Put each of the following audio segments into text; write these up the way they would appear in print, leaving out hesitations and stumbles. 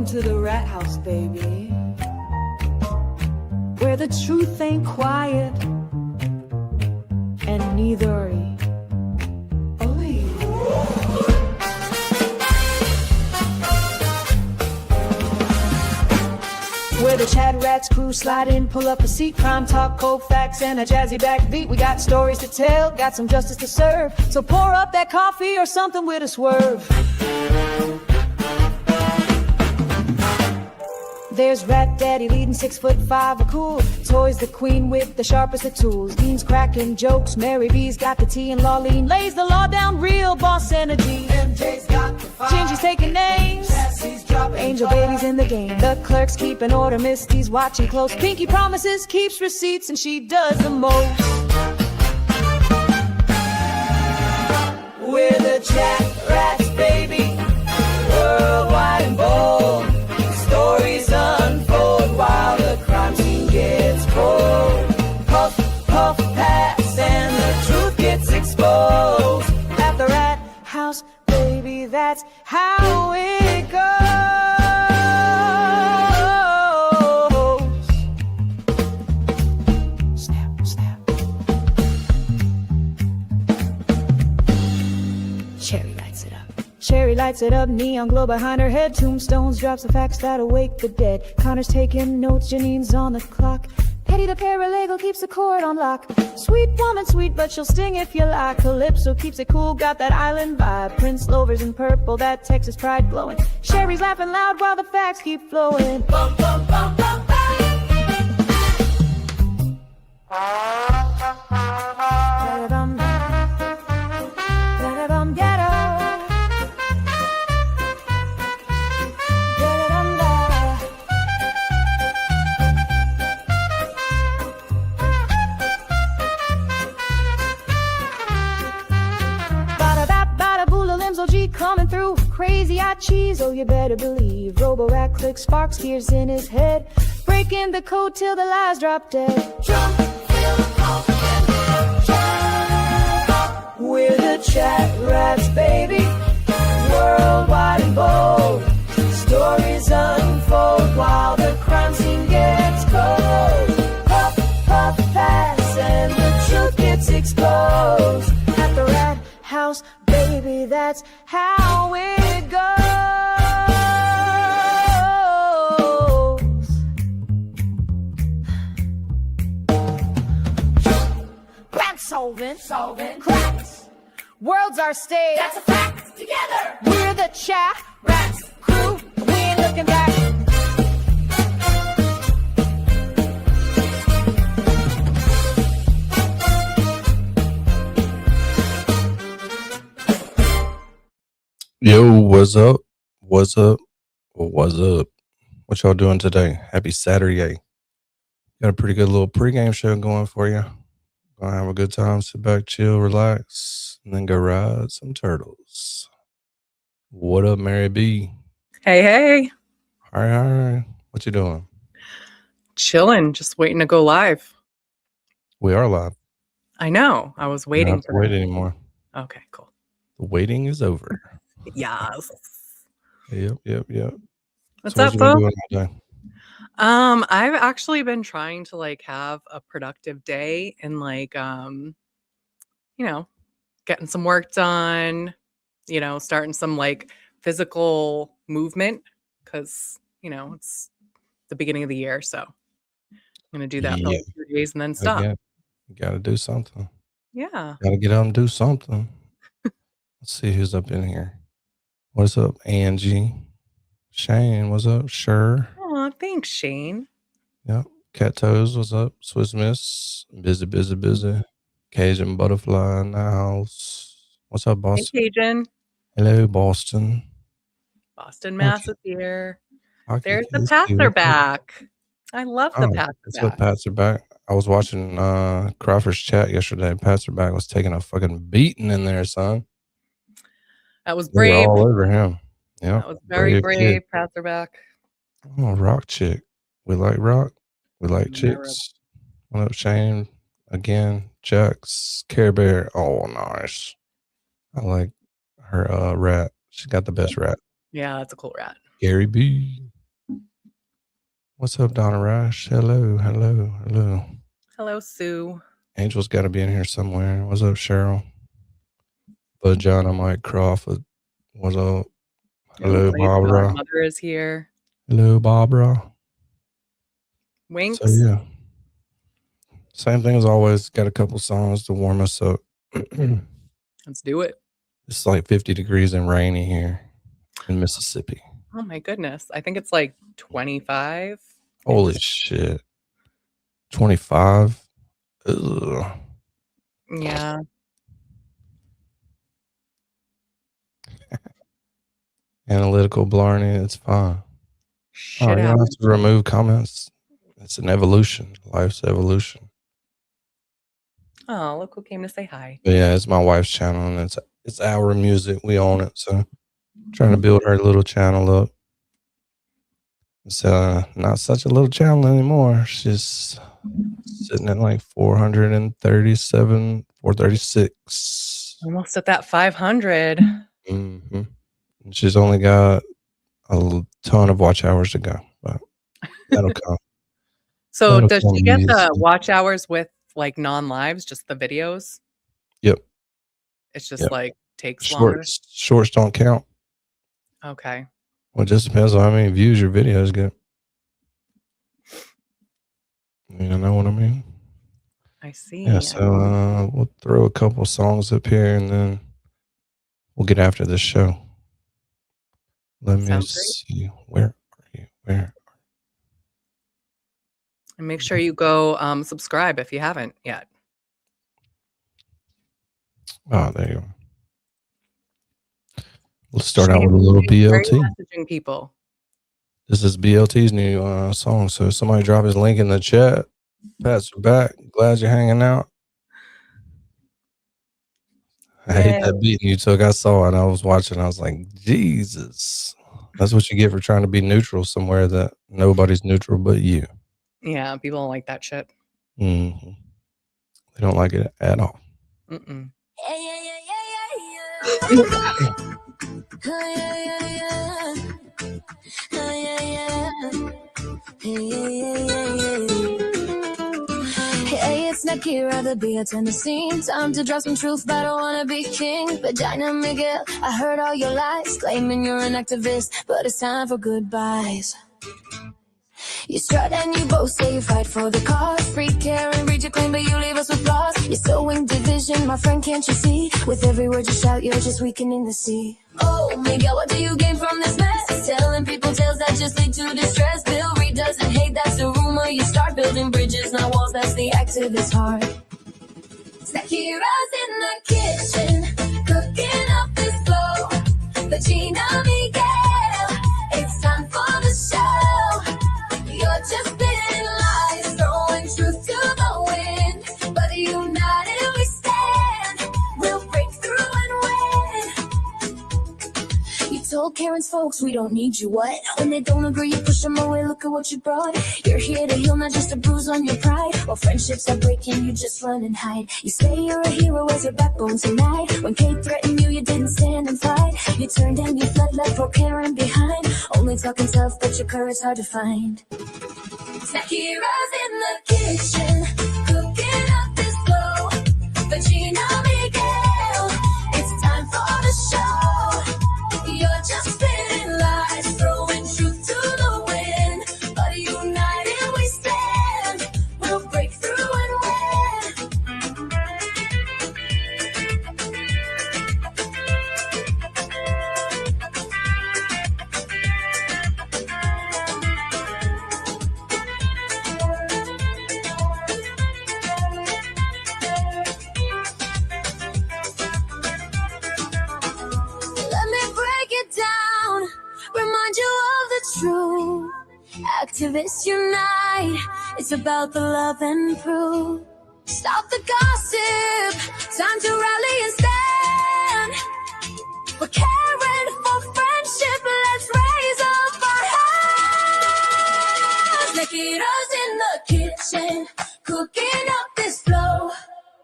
to the rat house, baby, where the truth ain't quiet, and neither are you. Where the ChatRats crew slide in, pull up a seat, crime talk, cold facts, and a jazzy backbeat. We got stories to tell, got some justice to serve, so pour up that coffee or something with a swerve. There's Rat Daddy leading 6'5" of cool toys, the queen with the sharpest of tools. Dean's cracking jokes, Mary B's got the tea, and Lawleen lays the law down, real boss energy. MJ's got the fire, Gingy's taking names, Angel Baby's in the game. The clerk's keeping order, Misty's watching close. Pinky promises, keeps receipts, and she does the most. We're the ChatRats, baby, worldwide and bold. Stories unfold while the crime scene gets cold. Puff, puff, pass, and the truth gets exposed. At the rat house, baby, that's how it goes. Snap, snap. Cherry lights it up. Cherry lights it up, neon glow behind her head. Tombstones drops the facts that awake the dead. Connor's taking notes, Janine's on the clock. Petty the paralegal keeps the court on lock. Sweet woman, sweet, but she'll sting if you like. Calypso keeps it cool, got that island vibe. Prince Lover's in purple, that Texas pride glowing. Sherry's laughing loud while the facts keep flowing. Bum, bum, bum, bum, bum. Da-da-dum, da-da-dum, ghetto. OG coming through, crazy-eyed cheese, oh you better believe. Robo-rat clicks, sparks, gears in his head, breaking the code till the lies drop dead. Jump, feel the confidence, jump. We're the ChatRats, baby, worldwide and bold. Stories unfold while the crime scene gets cold. Puff, puff, pass, and the truth gets exposed. At the rat house, baby, that's how it goes. Crime solving, cracks. World's our stage. That's a fact. Together, we're the ChatRats crew. We ain't looking back. Yo, what's up? What's up? What's up? What y'all doing today? Happy Saturday. Got a pretty good little pregame show going for you. Gonna have a good time. Sit back, chill, relax, and then go ride some turtles. What up, Mary B? Hey, hey. All right. What you doing? Chilling, just waiting to go live. We are live. I know. I was waiting. You don't have to wait anymore. Okay, cool. The waiting is over. Yes. Yep. What's So up, what you been folks? doing all day? I've actually been trying to like have a productive day and like getting some work done, starting some like physical movement because it's the beginning of the year, so I'm gonna do that for like 2 days and then stop. Again, you gotta do something. Yeah. Gotta get up and do something. Let's see who's up in here. What's up, Angie? Shane, what's up? Sure. Oh, thanks, Shane. Yep. Cat Toes, what's up? Swiss Miss, busy. Cajun Butterfly in the house. What's up, Boston? Hey, Cajun. Hello, Boston. Boston, Mass is here. Hockey There's the Kids, passer back. I love the passer that's what back. Pats are back. I was watching Crawford's chat yesterday. Pats are back was taking a fucking beating in there, son. That was They were brave. all over him. Yeah. That was very brave. Passer back. Oh, rock chick. We like rock. We like chicks. What up, Shane? Again, Jax, Care Bear. Oh, nice. I like her rat. She got the best rat. Yeah, that's a cool rat. Gary B. What's up, Donna Rash? Hello, hello, hello. Hello, Sue. Angel's got to be in here somewhere. What's up, Cheryl? Bud John, I'm Mike Crawford. What's up? Hello, Barbara. Mother is here. Hello, Barbara. Winks. So yeah, same thing as always. Got a couple songs to warm us up. Let's do it. It's like 50 degrees and rainy here in Mississippi. Oh my goodness. I think it's like 25. Holy shit. 25. Ugh. Yeah. Analytical Blarney, it's fine. Shit You don't out. have to remove comments. It's an evolution. Life's evolution. Oh, look who came to say hi. But yeah, it's my wife's channel and it's our music. We own it. So I'm trying to build her little channel up. It's not such a little channel anymore. She's sitting at like 437, 436. Almost at that 500. Mm-hmm. She's only got a ton of watch hours to go, but that'll come. So That'll does come she get the easy. watch hours with like non-lives, just the videos? Yep. It's just like takes longer. Shorts don't count. Okay. Well, it just depends on how many views your videos get. You know what I mean? I see. Yeah, so we'll throw a couple songs up here and then we'll get after this show. Let me see. Where are you? Where? And make sure you go subscribe if you haven't yet. Oh, there you go. Let's start out with a little BLT. Messaging people. This is BLT's new song. So somebody drop his link in the chat. Pats are back. Glad you're hanging out. I hate that beat you took. I saw it. I was watching. I was like, Jesus. That's what you get for trying to be neutral somewhere that nobody's neutral but you. Yeah, people don't like that shit. Mm-hmm. They don't like it at all. Mm-mm. Hey, it's Nicky, rather be attend the scene. Time to drop some truth, but I don't wanna be king. Vagina Miguel, I heard all your lies, claiming you're an activist, but it's time for goodbyes. You strut and you both say you fight for the cause. Free care and breach your claim, but you leave us with flaws. You're sowing division, my friend, can't you see? With every word you shout, you're just weakening the sea. Oh, Miguel, what do you gain from this mess? Telling people tales that just lead to distress. Bill Reed doesn't hate, that's a rumor. You start building bridges, not walls, that's the activist heart. Zakira's in the kitchen, cooking up this flow. Vagina Miguel, it's time for the show. You're just spitting lies, throwing truth to the wind. But united we stand, we'll break through and win. You told Karen's folks we don't need you, what? When they don't agree, you push them away, look at what you brought. You're here to heal, not just a bruise on your pride. While friendships are breaking, you just run and hide. You say you're a hero as your backbone tonight. When Kate threatened you, you didn't stand and fight. You turned and you fled, left poor Karen behind. Only talking tough, but your courage hard to find. Zakira's in the kitchen, cooking up this flow. Vagina Miguel, it's time for the show. You're just spitting lies, throwing truth to the wind. But united we stand, we'll break through and win. Let me break it down, remind you of the truth. Activists unite, it's about the love and proof. Stop the gossip, time to rally and stand. We're caring for friendship, let's raise up our hands. Nikita's in the kitchen, cooking up this flow.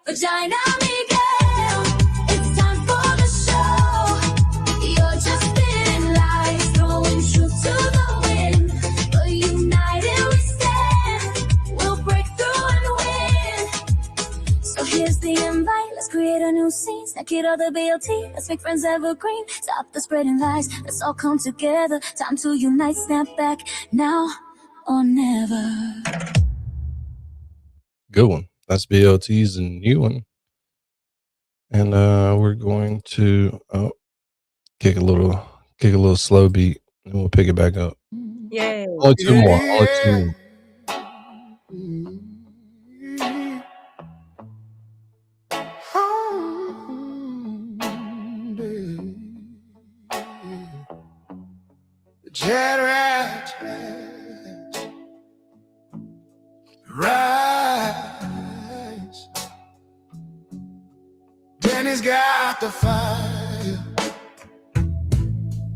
Vagina Miguel, it's time for the show. You're just spitting lies, throwing truth to the wind. But united Here's the invite, let's create a new scene. Snack it all the BLT, let's make friends evergreen. Stop the spreading lies, let's all come together. Time to unite, snap back, now or never. Good one. That's BLT's and new one. And we're going to kick a little slow beat, and we'll pick it back up. Yay. Only two more. Only two more. ChatRats rise. Danny's got the fire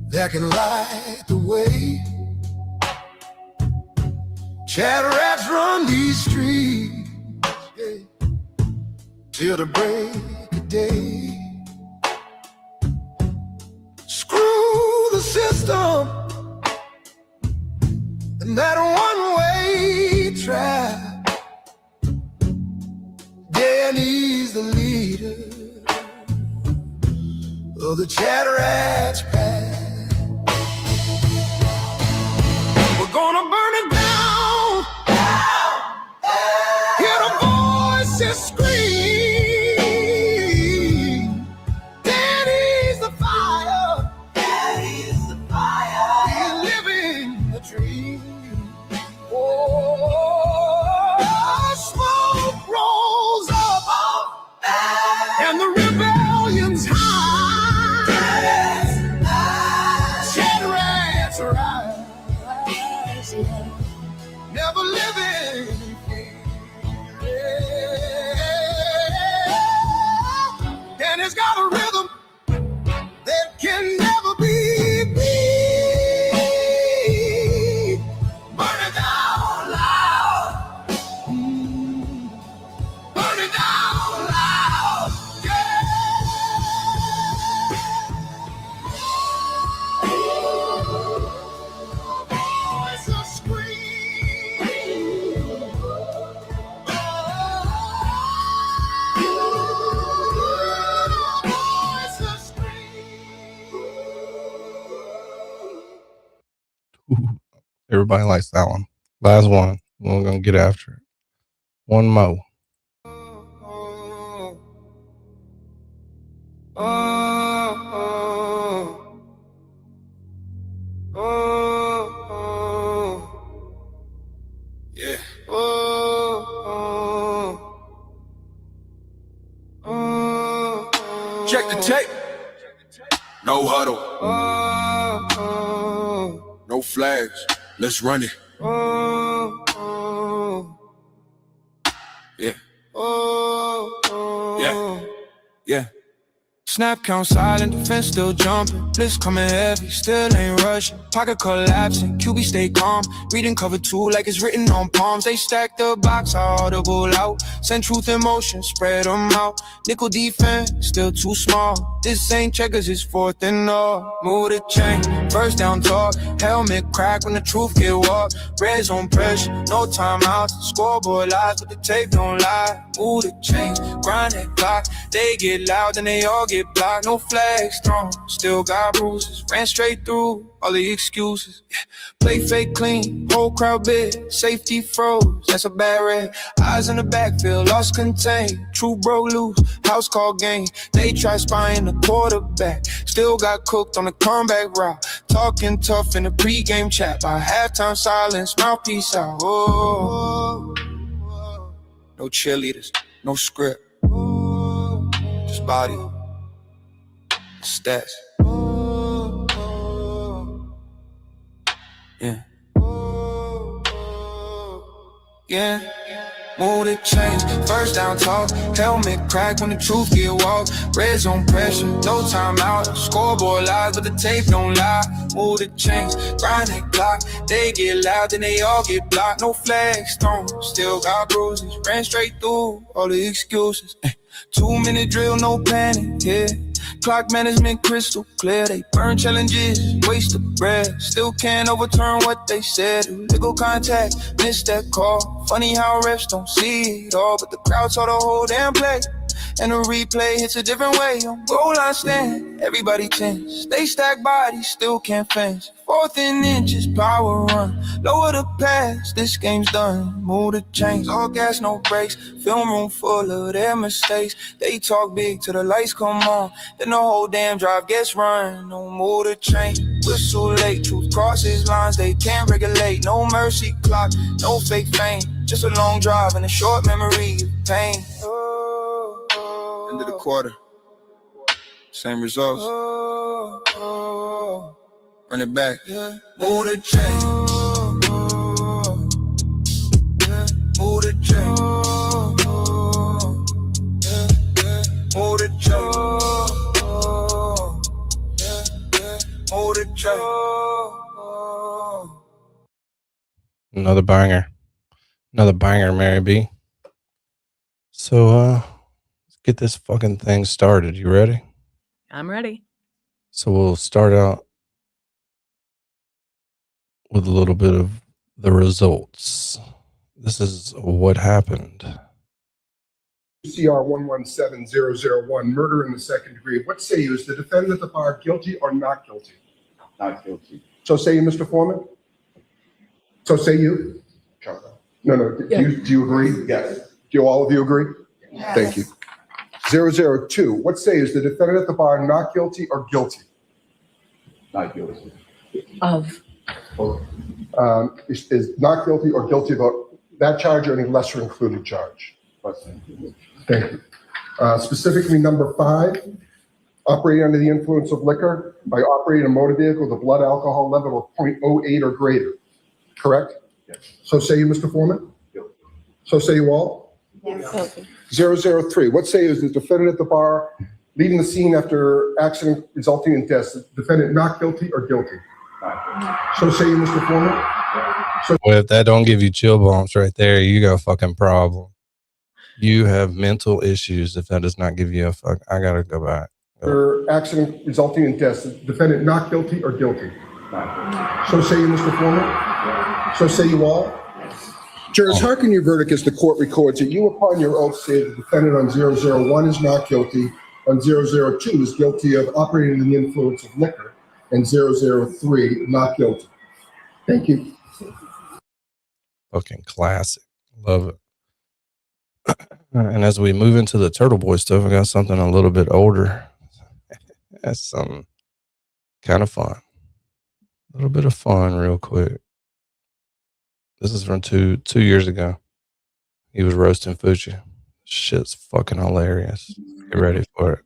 that can light the way. ChatRats run these streets, yeah, till the break of day. Screw the system and that one-way trap. Danny's the leader of the ChatRats pack. We're gonna burn it down, hear the voices scream. Danny's the fire, Danny's the fire. He's living the dream. Oh, smoke rolls up and the rebellion's high. ChatRats rise, never living in fear. And it's got a rhythm that can never be beat. Burn it down loud. Burn it down loud. Yeah. Voices scream. Voices scream. Ooh, everybody likes that one. Last one. We're gonna get after it. One more. Yeah. Check the tape. No huddle. No flags. Let's run it. Yeah. Yeah. Yeah. Snap count silent, defense still jumping. Blitz coming heavy, still ain't rushing. Pocket collapsing, QB stay calm. Reading cover 2 like it's written on palms. They stack the box, audible out. Send truth in motion, spread them out. Nickel defense, still too small. This ain't checkers, it's 4th and all. Move the chain, first down talk. Helmet crack when the truth get walked. Red zone pressure, no timeouts. Scoreboard lies, but the tape don't lie. Move the chains, grind that clock. They get loud and they all get blocked. No flags thrown, still got bruises. Ran straight through all the excuses. Yeah. Play fake clean, whole crowd big. Safety froze, that's a bad red. Eyes in the backfield, lost contain. True bro loose, house call game. They try spying the quarterback. Still got cooked on the comeback route. Talking tough in the pregame chat. By halftime silence, mouthpiece out. Oh. No cheerleaders, no script. Just body, stats. Yeah. Yeah. Move the chains, first down talk. Helmet crack when the truth get walked. Red zone pressure, no timeout. Scoreboard lies, but the tape don't lie. Move the chains, grind that clock. They get loud, then they all get blocked. No flags thrown, still got bruises. Ran straight through all the excuses. 2-minute drill, no panic, yeah. Clock management crystal clear. They burn challenges, waste of breath. Still can't overturn what they said. Illegal contact, missed that call. Funny how refs don't see it all, but the crowd saw the whole damn play. and the replay hits a different way. On goal line stand, everybody tense. They stack bodies, still can't fence. 4th and inches, power run. Lower the pass, this game's done. Move the chains, all gas, no brakes. Film room full of their mistakes. They talk big till the lights come on. Then the whole damn drive gets run. No move the chain, whistle late. Truth crosses lines, they can't regulate. No mercy clock, no fake fame. Just a long drive and a short memory of pain. End of the quarter, same results. Run it back. Move the chain. Move the chain. Move the chain. Move the chain. Another banger. Another banger, Mary B. So, let's get this fucking thing started. You ready? I'm ready. So we'll start out with a little bit of the results. This is what happened. CR 117001, murder in the second degree. What say you? Is the defendant at the bar guilty or not guilty? Not guilty. So say you, Mr. Foreman? So say you? No. Do you agree? Yes. Do all of you agree? Yes. Thank you. 002, what say you? Is the defendant at the bar not guilty or guilty? Not guilty. Of. Is not guilty or guilty about that charge or any lesser included charge? Thank you. Specifically, number 5, operating under the influence of liquor by operating a motor vehicle with a blood alcohol level of 0.08 or greater. Correct? Yes. So say you, Mr. Foreman? Guilty. So say you all? Yes. 003, what say is the defendant at the bar leaving the scene after accident resulting in death? Is the defendant not guilty or guilty? Not guilty. So say you, Mr. Foreman? Well, if that don't give you chill bumps right there, you got a fucking problem. You have mental issues if that does not give you a fuck. I gotta go back. After accident resulting in death, is the defendant not guilty or guilty? Not guilty. So say you, Mr. Foreman? So say you all? Jurors, hearken your verdict as the court records that you upon your oath say the defendant on 001 is not guilty, on 002 is guilty of operating under the influence of liquor, and 003 not guilty. Thank you. Fucking classic. Love it. And as we move into the Turtle Boy stuff, I got something a little bit older. That's something kind of fun. A little bit of fun real quick. This is from two years ago. He was roasting Fucci. Shit's fucking hilarious. Get ready for it.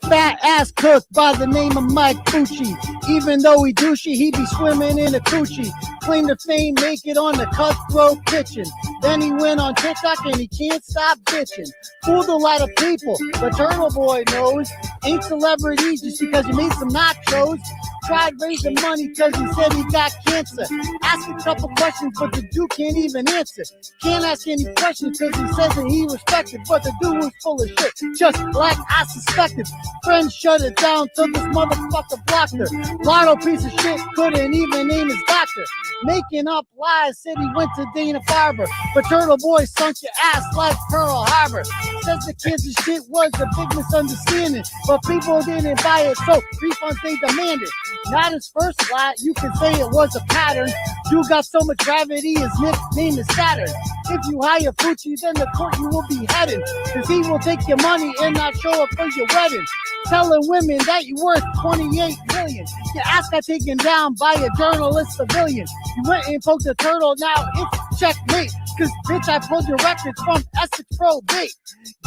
Fat ass cook by the name of Mike Fucci. Even though he douchey, he be swimming in a coochie. Claim to fame, make it on the Cutthroat Kitchen. Then he went on TikTok and he can't stop bitching. Fooled a lot of people, but Turtle Boy knows. Ain't celebrities just because he made some nachos. Tried raising money because he said he got cancer. Asked a couple questions, but the dude can't even answer. Can't ask any questions because he says that he respected, but the dude was full of shit, just like I suspected. Friends shut it down till this motherfucker blocked her. Lotto piece of shit couldn't even name his doctor. Making up lies, said he went to Dana-Farber, but Turtle Boy sunk your ass like Pearl Harbor. Says the cancer shit was a big misunderstanding, but people didn't buy it, so refunds they demanded. Not his first lie, you can say it was a pattern. You got so much gravity, his nickname is Saturn. If you hire Fucci, then the court you will be heading, cause he will take your money and not show up for your wedding. Telling women that you're worth 28 million. Your ass got taken down by a journalist civilian. You went and poked a turtle, now it's checkmate. Cause bitch, I pulled your records from Essex Probate.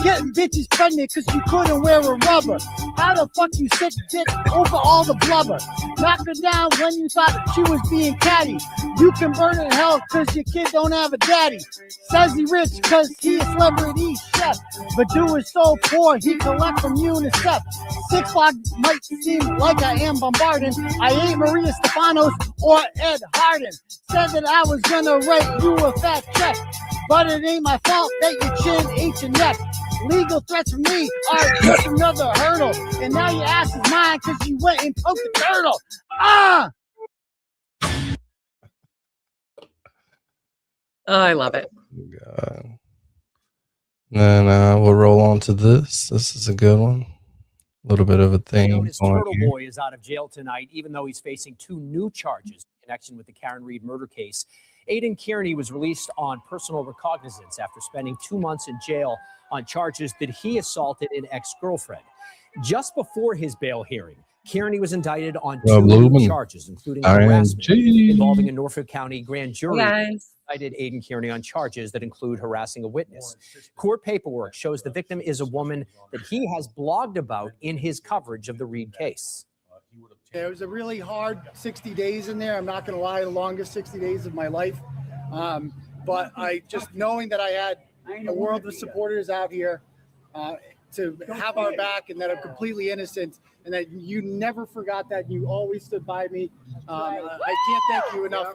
Getting bitches pregnant cause you couldn't wear a rubber. How the fuck you sit dick over all the blubber? Knock her down when you thought she was being catty. You can burn in hell cause your kid don't have a daddy. Says he rich cause he a celebrity chef, but do is so poor he collect from UNICEF. 6 o'clock might seem like I am bombarding. I ain't Maria Stefanos or Ed Harden. Said that I was gonna write you a fat check, but it ain't my fault that your chin ain't your neck. Legal threats from me are just another hurdle, and now your ass is mine cause you went and poked the turtle. Ah! Oh, I love it. God. Then we'll roll on to this. This is a good one. A little bit of a theme Known as going Turtle here. Boy is out of jail tonight, even though he's facing 2 new charges in connection with the Karen Reed murder case. Aidan Kearney was released on personal recognizance after spending 2 months in jail on charges that he assaulted an ex-girlfriend. Just before his bail hearing, Kearney was indicted on 2 new charges, including harassment involving a Norfolk County grand jury. Indicted Aidan Kearney on charges that include harassing a witness. Court paperwork shows the victim is a woman that he has blogged about in his coverage of the Reed case. It was a really hard 60 days in there. I'm not going to lie, the longest 60 days of my life. But I just knowing that I had a world of supporters out here to have our back and that I'm completely innocent and that you never forgot that. You always stood by me. I can't thank you enough.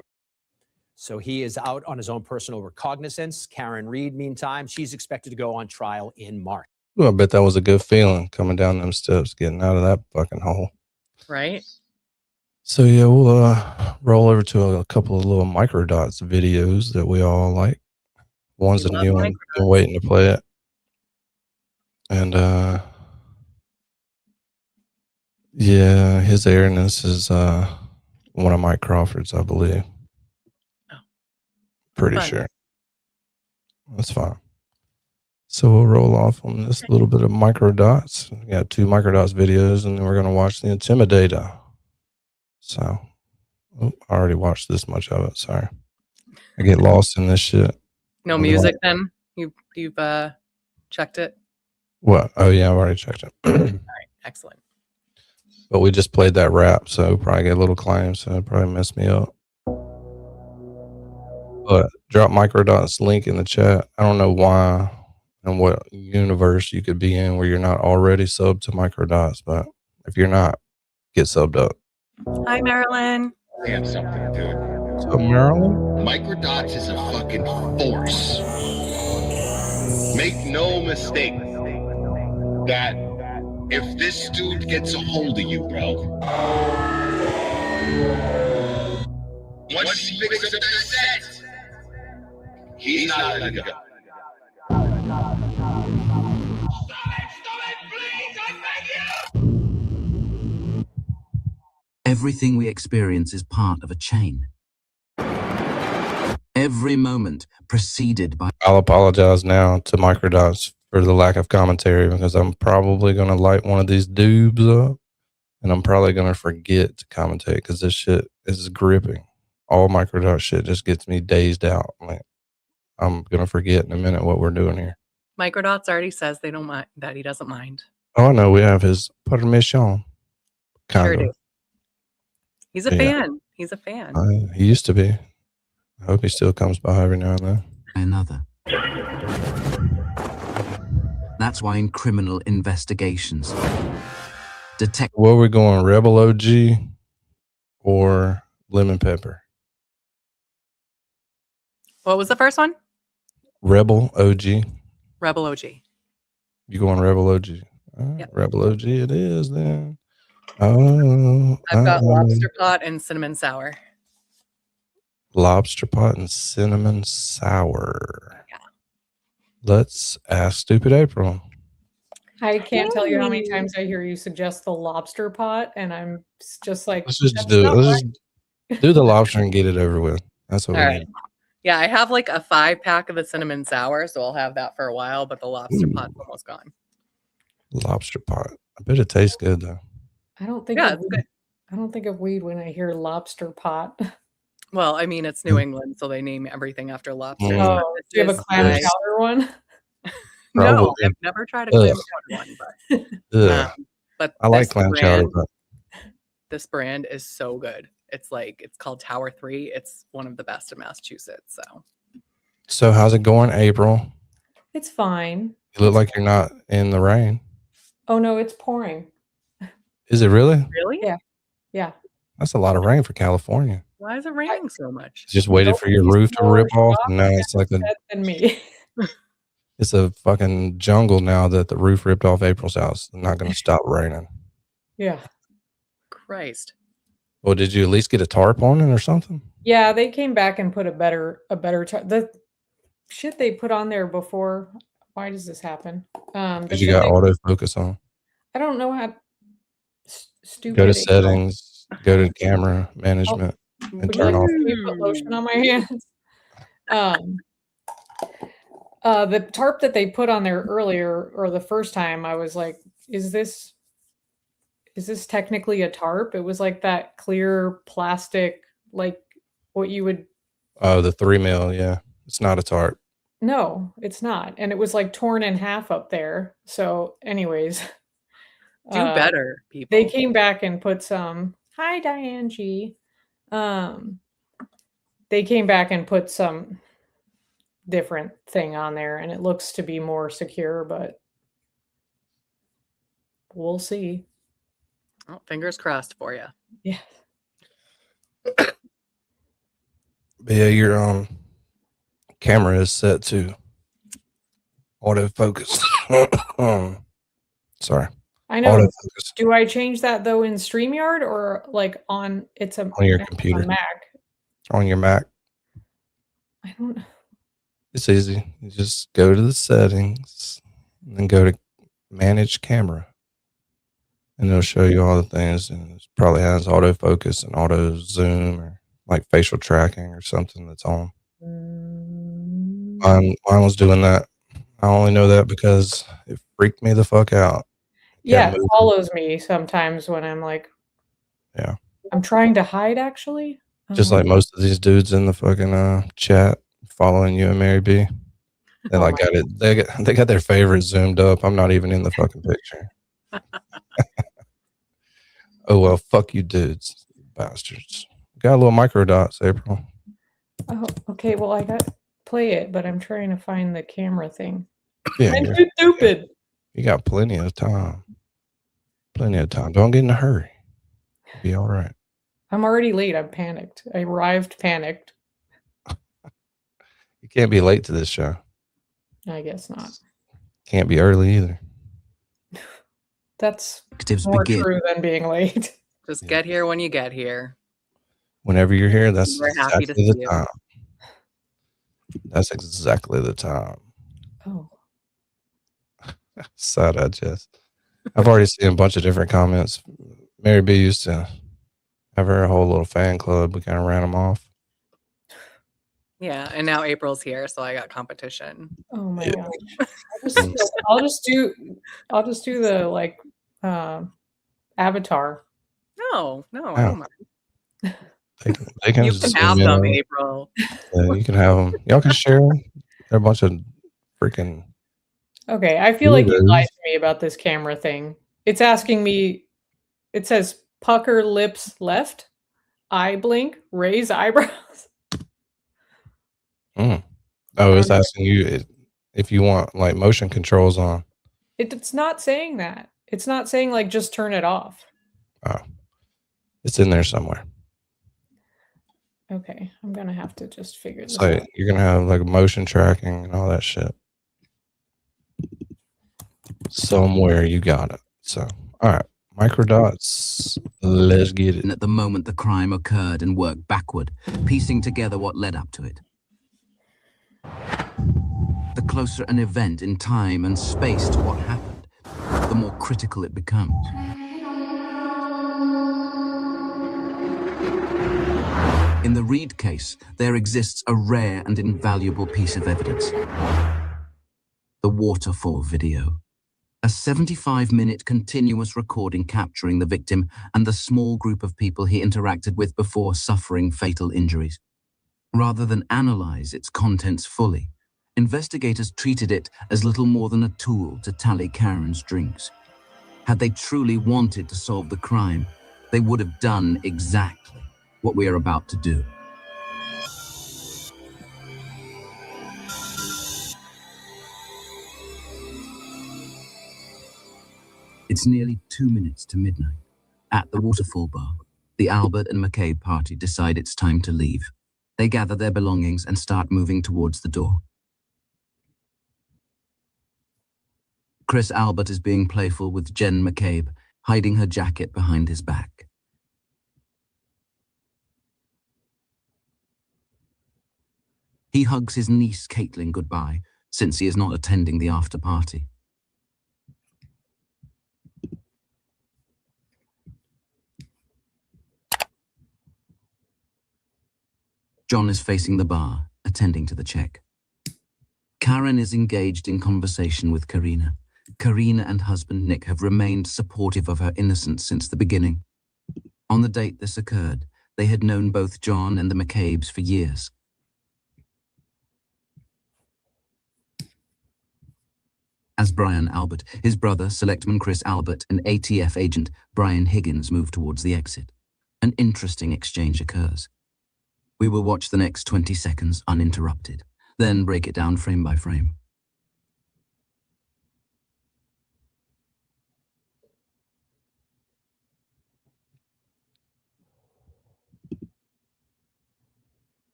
So he is out on his own personal recognizance. Karen Reed, meantime, she's expected to go on trial in March. Well, I bet that was a good feeling coming down them steps, getting out of that fucking hole. Right. So yeah, we'll roll over to a couple of little Microdots videos that we all like. One's a new one. Been waiting to play it. And yeah, his airness is one of Mike Crawford's, I believe. Pretty sure. That's fine. So we'll roll off on this little bit of Microdots. We got 2 Microdots videos, and then we're going to watch the Intimidator. So, I already watched this much of it. Sorry. I get lost in this shit. No music then? You've checked it? What? Oh, yeah, I've already checked it. All right. Excellent. But we just played that rap, so probably get a little claim, so it probably messed me up. But drop Microdots link in the chat. I don't know why and what universe you could be in where you're not already subbed to Microdots, but if you're not, get subbed up. Hi, Marilyn. I have something, dude. What's up, Marilyn? Microdots is a fucking force. Make no mistake that if this dude gets a hold of you, bro, once he picks up that set, he's not letting it go. Everything we experience is part of a chain. Every moment preceded by... I'll apologize now to Microdots for the lack of commentary because I'm probably going to light one of these dubs up and I'm probably going to forget to commentate because this shit is gripping. All Microdot shit just gets me dazed out. Like, I'm going to forget in a minute what we're doing here. Microdots already says they don't mind, that he doesn't mind. Oh, no, we have his permission. Sure do. He's a fan. He's a fan. He used to be. I hope he still comes by every now and then. Another. That's why in criminal investigations, Where are we going, Rebel OG or Lemon Pepper? What was the first one? Rebel OG. Rebel OG. You going Rebel OG? Yep. Rebel OG it is then. Oh, I've got lobster pot and cinnamon sour. Lobster pot and cinnamon sour. Yeah. Let's ask Stupid April. I can't tell you how many times I hear you suggest the lobster pot, and I'm just like, Let's just do it. Let's just do the lobster and get it over with. That's what All we right. need. Yeah, I have like a 5-pack of the cinnamon sour, so I'll have that for a while, but the lobster pot's almost gone. Lobster pot. I bet it tastes good though. I don't think Yeah, of, it's good. I don't think of weed when I hear lobster pot. Well, I mean, it's New England, so they name everything after lobster. Mm. Oh, do you have a clam chowder one? No, Probably. I've never tried a clam chowder one, but I like this clam chowder. brand- This brand is so good. It's called Tower 3. It's one of the best in Massachusetts. So how's it going, April? It's fine. You look like you're not in the rain. Oh no, it's pouring. Is it really? Really? Yeah. Yeah. That's a lot of rain for California. Why is it raining so much? Just waited for your roof to rip off, and now it's like than me. it's a fucking jungle now that the roof ripped off April's house. It's not going to stop raining. Yeah. Christ. Well, did you at least get a tarp on it or something? Yeah, they came back and put a better the shit they put on there before Why does this happen? Because you got autofocus on. I don't know how stupid. Go to settings, go to camera management, and Would you turn like off. to see me put lotion on my hands? The tarp that they put on there earlier, or the first time, I was like, is this technically a tarp? It was like that clear plastic, like what you would. Oh, the 3 mil. Yeah, it's not a tarp. No, it's not, and it was like torn in half up there. So, anyways, Do better, people. They came back and put some. Hi, Diane G. They came back and put some different thing on there, and it looks to be more secure, but we'll see. Oh, fingers crossed for you. Yeah. But yeah, your camera is set to autofocus. Sorry. I know. Autofocus Do I change that though in StreamYard or like on on your computer? On Mac. On your Mac. I don't know. It's easy. You just go to the settings and then go to manage camera. And it'll show you all the things, and it probably has autofocus and auto zoom or like facial tracking or something that's on. Mine was doing that. I only know that because it freaked me the fuck out. Yeah, it follows me sometimes when I'm like, yeah, I'm trying to hide actually. Just like most of these dudes in the fucking chat following you and Mary B. They like got it. They got their favorite zoomed up. I'm not even in the fucking picture. Oh well, fuck you dudes, bastards. Got a little Microdots, April. Oh, okay. Well, I got play it, but I'm trying to find the camera thing. Yeah, I'm too stupid. You got plenty of time. Plenty of time. Don't get in a hurry. Be all right. I'm already late. I'm panicked. I arrived panicked. You can't be late to this show. I guess not. Can't be early either. That's more true than being late. Just get here when you get here. Whenever you're here, that's We're happy to exactly see the you. time. That's exactly the time. Oh. Sad I just. I've already seen a bunch of different comments. Mary B used to have her whole little fan club. We kind of ran them off. Yeah, and now April's here, so I got competition. Oh my gosh. I'll just do the like avatar. No, I Oh. don't mind. They can You just can have zoom them, in. April. Yeah, you can have them. Y'all can share them. They're a bunch of freaking. Okay, I feel like you Weirdos. lied to me about this camera thing. It's asking me, it says pucker lips left, eye blink, raise eyebrows. Oh, it's asking you if you want like motion controls on. It's not saying that. It's not saying like just turn it off. Oh, it's in there somewhere. Okay, I'm gonna have to just figure this So out. you're gonna have like motion tracking and all that shit. Somewhere you got it. So, all right, Microdots. Let's get it. And at the moment the crime occurred and worked backward, piecing together what led up to it. The closer an event in time and space to what happened, the more critical it becomes. In the Reid case, there exists a rare and invaluable piece of evidence. The waterfall video. A 75-minute continuous recording capturing the victim and the small group of people he interacted with before suffering fatal injuries. Rather than analyze its contents fully, investigators treated it as little more than a tool to tally Karen's drinks. Had they truly wanted to solve the crime, they would have done exactly what we are about to do. It's nearly 2 minutes to midnight. At the waterfall bar, the Albert and McCabe party decide it's time to leave. They gather their belongings and start moving towards the door. Chris Albert is being playful with Jen McCabe, hiding her jacket behind his back. He hugs his niece Caitlin goodbye, since he is not attending the after party. John is facing the bar, attending to the check. Karen is engaged in conversation with Karina. Karina and husband Nick have remained supportive of her innocence since the beginning. On the date this occurred, they had known both John and the McCabe's for years. As Brian Albert, his brother, Selectman Chris Albert, and ATF agent Brian Higgins move towards the exit, an interesting exchange occurs. We will watch the next 20 seconds uninterrupted, then break it down frame by frame.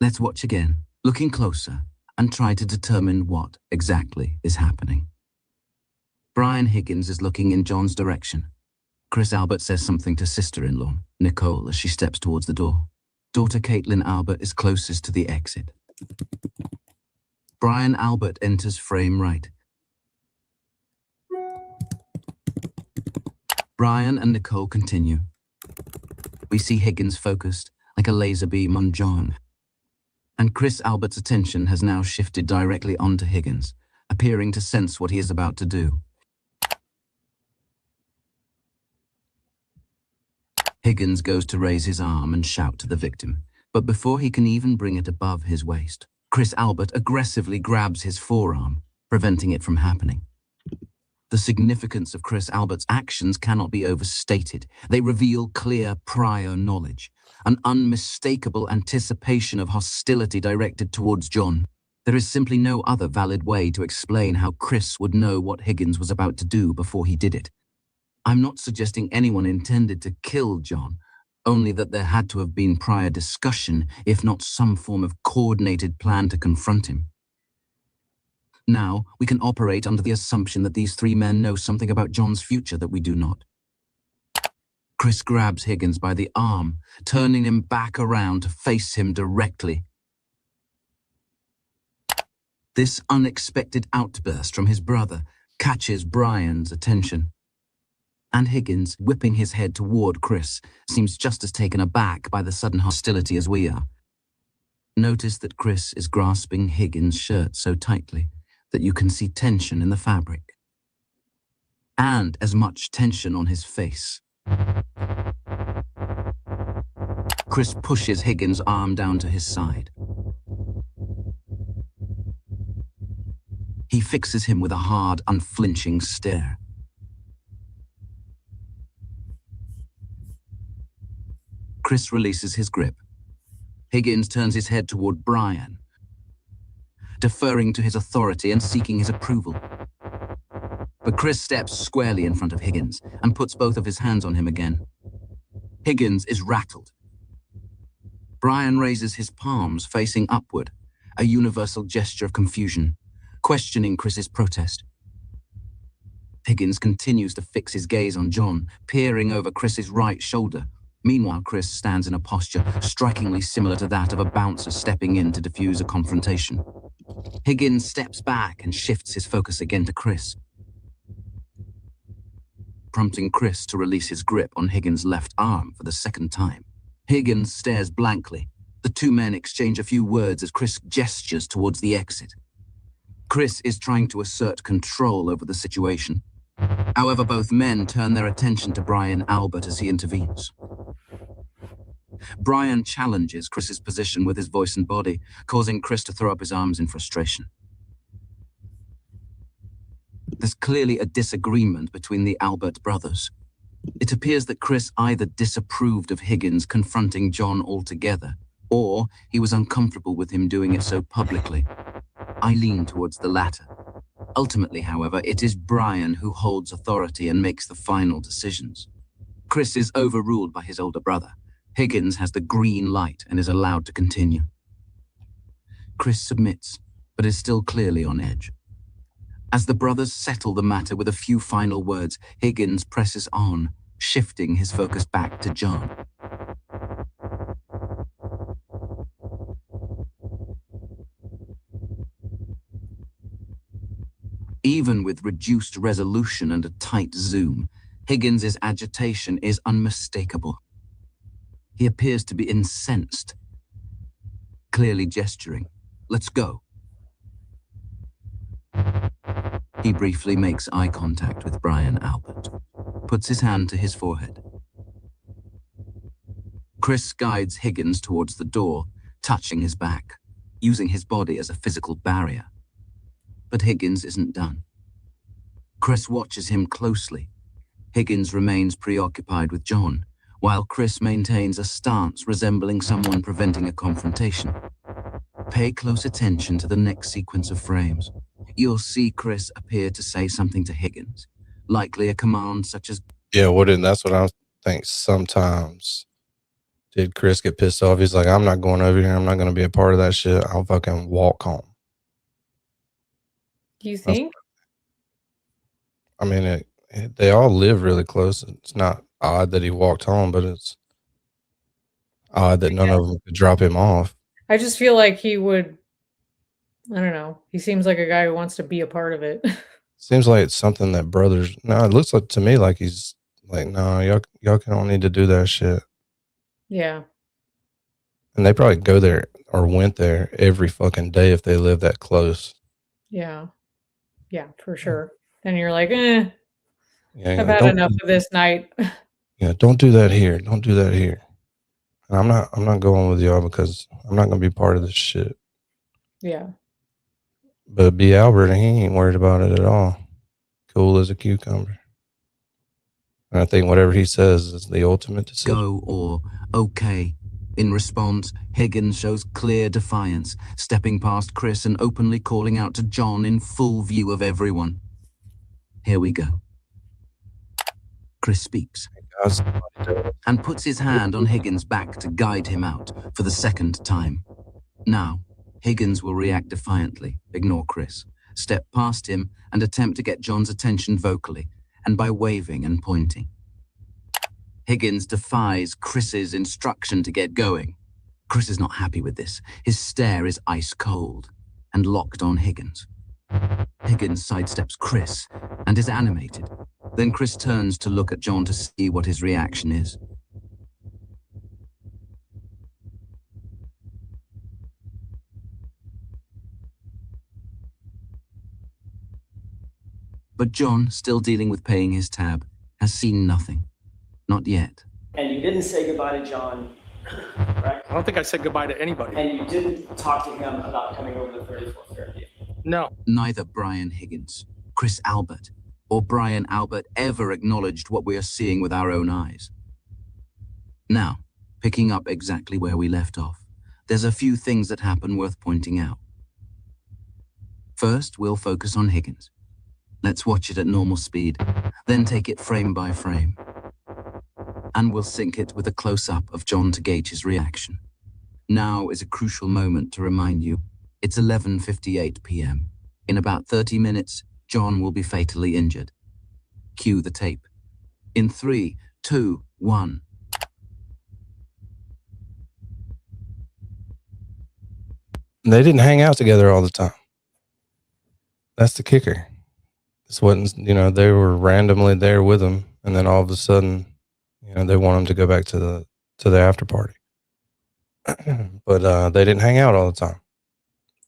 Let's watch again, looking closer, and try to determine what exactly is happening. Brian Higgins is looking in John's direction. Chris Albert says something to sister-in-law, Nicole, as she steps towards the door. Daughter Caitlin Albert is closest to the exit. Brian Albert enters frame right. Brian and Nicole continue. We see Higgins focused, like a laser beam on John. And Chris Albert's attention has now shifted directly onto Higgins, appearing to sense what he is about to do. Higgins goes to raise his arm and shout to the victim, but before he can even bring it above his waist, Chris Albert aggressively grabs his forearm, preventing it from happening. The significance of Chris Albert's actions cannot be overstated. They reveal clear prior knowledge, an unmistakable anticipation of hostility directed towards John. There is simply no other valid way to explain how Chris would know what Higgins was about to do before he did it. I'm not suggesting anyone intended to kill John, only that there had to have been prior discussion, if not some form of coordinated plan to confront him. Now, we can operate under the assumption that these three men know something about John's future that we do not. Chris grabs Higgins by the arm, turning him back around to face him directly. This unexpected outburst from his brother catches Brian's attention. And Higgins, whipping his head toward Chris, seems just as taken aback by the sudden hostility as we are. Notice that Chris is grasping Higgins' shirt so tightly that you can see tension in the fabric. And as much tension on his face. Chris pushes Higgins' arm down to his side. He fixes him with a hard, unflinching stare. Chris releases his grip. Higgins turns his head toward Brian, deferring to his authority and seeking his approval. But Chris steps squarely in front of Higgins and puts both of his hands on him again. Higgins is rattled. Brian raises his palms facing upward, a universal gesture of confusion, questioning Chris's protest. Higgins continues to fix his gaze on John, peering over Chris's right shoulder. Meanwhile, Chris stands in a posture strikingly similar to that of a bouncer stepping in to defuse a confrontation. Higgins steps back and shifts his focus again to Chris, prompting Chris to release his grip on Higgins' left arm for the second time. Higgins stares blankly. The two men exchange a few words as Chris gestures towards the exit. Chris is trying to assert control over the situation. However, both men turn their attention to Brian Albert as he intervenes. Brian challenges Chris's position with his voice and body, causing Chris to throw up his arms in frustration. There's clearly a disagreement between the Albert brothers. It appears that Chris either disapproved of Higgins confronting John altogether, or he was uncomfortable with him doing it so publicly. I lean towards the latter. Ultimately, however, it is Brian who holds authority and makes the final decisions. Chris is overruled by his older brother. Higgins has the green light and is allowed to continue. Chris submits, but is still clearly on edge. As the brothers settle the matter with a few final words, Higgins presses on, shifting his focus back to John. Even with reduced resolution and a tight zoom, Higgins's agitation is unmistakable. He appears to be incensed, clearly gesturing. Let's go. He briefly makes eye contact with Brian Albert, puts his hand to his forehead. Chris guides Higgins towards the door, touching his back, using his body as a physical barrier. But Higgins isn't done. Chris watches him closely. Higgins remains preoccupied with John, while Chris maintains a stance resembling someone preventing a confrontation. Pay close attention to the next sequence of frames. You'll see Chris appear to say something to Higgins, likely a command such as... Yeah, that's what I think. Sometimes did Chris get pissed off? He's like, I'm not going over here. I'm not going to be a part of that shit. I'll fucking walk home. Do you think? I mean, they all live really close. It's not odd that he walked home, but it's odd that none of them could drop him off. I just feel like he would, I don't know. He seems like a guy who wants to be a part of it. Seems like it's something that brothers, no, it looks like to me like he's like, no, y'all don't need to do that shit. Yeah. And they probably go there or went there every fucking day if they live that close. Yeah. Yeah, for sure. And you're like, I've had don't- enough of this night. Yeah, don't do that here. Don't do that here. And I'm not going with y'all because I'm not gonna be part of this shit. Yeah. But B. Albert, he ain't worried about it at all. Cool as a cucumber. And I think whatever he says is the ultimate decision. Go or okay. In response, Higgins shows clear defiance, stepping past Chris and openly calling out to John in full view of everyone. Here we go. Chris speaks and puts his hand on Higgins' back to guide him out for the second time. Now, Higgins will react defiantly, ignore Chris, step past him and attempt to get John's attention vocally and by waving and pointing. Higgins defies Chris's instruction to get going. Chris is not happy with this. His stare is ice cold and locked on Higgins. Higgins sidesteps Chris and is animated. Then Chris turns to look at John to see what his reaction is. But John, still dealing with paying his tab, has seen nothing. Not yet. And you didn't say goodbye to John, correct? I don't think I said goodbye to anybody. And you didn't talk to him about coming over to 34th Fairview? No. Neither Brian Higgins, Chris Albert, or Brian Albert ever acknowledged what we are seeing with our own eyes. Now, picking up exactly where we left off, there's a few things that happen worth pointing out. First, we'll focus on Higgins. Let's watch it at normal speed, then take it frame by frame. And we'll sync it with a close-up of John to gauge his reaction. Now is a crucial moment to remind you. It's 11:58 p.m. In about 30 minutes, John will be fatally injured. Cue the tape. In 3, 2, 1. They didn't hang out together all the time. That's the kicker. This wasn't, they were randomly there with him, and then all of a sudden, they want him to go back to the after party. But they didn't hang out all the time.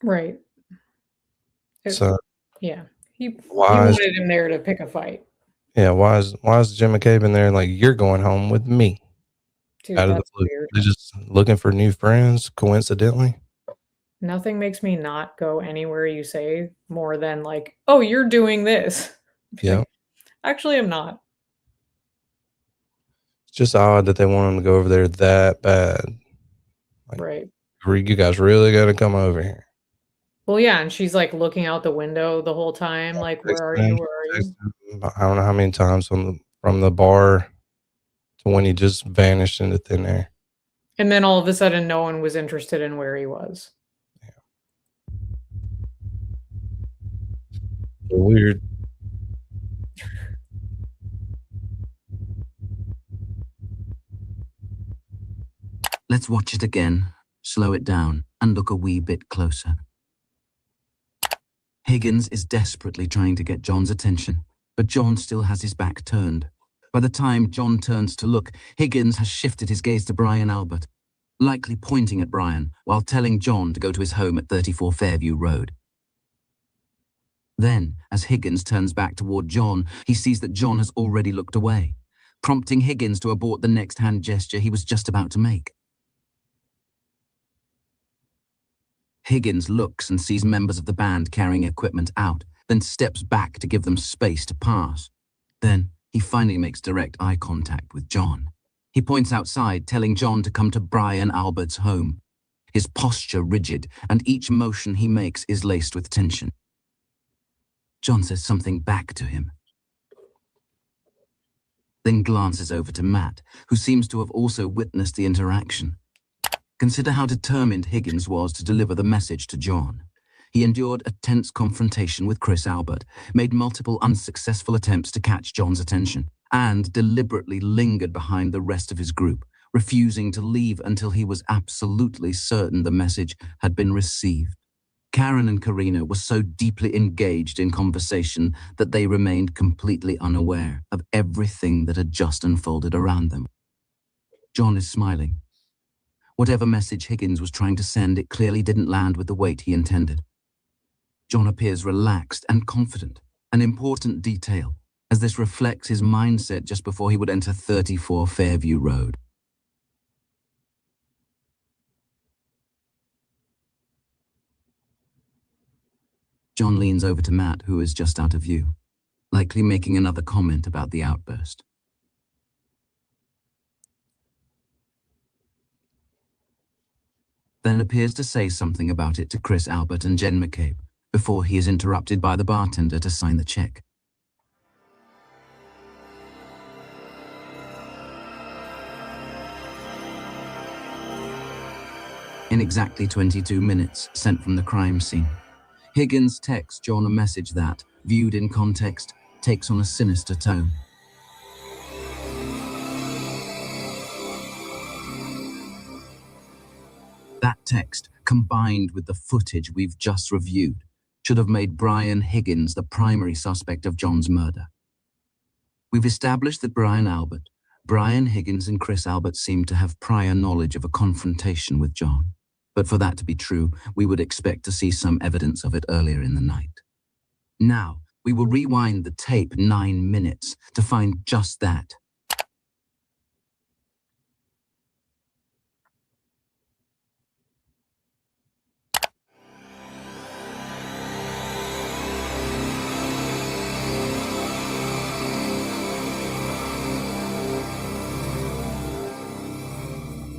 Right. So yeah, he why wanted him there to pick a fight. Yeah, why is Jim McCabe in there and like, you're going home with me? Dude, Out of the that's blue. weird. They're just looking for new friends, coincidentally. Nothing makes me not go anywhere you say more than like, oh, you're doing this. Yeah. Actually, I'm not. It's just odd that they want him to go over there that bad. Like, Right. You guys really got to come over here. Well, yeah, and she's like looking out the window the whole time, like, where are you? Where are you? I don't know how many times from the bar to when he just vanished into thin air. And then all of a sudden, no one was interested in where he was. Weird. Let's watch it again, slow it down, and look a wee bit closer. Higgins is desperately trying to get John's attention, but John still has his back turned. By the time John turns to look, Higgins has shifted his gaze to Brian Albert, likely pointing at Brian while telling John to go to his home at 34 Fairview Road. Then, as Higgins turns back toward John, he sees that John has already looked away, prompting Higgins to abort the next hand gesture he was just about to make. Higgins looks and sees members of the band carrying equipment out, then steps back to give them space to pass. Then, he finally makes direct eye contact with John. He points outside, telling John to come to Brian Albert's home. His posture rigid, and each motion he makes is laced with tension. John says something back to him, then glances over to Matt, who seems to have also witnessed the interaction. Consider how determined Higgins was to deliver the message to John. He endured a tense confrontation with Chris Albert, made multiple unsuccessful attempts to catch John's attention, and deliberately lingered behind the rest of his group, refusing to leave until he was absolutely certain the message had been received. Karen and Karina were so deeply engaged in conversation that they remained completely unaware of everything that had just unfolded around them. John is smiling. Whatever message Higgins was trying to send, it clearly didn't land with the weight he intended. John appears relaxed and confident, an important detail, as this reflects his mindset just before he would enter 34 Fairview Road. John leans over to Matt, who is just out of view, likely making another comment about the outburst. Then appears to say something about it to Chris Albert and Jen McCabe, before he is interrupted by the bartender to sign the check. In exactly 22 minutes sent from the crime scene, Higgins texts John a message that, viewed in context, takes on a sinister tone. That text, combined with the footage we've just reviewed, should have made Brian Higgins the primary suspect of John's murder. We've established that Brian Albert, Brian Higgins and Chris Albert seemed to have prior knowledge of a confrontation with John. But for that to be true, we would expect to see some evidence of it earlier in the night. Now, we will rewind the tape 9 minutes to find just that.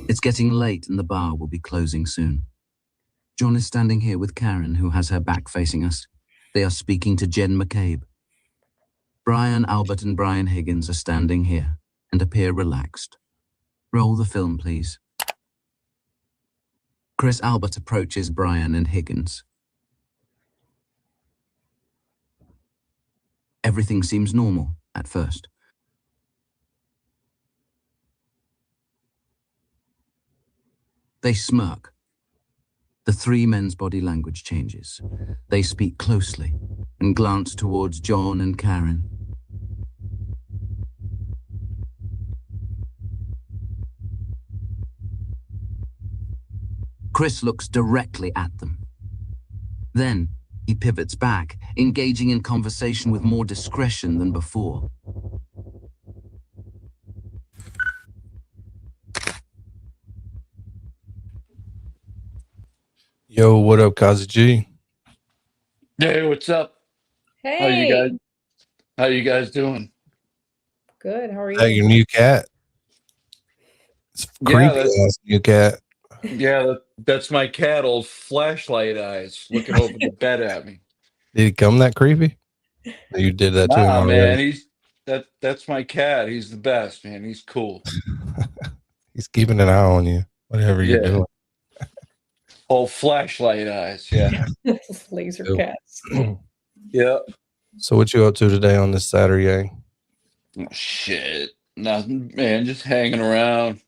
It's getting late and the bar will be closing soon. John is standing here with Karen, who has her back facing us. They are speaking to Jen McCabe. Brian Albert and Brian Higgins are standing here and appear relaxed. Roll the film, please. Chris Albert approaches Brian and Higgins. Everything seems normal at first. They smirk. The three men's body language changes. They speak closely and glance towards John and Karen. Chris looks directly at them. Then he pivots back, engaging in conversation with more discretion than before. Yo, what up, Kazi G? Hey, what's up? Hey. How you guys doing? Good. How are you? Hey, your new cat. It's creepy ass new cat. Yeah, that's my cat, old flashlight eyes, looking over the bed at me. Did he come that creepy? You did that to him already. Man, that's my cat. He's the best, man. He's cool. He's keeping an eye on you, whatever you're doing. Old flashlight eyes, yeah. Laser Cool. cats. Yeah. So what you up to today on this Saturday? Oh, shit. Nothing, man. Just hanging around.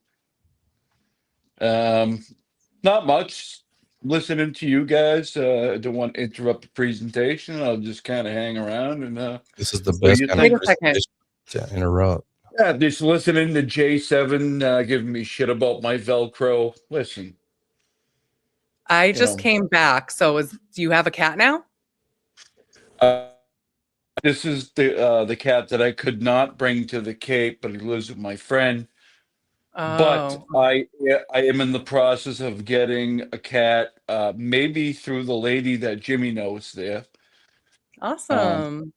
Not much. listening to you guys. Don't want to interrupt the presentation. I'll just kind of hang around and This is the what do best you kind Wait of a second. presentation to interrupt. Yeah, just listening to J7 giving me shit about my Velcro. Listen, I you just know, came back. So do you have a cat now? this is the cat that I could not bring to the Cape, but he lives with my friend. But Oh, I am in the process of getting a cat, maybe through the lady that Jimmy knows there. awesome.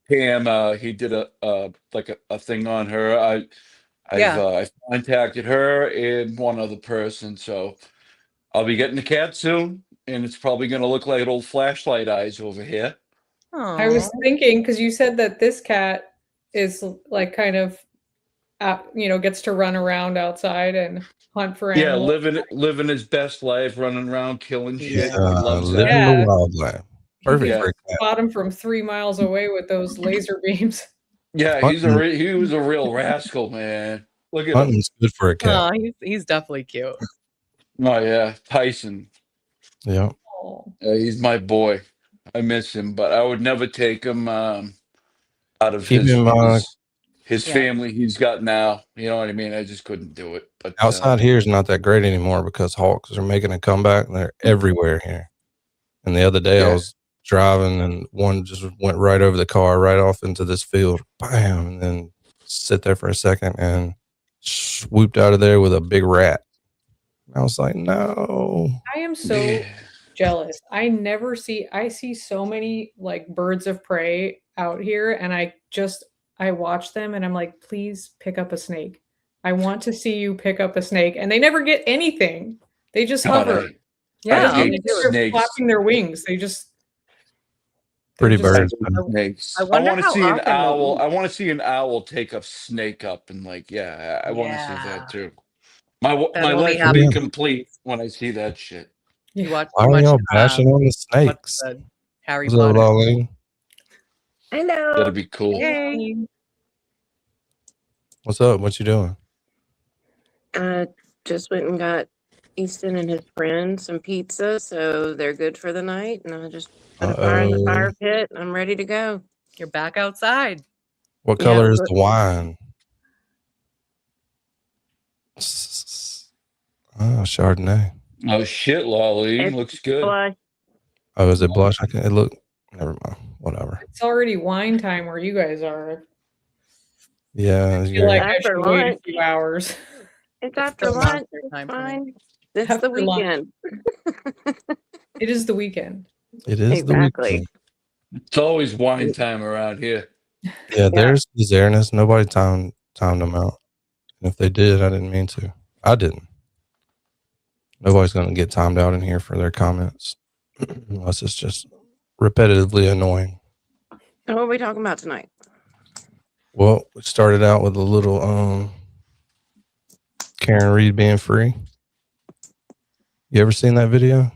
Pam, he did a like a thing on her. Yeah. I've contacted her and one other person, so I'll be getting a cat soon, and it's probably going to look like old flashlight eyes over here. I was thinking, because you said that this cat is like kind of, gets to run around outside and hunt for Yeah, animals. living his best life, running around killing shit. Yeah. He loves Living that. the wild life. Perfect You for can a cat. spot him from 3 miles away with those laser beams. Yeah, Hunting, he was a real rascal, man. Look at him. hunting's good for a cat. Oh, he's definitely cute. Oh yeah, Tyson. Yeah. He's my boy. I miss him, but I would never take him out of Keep in mind, his Yeah. family he's got now. You know what I mean? I just couldn't do it. But outside here is not that great anymore because hawks are making a comeback. They're everywhere here. And the other day I Yeah. was driving and one just went right over the car, right off into this field. Bam! And then sit there for a second and swooped out of there with a big rat. I was like, no. I am so jealous. I see so many like birds of prey out here, and I watch them and I'm like, please pick up a snake. I want to see you pick up a snake. And they never get anything. They just God, hover. Yeah, I don't all even they think do they're snakes. flapping their wings. Pretty just- birds. Snakes. I I wonder want to how see an often they'll owl. eat. I want to see an owl take a snake up and like, yeah, I want to see Yeah. that too. My That my only life will be happens- complete when I see that shit. You watch Why too are much. y'all bashing on the What's snakes? the Harry What's up, Potter? Lolene? Hello. That'd be cool. Hey. What's up? What you doing? Just went and got Easton and his friend some pizza, so they're good for the night. And I just put a fire in the fire pit. And I'm ready to go. You're back outside. What Yeah, color is but- the wine? Oh, Chardonnay. Oh shit, Lolly It's looks good. blush. Oh, is it blush? It look. Never mind. Whatever. It's already wine time where you guys are. Yeah. I feel like I After should wait a lunch. few hours. It's after Still lunch. monster It's time for me. fine. It's After the lunch. weekend. It is the weekend. It is Exactly. the weekend. It's always wine time around here. Yeah, there's Airness. Nobody timed them out. And if they did, I didn't mean to. I didn't. Nobody's going to get timed out in here for their comments. Unless it's just repetitively annoying. So what are we talking about tonight? Well, we started out with a little Karen Reed being free. You ever seen that video?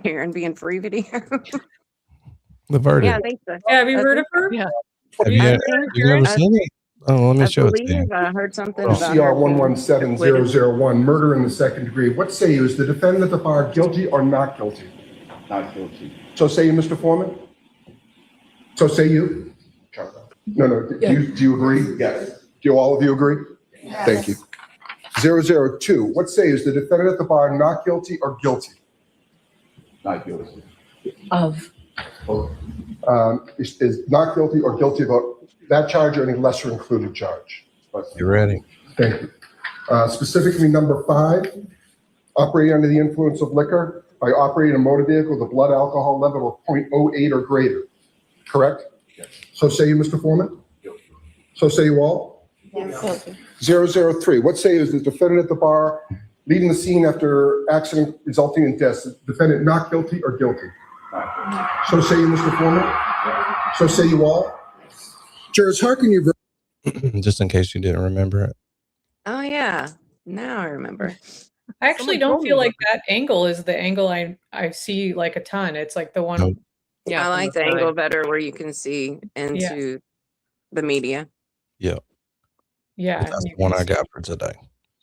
Karen being free video. The verdict. Yeah, I think so. Yeah, have you heard of her? Yeah. Have you, I you've think never I- seen it? Oh, let me I show it to you. believe I heard something Oh. about CR her being 117001, murder in the second degree. What say you? Is the defendant at the bar guilty or not guilty? Not guilty. So say you, Mr. Foreman? So say you? No. Do you agree? Yes. Do all of you agree? Thank you. 002, what say is the defendant at the bar not guilty or guilty? Not guilty. Of. Is not guilty or guilty about that charge or any lesser included charge? You ready? Thank you. Specifically, number 5, operating under the influence of liquor by operating a motor vehicle with a blood alcohol level of 0.08 or greater. Correct? Yes. So say you, Mr. Foreman? So say you all? 003, what say is the defendant at the bar leaving the scene after accident resulting in death? Defendant not guilty or guilty? Not guilty. So say you, Mr. Foreman? So say you all? Jurors, hearken your Just in case you didn't remember it. Oh yeah. Now I remember. I actually Someone don't told feel me like that angle is the angle I see like a ton. It's like the one. Nope. Yeah, I from like the the angle side. better where you can see into the media. Yeah. Yeah. That's you the one can I see- got for today.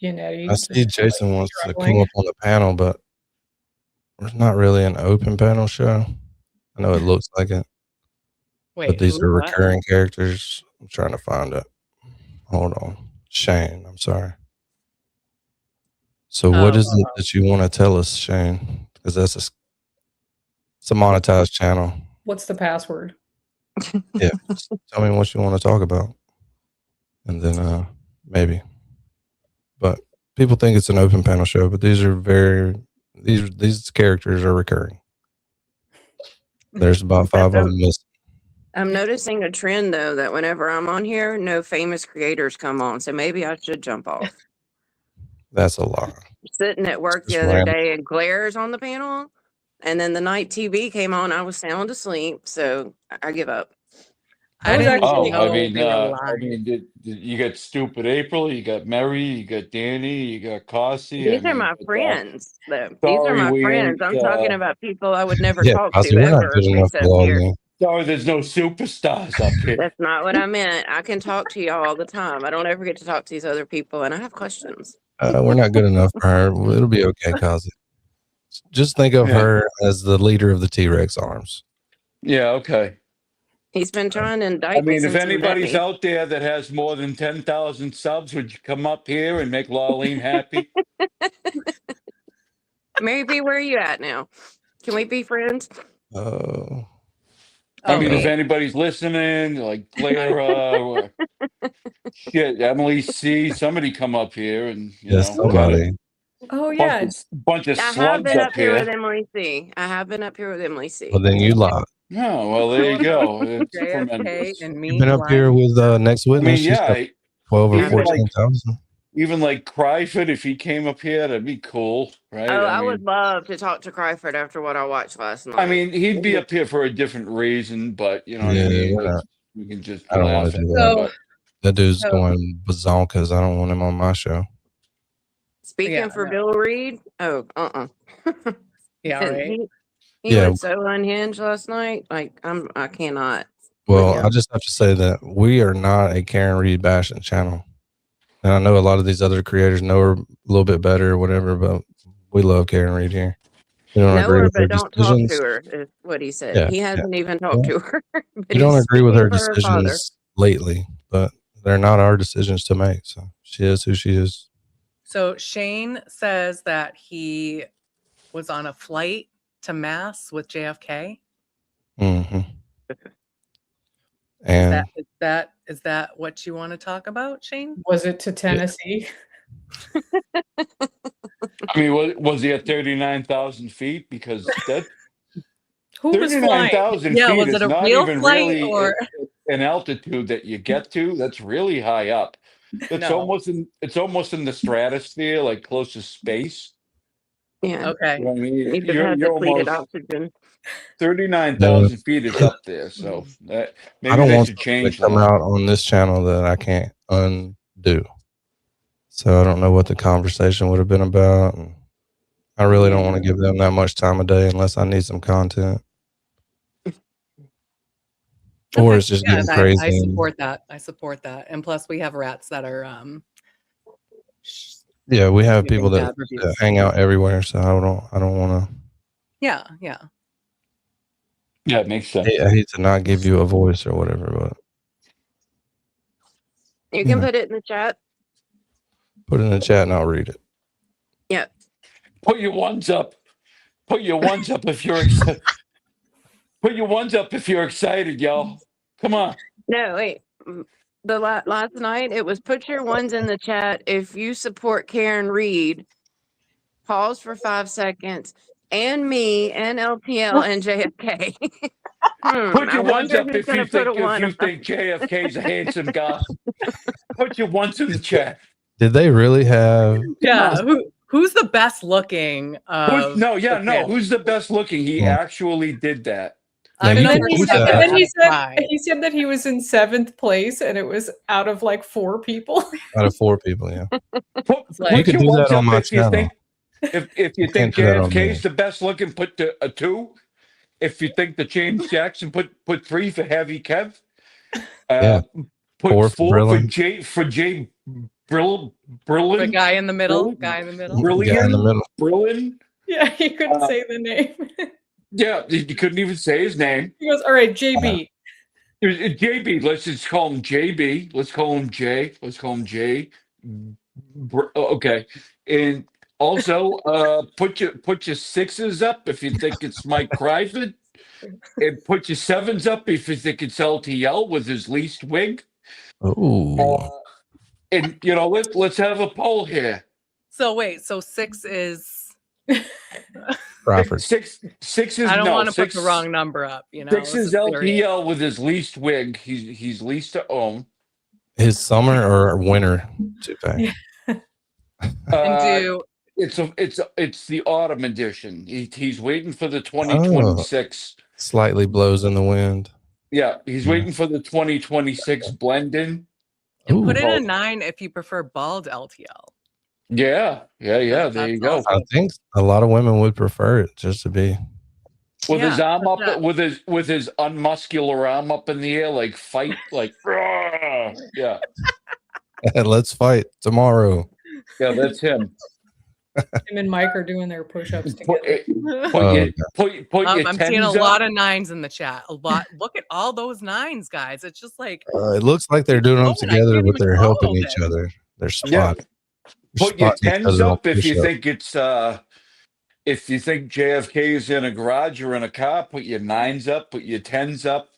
Yannetti. I see Jason wants to come up on the panel, but it's not really an open panel show. I know it looks like it. Wait, but these who? are What? recurring characters. I'm trying to find it. Hold on. Shane, I'm sorry. So what is it that you want to tell us, Shane? Because it's a monetized channel. What's the password? Yeah. Just tell me what you want to talk about. And then maybe. But people think it's an open panel show, but these characters are recurring. There's about 5 of them missing. I'm noticing a trend though that whenever I'm on here, no famous creators come on. So maybe I should jump off. That's a lie. Sitting at work the other day and Glaire's on the panel, and then the night TV came on. I was sound asleep, so I give up. I didn't Oh, know I mean, they were live. you got Stupid April, you got Mary, you got Danny, you got Cossie. These are my friends, though. These are sorry my we friends. ain't, I'm talking about people I would never Yeah, talk Cossie, to we're not ever, good enough for except all here. you. Sorry, there's no superstars up here. That's not what I meant. I can talk to y'all all the time. I don't ever get to talk to these other people, and I have questions. We're not good enough for her. It'll be okay, Cossie. Just think of her as the leader of the T-Rex arms. Yeah, okay. He's been trying to indict I mean, me if since he met anybody's me. out there that has more than 10,000 subs, would you come up here and make Lauleen happy? Mary B, where are you at now? Can we be friends? I mean, if anybody's listening, like Clara or shit, Emily C, somebody come up here and somebody. Oh yeah, bunch of I have slugs been up up here with here. Emily C. I have been up here with Emily C. Well, then you lied. Oh, well, there you go. It's JFK tremendous. and me. You've been up here with Next I Witness. mean, She's got yeah, 12 or even 14,000. even like Cryford, if he came up here, that'd be cool, right? Oh, I I mean, would love to talk to Cryford after what I watched last night. I mean, he'd be up here for a different reason, but you know what I mean. We can just I don't want laugh to at do him. that. But That dude's going bazonkas. I don't want him on my show. Speaking for Bill Reed, Yeah, right. He was so unhinged last night. Like I cannot. Well, I just have to say that we are not a Karen Reed bashing channel. And I know a lot of these other creators know her a little bit better or whatever, but we love Karen Reed here. We don't agree with her Don't decisions. talk to her is what he said. Yeah, He hasn't even talked to her. But we don't he's agree with her speaking for father. decisions lately, but they're not our decisions to make. So she is who she is. So Shane says that he was on a flight to Mass with JFK. Mm-hmm. And is that what you want to talk about, Shane? Was it to Tennessee? I mean, was he at 39,000 feet? Because that Who was flying? 39,000 Yeah, feet was is it a not real even flight really or an altitude that you get to. That's really high up. It's No. almost in the stratosphere, like close to space. Yeah. Okay. You know what I mean? He just You're has depleted almost oxygen. 39,000 feet is up there. So that I maybe don't they want should something change to come that. out on this channel that I can't undo. So I don't know what the conversation would have been about. And I really don't want to give them that much time of day unless I need some content. Or it's just getting crazy. I support that. I support that. And plus we have rats that are Yeah, we have giving people that bad reviews. hang out everywhere, so I don't want to. Yeah. Yeah, it makes sense. I hate to not give you a voice or whatever, but You can put it in the chat. put it in the chat and I'll read it. Yeah. Put your ones up. Put your ones up if you're excited. Put your ones up if you're excited, y'all. Come on. No, wait. The last night it was put your ones in the chat if you support Karen Reed. Pause for 5 seconds. And me and LPL and JFK. Put your I ones wonder up who's if gonna you put think a one up. JFK's a handsome guy. Put your ones in the chat. Did they really have? Yeah. Who's the best looking? Who's the best looking? He actually did that. I'm you not can do sure that. And then about he said that he was in 7th place, and it was out of like 4 people. Out of 4 people, yeah. Put You can your do ones that on up my if you channel. think if you think can't do that on JFK's me. the best looking, put a 2. If you think the James Jackson, put 3 for Heavy Kev. Yeah. Put 4 for 4 for Brillin. Jay The Brilliant. guy in the middle. Brilliant. Guy in the middle. Brilliant. Guy in the middle. Brilliant. Yeah, he couldn't say the name. Yeah, you couldn't even say his name. He goes, all right, JB. JB. Let's just call him JB. Let's call him J. Let's call him J. Okay. And also, put your sixes up if you think it's Mike Kryvin, and put your sevens up if you think it's LTL with his least wig. Oh. And let's have a poll here. So wait, so 6 is Crawford. Six is I don't no, want to six, put the wrong number up, you know. 6 This is serious. LTL with his least wig. He's least to own. His summer or winter toupee? And do It's the autumn edition. He's waiting for the 2026. Slightly blows in the wind. Yeah, he's waiting for the 2026 blend in. and put in a 9 if you prefer bald LTL. Yeah. There you go. I think a lot of women would prefer it just to be With his arm but up, with his unmuscular arm up in the air, like fight, like yeah. let's fight tomorrow. Yeah, that's him. Him and Mike are doing their push-ups together. Put your I'm seeing a tens lot up. of 9s in the chat. A lot. Look at all those 9s, guys. It's just like It looks like they're doing them together, but they're helping each other. They're spot. Put your spotting each tens other on up if you push-up. think it's if you think JFK is in a garage or in a car. Put your 9s up. Put your 10s up.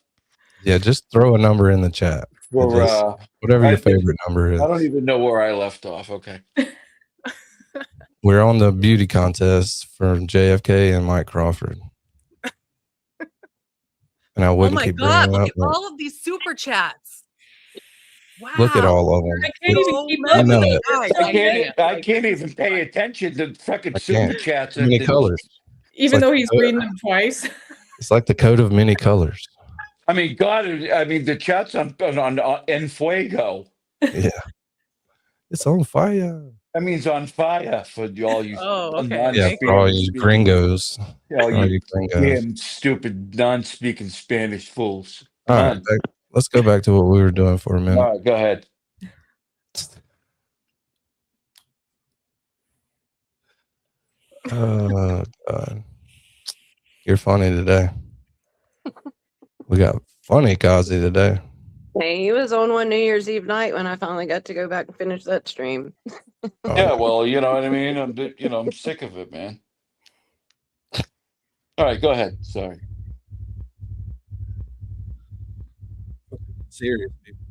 Yeah, just throw a number in the chat. For Whatever your favorite number is. I don't even know where I left off. Okay. We're on the beauty contest for JFK and Mike Crawford. And I oh wouldn't my keep god, bringing look it at up. all of these super chats. Wow. Look at all of them. I can't even keep I up know with it. it. I can't even pay attention to fucking I super can't. chats. Too many colors. Even like though he's the- reading them twice. It's like the coat of many colors. I mean, God, the chats on En Fuego. Yeah. It's on fire. That means on fire for all you. Oh, okay. Yeah, for all you gringos. All All you you gringos. damn stupid non-speaking Spanish fools. All right, let's go back to what we were doing for a minute. All right, go ahead. God. You're funny today. We got funny Kazi today. Hey, he was on one New Year's Eve night when I finally got to go back and finish that stream. Yeah, well, you know what I mean. I'm sick of it, man. All right, go ahead. Sorry. Serious people.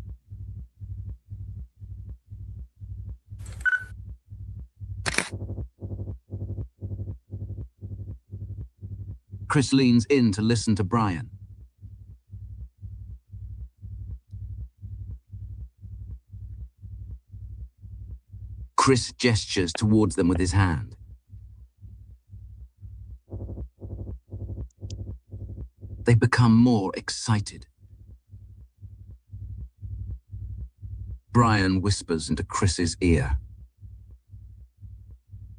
Chris leans in to listen to Brian. Chris gestures towards them with his hand. They become more excited. Brian whispers into Chris's ear.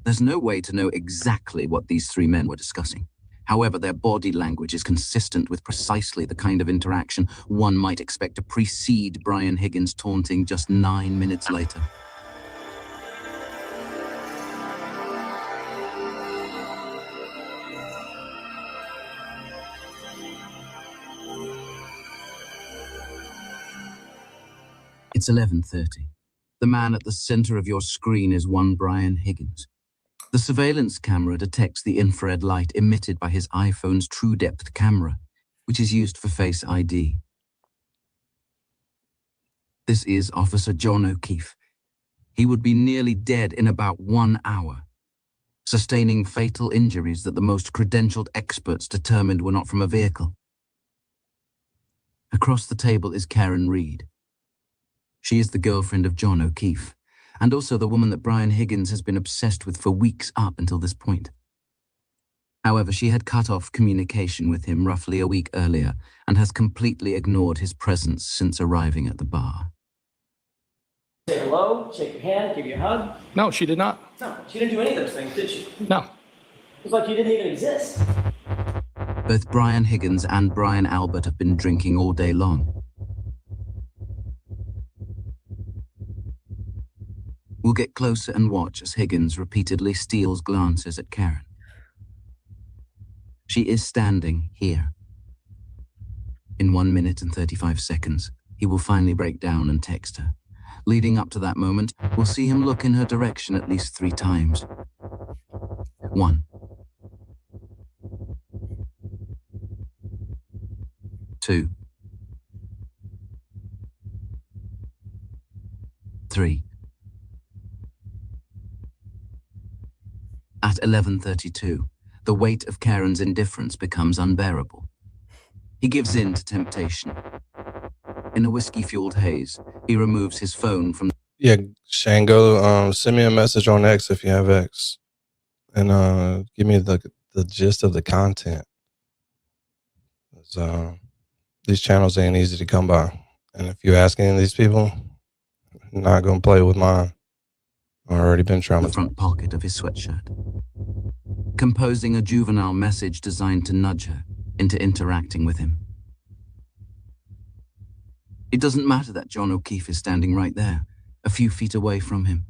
There's no way to know exactly what these three men were discussing. However, their body language is consistent with precisely the kind of interaction one might expect to precede Brian Higgins' taunting just 9 minutes later. It's 11:30. The man at the center of your screen is one Brian Higgins. The surveillance camera detects the infrared light emitted by his iPhone's true depth camera, which is used for Face ID. This is Officer John O'Keefe. He would be nearly dead in about 1 hour, sustaining fatal injuries that the most credentialed experts determined were not from a vehicle. Across the table is Karen Reid. She is the girlfriend of John O'Keefe, and also the woman that Brian Higgins has been obsessed with for weeks up until this point. However, she had cut off communication with him roughly a week earlier and has completely ignored his presence since arriving at the bar. Say hello, shake your hand, give you a hug. No, she did not. No, she didn't do any of those things, did she? No. It's like you didn't even exist. Both Brian Higgins and Brian Albert have been drinking all day long. We'll get closer and watch as Higgins repeatedly steals glances at Karen. She is standing here. In 1 minute and 35 seconds, he will finally break down and text her. Leading up to that moment, we'll see him look in her direction at least 3 times. 1. 2. 3. At 11:32, the weight of Karen's indifference becomes unbearable. He gives in to temptation. In a whiskey-fueled haze, he removes his phone from... Yeah, Shane, go send me a message on X if you have X. And give me the gist of the content. These channels ain't easy to come by. And if you ask any of these people, I'm not going to play with mine. I've already been traumatized. The front pocket of his sweatshirt, composing a juvenile message designed to nudge her into interacting with him. It doesn't matter that John O'Keefe is standing right there, a few feet away from him.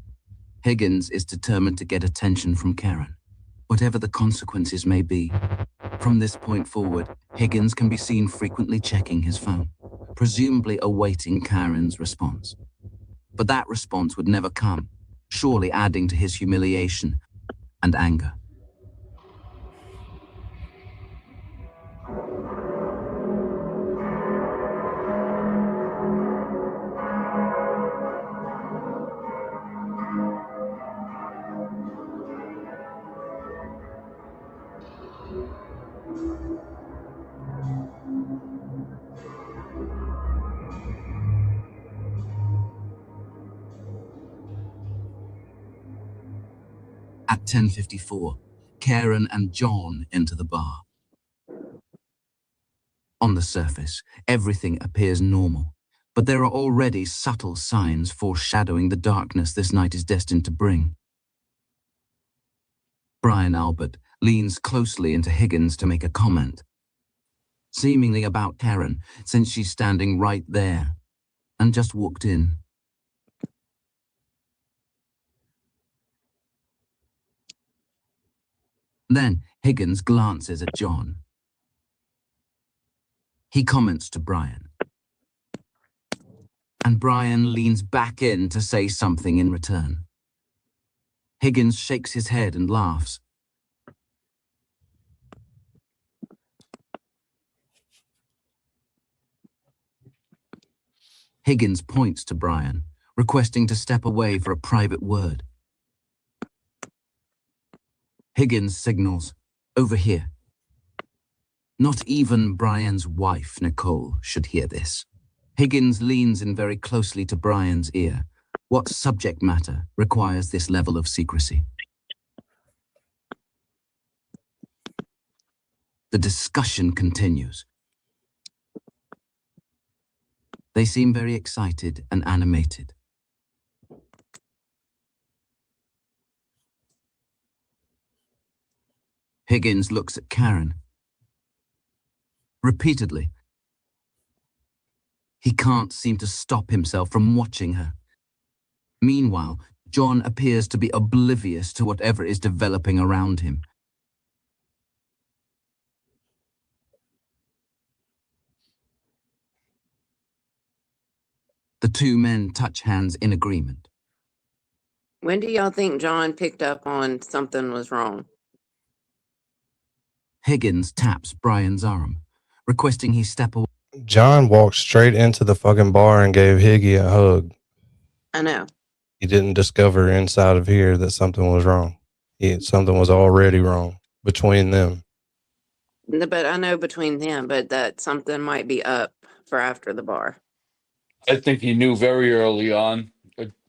Higgins is determined to get attention from Karen, whatever the consequences may be. From this point forward, Higgins can be seen frequently checking his phone, presumably awaiting Karen's response. But that response would never come, surely adding to his humiliation and anger. At 10:54, Karen and John enter the bar. On the surface, everything appears normal, but there are already subtle signs foreshadowing the darkness this night is destined to bring. Brian Albert leans closely into Higgins to make a comment, seemingly about Karen, since she's standing right there and just walked in. Then Higgins glances at John. He comments to Brian. And Brian leans back in to say something in return. Higgins shakes his head and laughs. Higgins points to Brian, requesting to step away for a private word. Higgins signals, "Over here." Not even Brian's wife, Nicole, should hear this. Higgins leans in very closely to Brian's ear. What subject matter requires this level of secrecy? The discussion continues. They seem very excited and animated. Higgins looks at Karen. Repeatedly. He can't seem to stop himself from watching her. Meanwhile, John appears to be oblivious to whatever is developing around him. The two men touch hands in agreement. When do y'all think John picked up on something was wrong? Higgins taps Brian's arm, requesting he step away. John walked straight into the fucking bar and gave Higgy a hug. I know. He didn't discover inside of here that something was wrong. Something was already wrong between them. But I know between them, but that something might be up for after the bar. I think he knew very early on.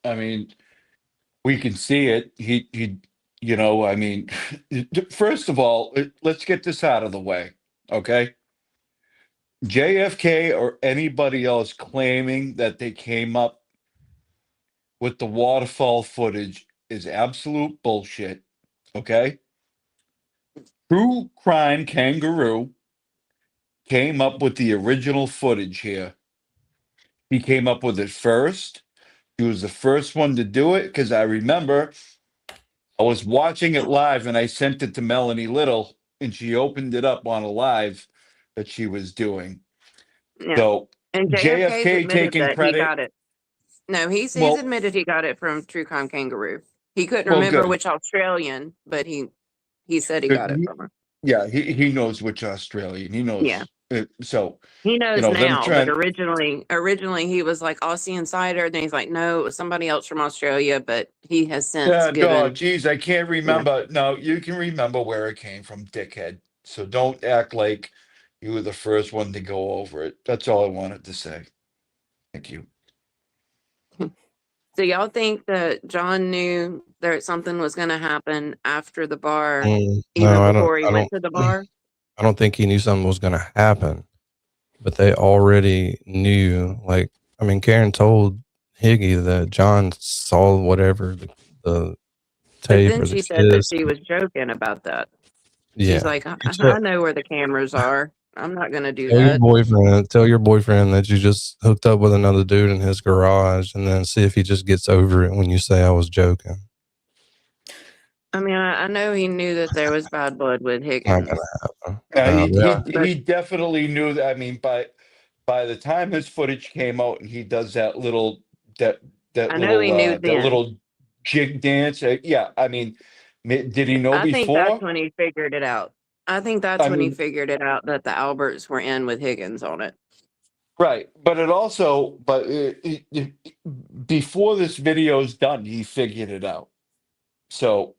I mean, we can see it. You know, I mean, first of all, let's get this out of the way, okay? JFK or anybody else claiming that they came up with the waterfall footage is absolute bullshit, okay? True Crime Kangaroo came up with the original footage here. He came up with it first She was the first one to do it because I remember I was watching it live and I sent it to Melanie Little and she opened it up on a live that she was doing. Yeah. So And JFK's JFK admitted taking that he credit. got it. No, he's Well- admitted he got it from True Crime Kangaroo. He couldn't Well, remember good. which Australian, but he said he got it from her. Yeah, he knows which Australian. He knows. Yeah. So He knows them now, trying- but originally he was like Aussie Insider. Then he's like, no, it was somebody else from Australia, but he has since Yeah, given. no, geez, I can't remember. No, you can remember where it came from, dickhead. So don't act like you were the first one to go over it. That's all I wanted to say. Thank you. So y'all think that John knew that something was going to happen after the bar, even No, I before he don't. went to the bar? I don't think he knew something was going to happen, but they already knew. Like, I mean, Karen told Higgy that John saw whatever the But tape then or she the said that kiss. she was joking about that. Yeah. She's like, She I said- know where the cameras are. I'm not going to do Tell your that. boyfriend. Tell your boyfriend that you just hooked up with another dude in his garage, and then see if he just gets over it when you say I was joking. I mean, I know he knew that there was bad blood with Not Higgins. gonna happen. Yeah, he definitely knew that. I mean, by the time his footage came out and he does that little that I know he knew that then. little jig dance. Yeah, I mean, did he know I think before? that's when he figured it out. I think that's I when he mean- figured it out that the Alberts were in with Higgins on it. Right, but it also, before this video's done, he figured it out. So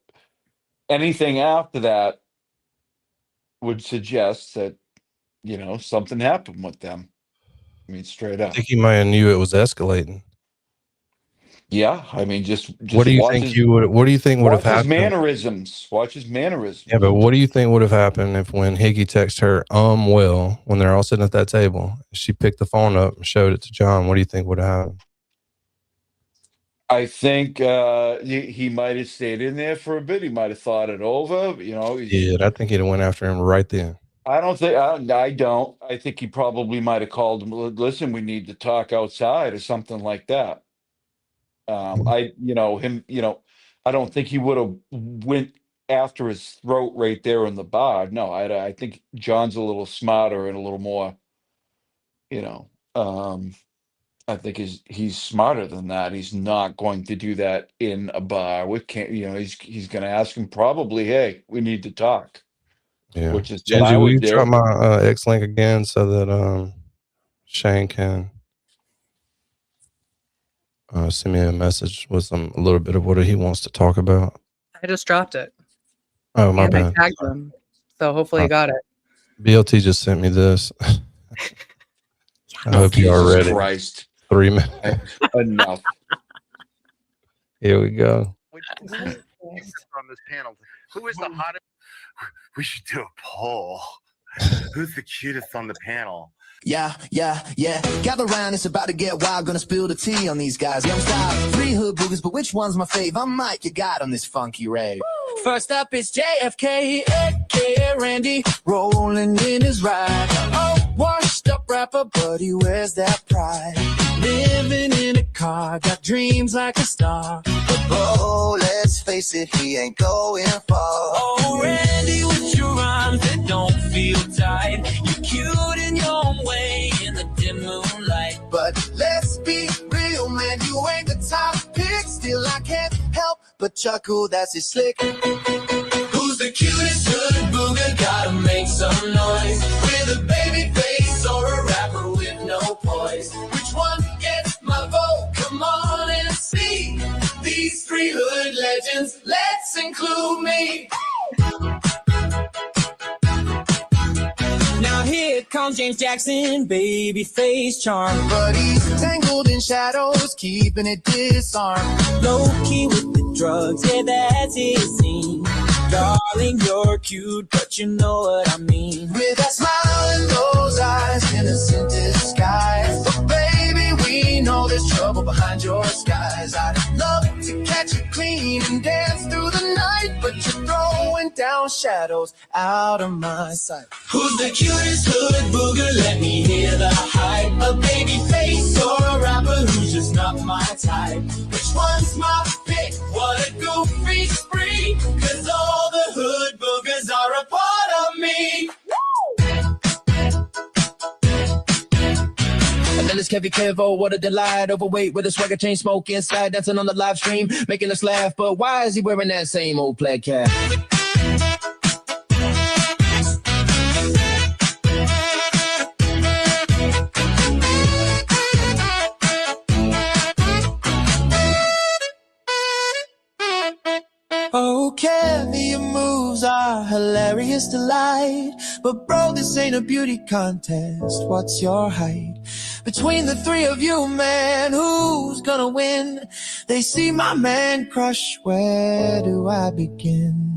anything after that would suggest that something happened with them. I mean, straight I up. think he might have knew it was escalating. Yeah, I mean, just What do you watch think his- you would? What do you think would have watch his happened? mannerisms. Watch his mannerisms. Yeah, but what do you think would have happened if when Higgy texted her, Will, when they're all sitting at that table, she picked the phone up and showed it to John? What do you think would have happened? I think he might have stayed in there for a bit. He might have thought it over. Yeah, I think he'd have went after him right then. I don't think I don't. I think he probably might have called him. Listen, we need to talk outside or something like that. I don't think he would have went after his throat right there in the bar. No, I think John's a little smarter and a little more, I think he's smarter than that. He's not going to do that in a bar with he's going to ask him probably, hey, we need to talk. Yeah. Which is what Gingy, I will would you do. try my X link again so that Shane can send me a message with a little bit of what he wants to talk about? I just dropped it. Oh, my And I bad. tagged him. So hopefully you got it. BLT just sent me this. I hope you are Jesus ready. Christ. 3 minutes. Enough. Here we go. On this panel, who is the hottest? We should do a poll. Who's the cutest on the panel? Yeah. Gather round, it's about to get wild. Gonna spill the tea on these guys. Young style, 3 hood boogers, but which one's my fave? I'm Mike, your guide on this funky rave. First up is JFK, aka Randy, rolling in his ride. Oh, washed up rapper, but he wears that pride. Living in a car, got dreams like a star. But oh, let's face it, he ain't going far. Oh, Randy, with your rhymes that don't feel tight. You're cute in your own way in the dim moonlight. But let's be real, man, you ain't the top pick. Still, I can't help but chuckle, that's his slick. Who's the cutest hood booger? Gotta make some noise. With a baby face or a rapper with no poise. Which one gets my vote? Come on and see. These 3 hood legends, let's include me. Now here comes James Jackson, baby face charm. But he's tangled in shadows, keeping it disarmed. Low key with the drugs, yeah, that's his scene. Darling, you're cute, but you know what I mean. With that smile and those eyes, innocent disguise. But baby, we know there's trouble behind your skies. I'd love to catch you clean and dance through the night, but you're throwing down shadows out of my sight. Who's the cutest hood booger? Let me hear the hype. A baby face or a rapper who's just not my type. is Kevy Kevo, what a delight. Overweight with a swagger chain smoke inside, dancing on the live stream, making us laugh. But why is he wearing that same old plaid cap? Oh, Kevy, your moves are hilarious delight. But bro, this ain't a beauty contest. What's your height? Between the three of you, man, who's gonna win? They see my man crush, where do I begin?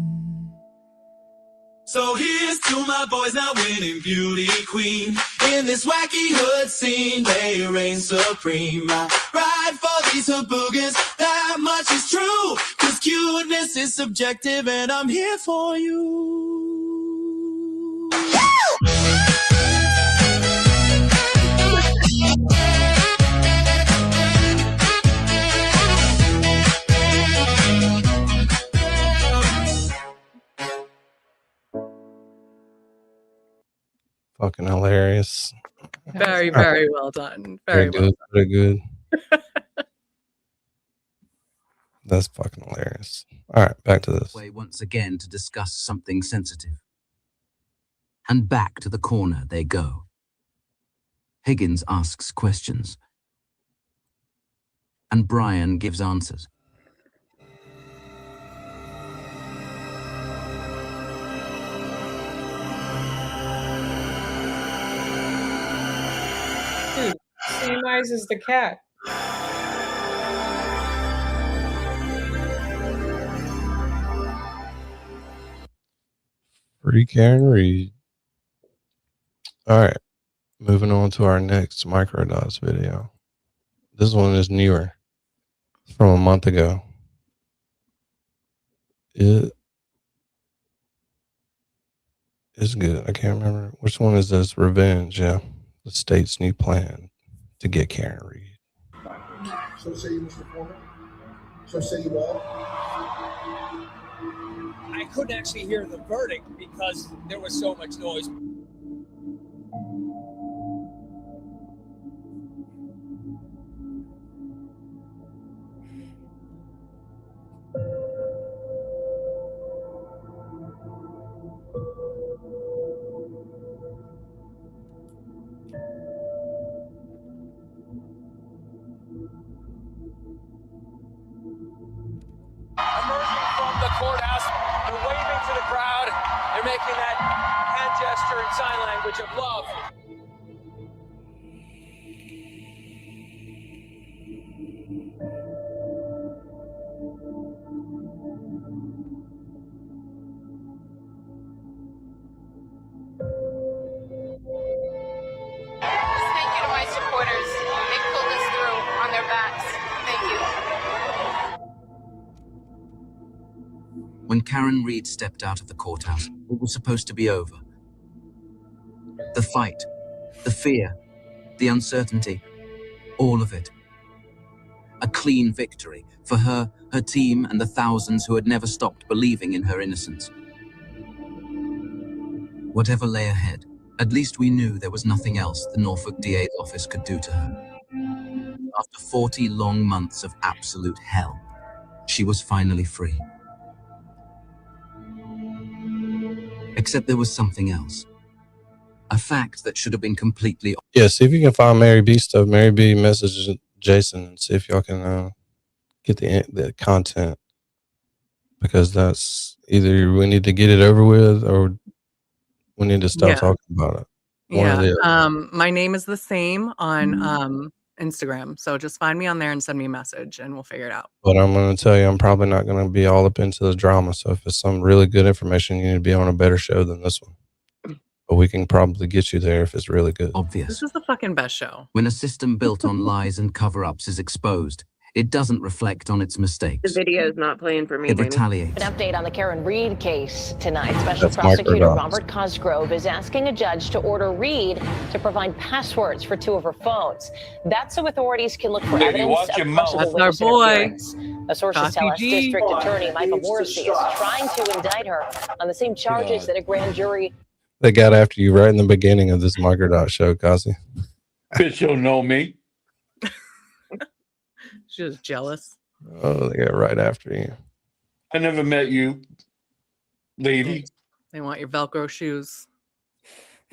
So here's to my boys now winning beauty queen. In this wacky hood scene, they reign supreme. I ride for these hood-boogers, that much is true. Cause cuteness is subjective and I'm here for you. Fucking hilarious. Very, very well done. Very well good. Very good. That's fucking hilarious. All right, back to this. Once again to discuss something sensitive. And back to the corner they go. Higgins asks questions. And Brian gives answers. Dude, same eyes as the cat. Free Karen Reed. All right, moving on to our next Microdots video. This one is newer. It's from a month ago. It is good. I can't remember. Which one is this? Revenge, yeah. The state's new plan to get Karen Reed. So say you, Mr. Foreman. So say you all. I couldn't actually hear the verdict because there was so much noise. Emerging from the courthouse, they're waving to the crowd. They're making that hand gesture and sign language of love. Thank you to my supporters. They pulled us through on their backs. Thank you. When Karen Reed stepped out of the courthouse, it was supposed to be over. The fight, the fear, the uncertainty, all of it. A clean victory for her, her team, and the thousands who had never stopped believing in her innocence. Whatever lay ahead, at least we knew there was nothing else the Norfolk DA's office could do to her. After 40 long months of absolute hell, she was finally free. Except there was something else. A fact that should have been completely... Yeah, see if you can find Mary B stuff. Mary B messages Jason and see if y'all can get the content. Because that's either we need to get it over with or we need to stop talking about it. My name is the same on Instagram. So just find me on there and send me a message and we'll figure it out. But I'm going to tell you, I'm probably not going to be all up into the drama. So if it's some really good information, you need to be on a better show than this one. But we can probably get you there if it's really good. Obvious. This is the fucking best show. When a system built on lies and cover-ups is exposed, it doesn't reflect on its mistakes. The video's not playing for me. It retaliates. An update on the Karen Reed case tonight. Special That's prosecutor Microdots. Robert Cosgrove is asking a judge to order Reed to provide passwords for 2 of her phones. That's so authorities can look for Baby, evidence watch of your mouth. possible That's our witness boy. interference. The sources tell us District Attorney Michael Morrissey is trying to indict her on the same charges that a grand jury. They got after you right in the beginning of this Microdot show, Kazi. Bitch don't know me. She's just jealous. Oh, they got right after you. I never met you, lady. They want your Velcro shoes.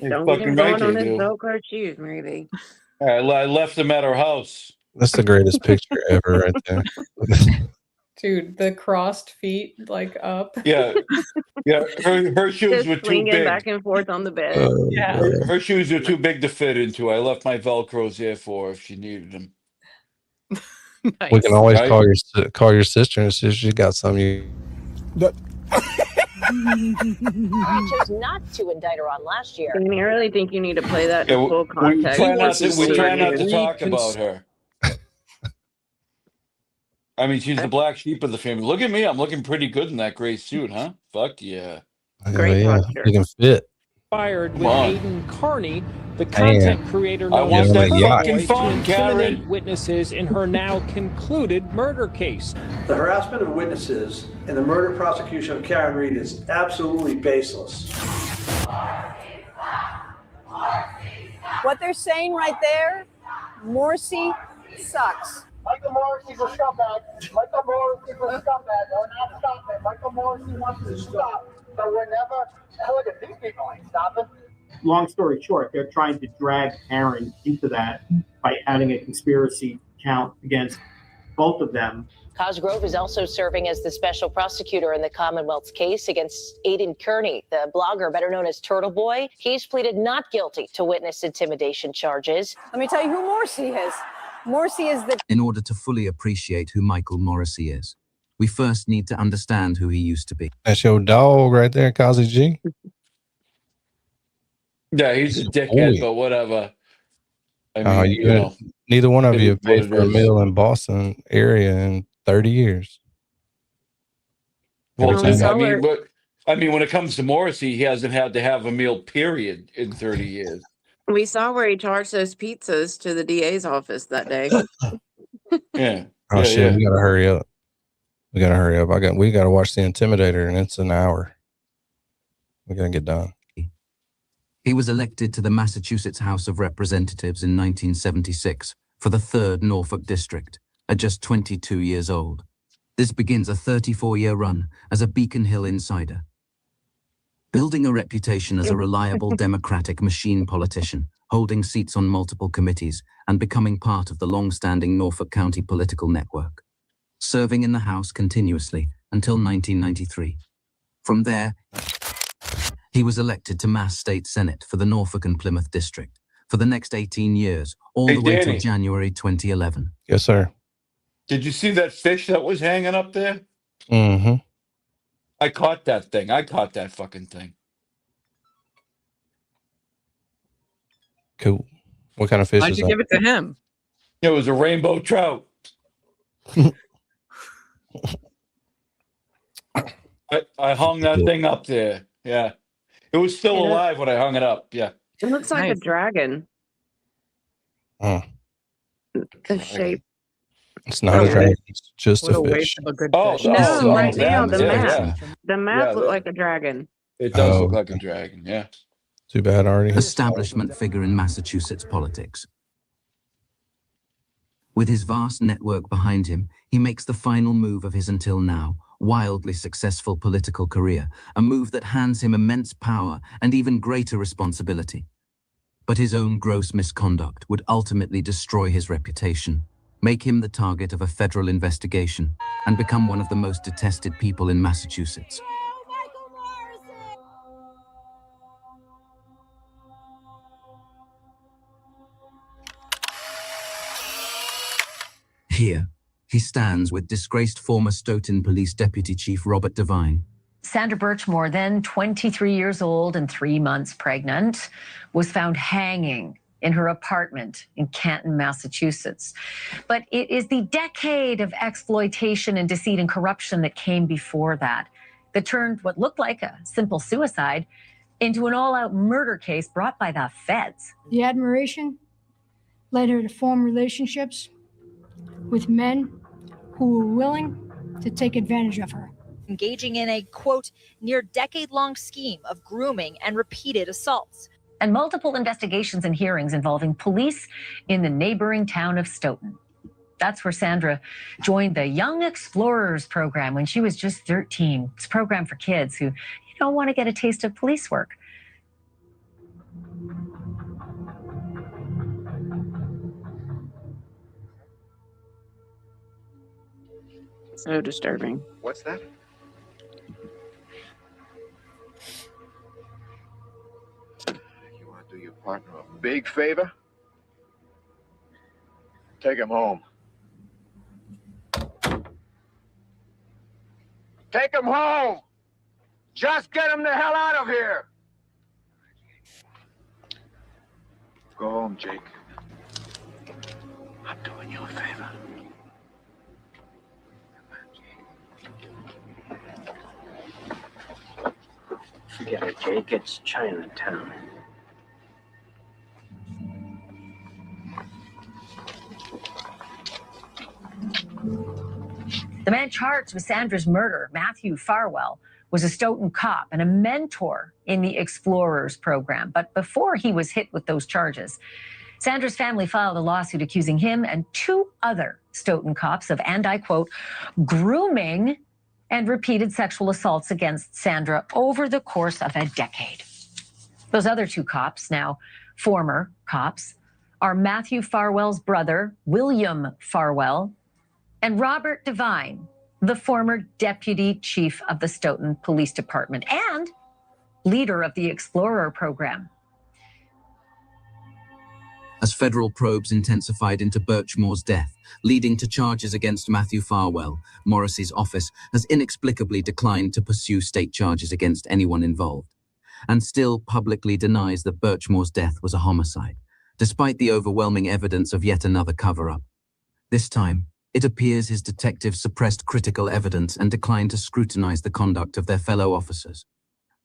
Don't get him going on his Velcro shoes, maybe. I left them at her house. That's the greatest picture ever, right there. Dude, the crossed feet like up. Yeah, yeah. Her shoes Just were too swinging big. back and forth on the bed. Yeah. Her shoes are too big to fit into. I left my Velcros there for her if she needed them. We can always Right? call your sister and see if she got some. I chose not to indict her on last year. I mean, I really think you need to play that in Yeah, full we context. try not to talk about her. I mean, she's the black sheep of the family. Look at me. I'm looking pretty good in that gray suit, huh? Fuck yeah. Great posture. You can fit. Fired with Come on. Aidan Kearney, the content creator I known want as that Turtle fucking Boy, to phone, intimidate Karen. witnesses in her now concluded murder case. The harassment of witnesses and the murder prosecution of Karen Reid is absolutely baseless. What they're saying right there, Morsi sucks. Michael Morrissey's a scumbag. Michael Morrissey's a scumbag. We're not stopping. Michael Morrissey wants to stop, but we're never. Look at these people ain't stopping. Long story short, they're trying to drag Aaron into that by adding a conspiracy count against both of them. Cosgrove is also serving as the special prosecutor in the Commonwealth's case against Aidan Kearney, the blogger better known as Turtle Boy. He's pleaded not guilty to witness intimidation charges. Let me tell you who Morsi is. Morsi is the... In order to fully appreciate who Michael Morrissey is, we first need to understand who he used to be. That's your dog right there, Kazi G. Yeah, he's a dickhead, but whatever. I mean, you know, neither one of it you is have paid what for it a is. meal in Boston area in 30 years. Well, Every time. I mean, when it comes to Morrissey, he hasn't had to have a meal, period, in 30 years. We saw where he charged those pizzas to the DA's office that day. Yeah. Oh Yeah, shit, yeah. we gotta hurry up. We gotta watch The Intimidator, and it's an hour. We gotta get done. He was elected to the Massachusetts House of Representatives in 1976 for the 3rd Norfolk District at just 22 years old. This begins a 34-year run as a Beacon Hill insider. Building a reputation as a reliable Democratic machine politician, holding seats on multiple committees, and becoming part of the long-standing Norfolk County political network. Serving in the House continuously until 1993. From there, he was elected to Mass State Senate for the Norfolk and Plymouth District for the next 18 years, all Hey, the way Danny. to January 2011. Yes, sir. Did you see that fish that was hanging up there? Mm-hmm. I caught that thing. I caught that fucking thing. Cool. What kind of fish Why'd is you that? give it to him? It was a rainbow trout. I hung that thing up there. Yeah. It was still Yeah. alive when I hung it up. Yeah. It looks like a dragon. Oh, The shape. it's not a dragon. It's just What a a fish. waste of a good Oh, fish. No, right now, the yeah, map. yeah. The map Yeah, looked like a dragon. It does Oh, look like a dragon. Yeah. Too bad already. Establishment figure in Massachusetts politics. With his vast network behind him, he makes the final move of his until now wildly successful political career, a move that hands him immense power and even greater responsibility. But his own gross misconduct would ultimately destroy his reputation, make him the target of a federal investigation, and become one of the most detested people in Massachusetts. Here, he stands with disgraced former Stoughton Police Deputy Chief Robert Devine. Sandra Birchmore, then 23 years old and 3 months pregnant, was found hanging in her apartment in Canton, Massachusetts. But it is the decade of exploitation and deceit and corruption that came before that turned what looked like a simple suicide into an all-out murder case brought by the feds. The admiration led her to form relationships with men who were willing to take advantage of her. Engaging in a, quote, near decade-long scheme of grooming and repeated assaults. and multiple investigations and hearings involving police in the neighboring town of Stoughton. That's where Sandra joined the Young Explorers program when she was just 13. It's a program for kids who want to get a taste of police work. So disturbing. What's that? You want to do your partner a big favor? Take him home. Take him home! Just get him the hell out of here! Go home, Jake. I'm doing you a favor. Forget it, Jake. It's Chinatown. The man charged with Sandra's murder, Matthew Farwell, was a Stoughton cop and a mentor in the Explorers program. But before he was hit with those charges, Sandra's family filed a lawsuit accusing him and 2 other Stoughton cops of, and I quote, grooming and repeated sexual assaults against Sandra over the course of a decade. Those other 2 cops, now former cops, are Matthew Farwell's brother, William Farwell, and Robert Devine, the former deputy chief of the Stoughton Police Department and leader of the Explorer program. As federal probes intensified into Birchmore's death, leading to charges against Matthew Farwell, Morrissey's office has inexplicably declined to pursue state charges against anyone involved, and still publicly denies that Birchmore's death was a homicide, despite the overwhelming evidence of yet another cover-up. This time, it appears his detectives suppressed critical evidence and declined to scrutinize the conduct of their fellow officers.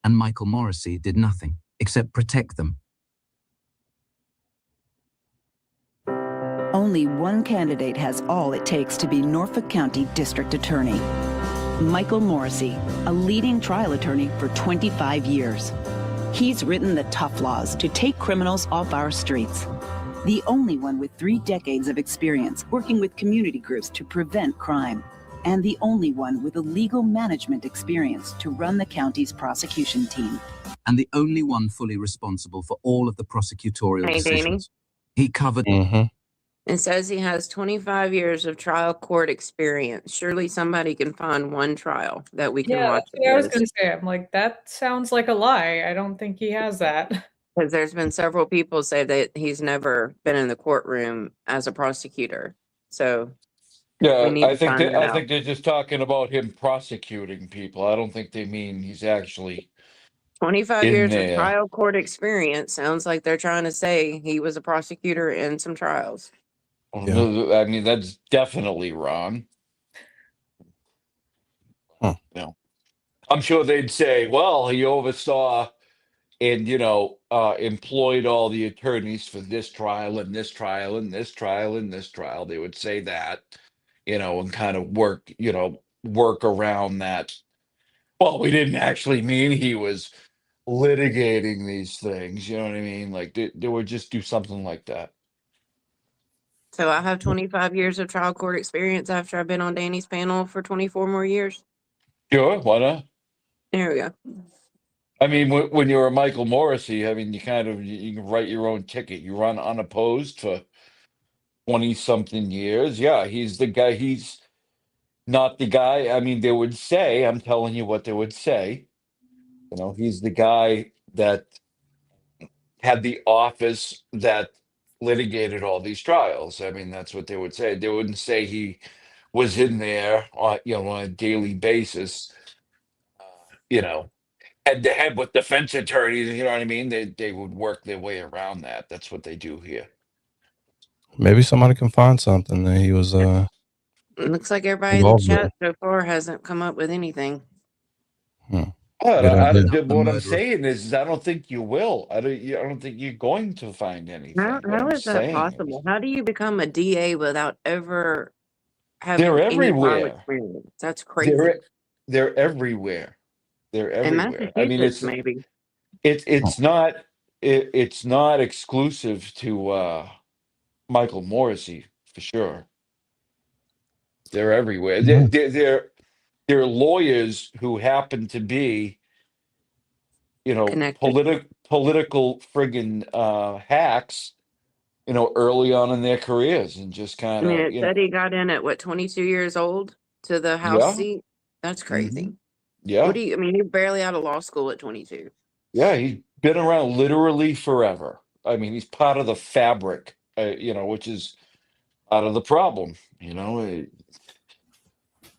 And Michael Morrissey did nothing except protect them. Only one candidate has all it takes to be Norfolk County District Attorney. Michael Morrissey, a leading trial attorney for 25 years. He's written the tough laws to take criminals off our streets. The only one with 3 decades of experience working with community groups to prevent crime. And the only one with a legal management experience to run the county's prosecution team. And the only one fully responsible for all of the prosecutorial Hey, Danny. decisions. He covered... It says he has 25 years of trial court experience. Surely somebody can find one trial that we can watch. That's what I was going to say. I'm like, that sounds like a lie. I don't think he has that. Because there's been several people say that he's never been in the courtroom as a prosecutor. So Yeah, we need I to think find they, that I out. think they're just talking about him prosecuting people. I don't think they mean he's actually 25 in years of there. trial court experience. Sounds like they're trying to say he was a prosecutor in some trials. I mean, that's definitely wrong. No, I'm sure they'd say, well, he oversaw and, employed all the attorneys for this trial and this trial and this trial and this trial. They would say that, and kind of work around that. Well, we didn't actually mean he was litigating these things. You know what I mean? Like they would just do something like that. So I have 25 years of trial court experience after I've been on Danny's panel for 24 more years. Sure, why not? There we go. I mean, when you're a Michael Morrissey, I mean, you can write your own ticket. You run unopposed for 20-something years. Yeah, he's the guy. He's not the guy. I mean, they would say, I'm telling you what they would say. He's the guy that had the office that litigated all these trials. I mean, that's what they would say. They wouldn't say he was in there on a daily basis, head to head with defense attorneys. You know what I mean? They would work their way around that. That's what they do here. Maybe somebody can find something that he was It looks like everybody in the involved with. chat so far hasn't come up with anything. Well, Good idea. what I'm saying is, I don't think you will. I don't think you're going to find anything. How What I'm is that saying possible? How do you become a DA without ever having they're any trial everywhere. experience? That's crazy. They're everywhere. They're In everywhere. I mean, Massachusetts, maybe. it's not it's not exclusive to Michael Morrissey for sure. They're everywhere. They're lawyers who happen to be, Connected. political friggin' hacks, early on in their careers, and just I kind mean, of, it said he got in at what, 22 years old to the House yeah, seat. That's crazy. yeah, What do you? I mean, you're barely out of law school at 22. yeah. He's been around literally forever. I mean, he's part of the fabric, which is part of the problem.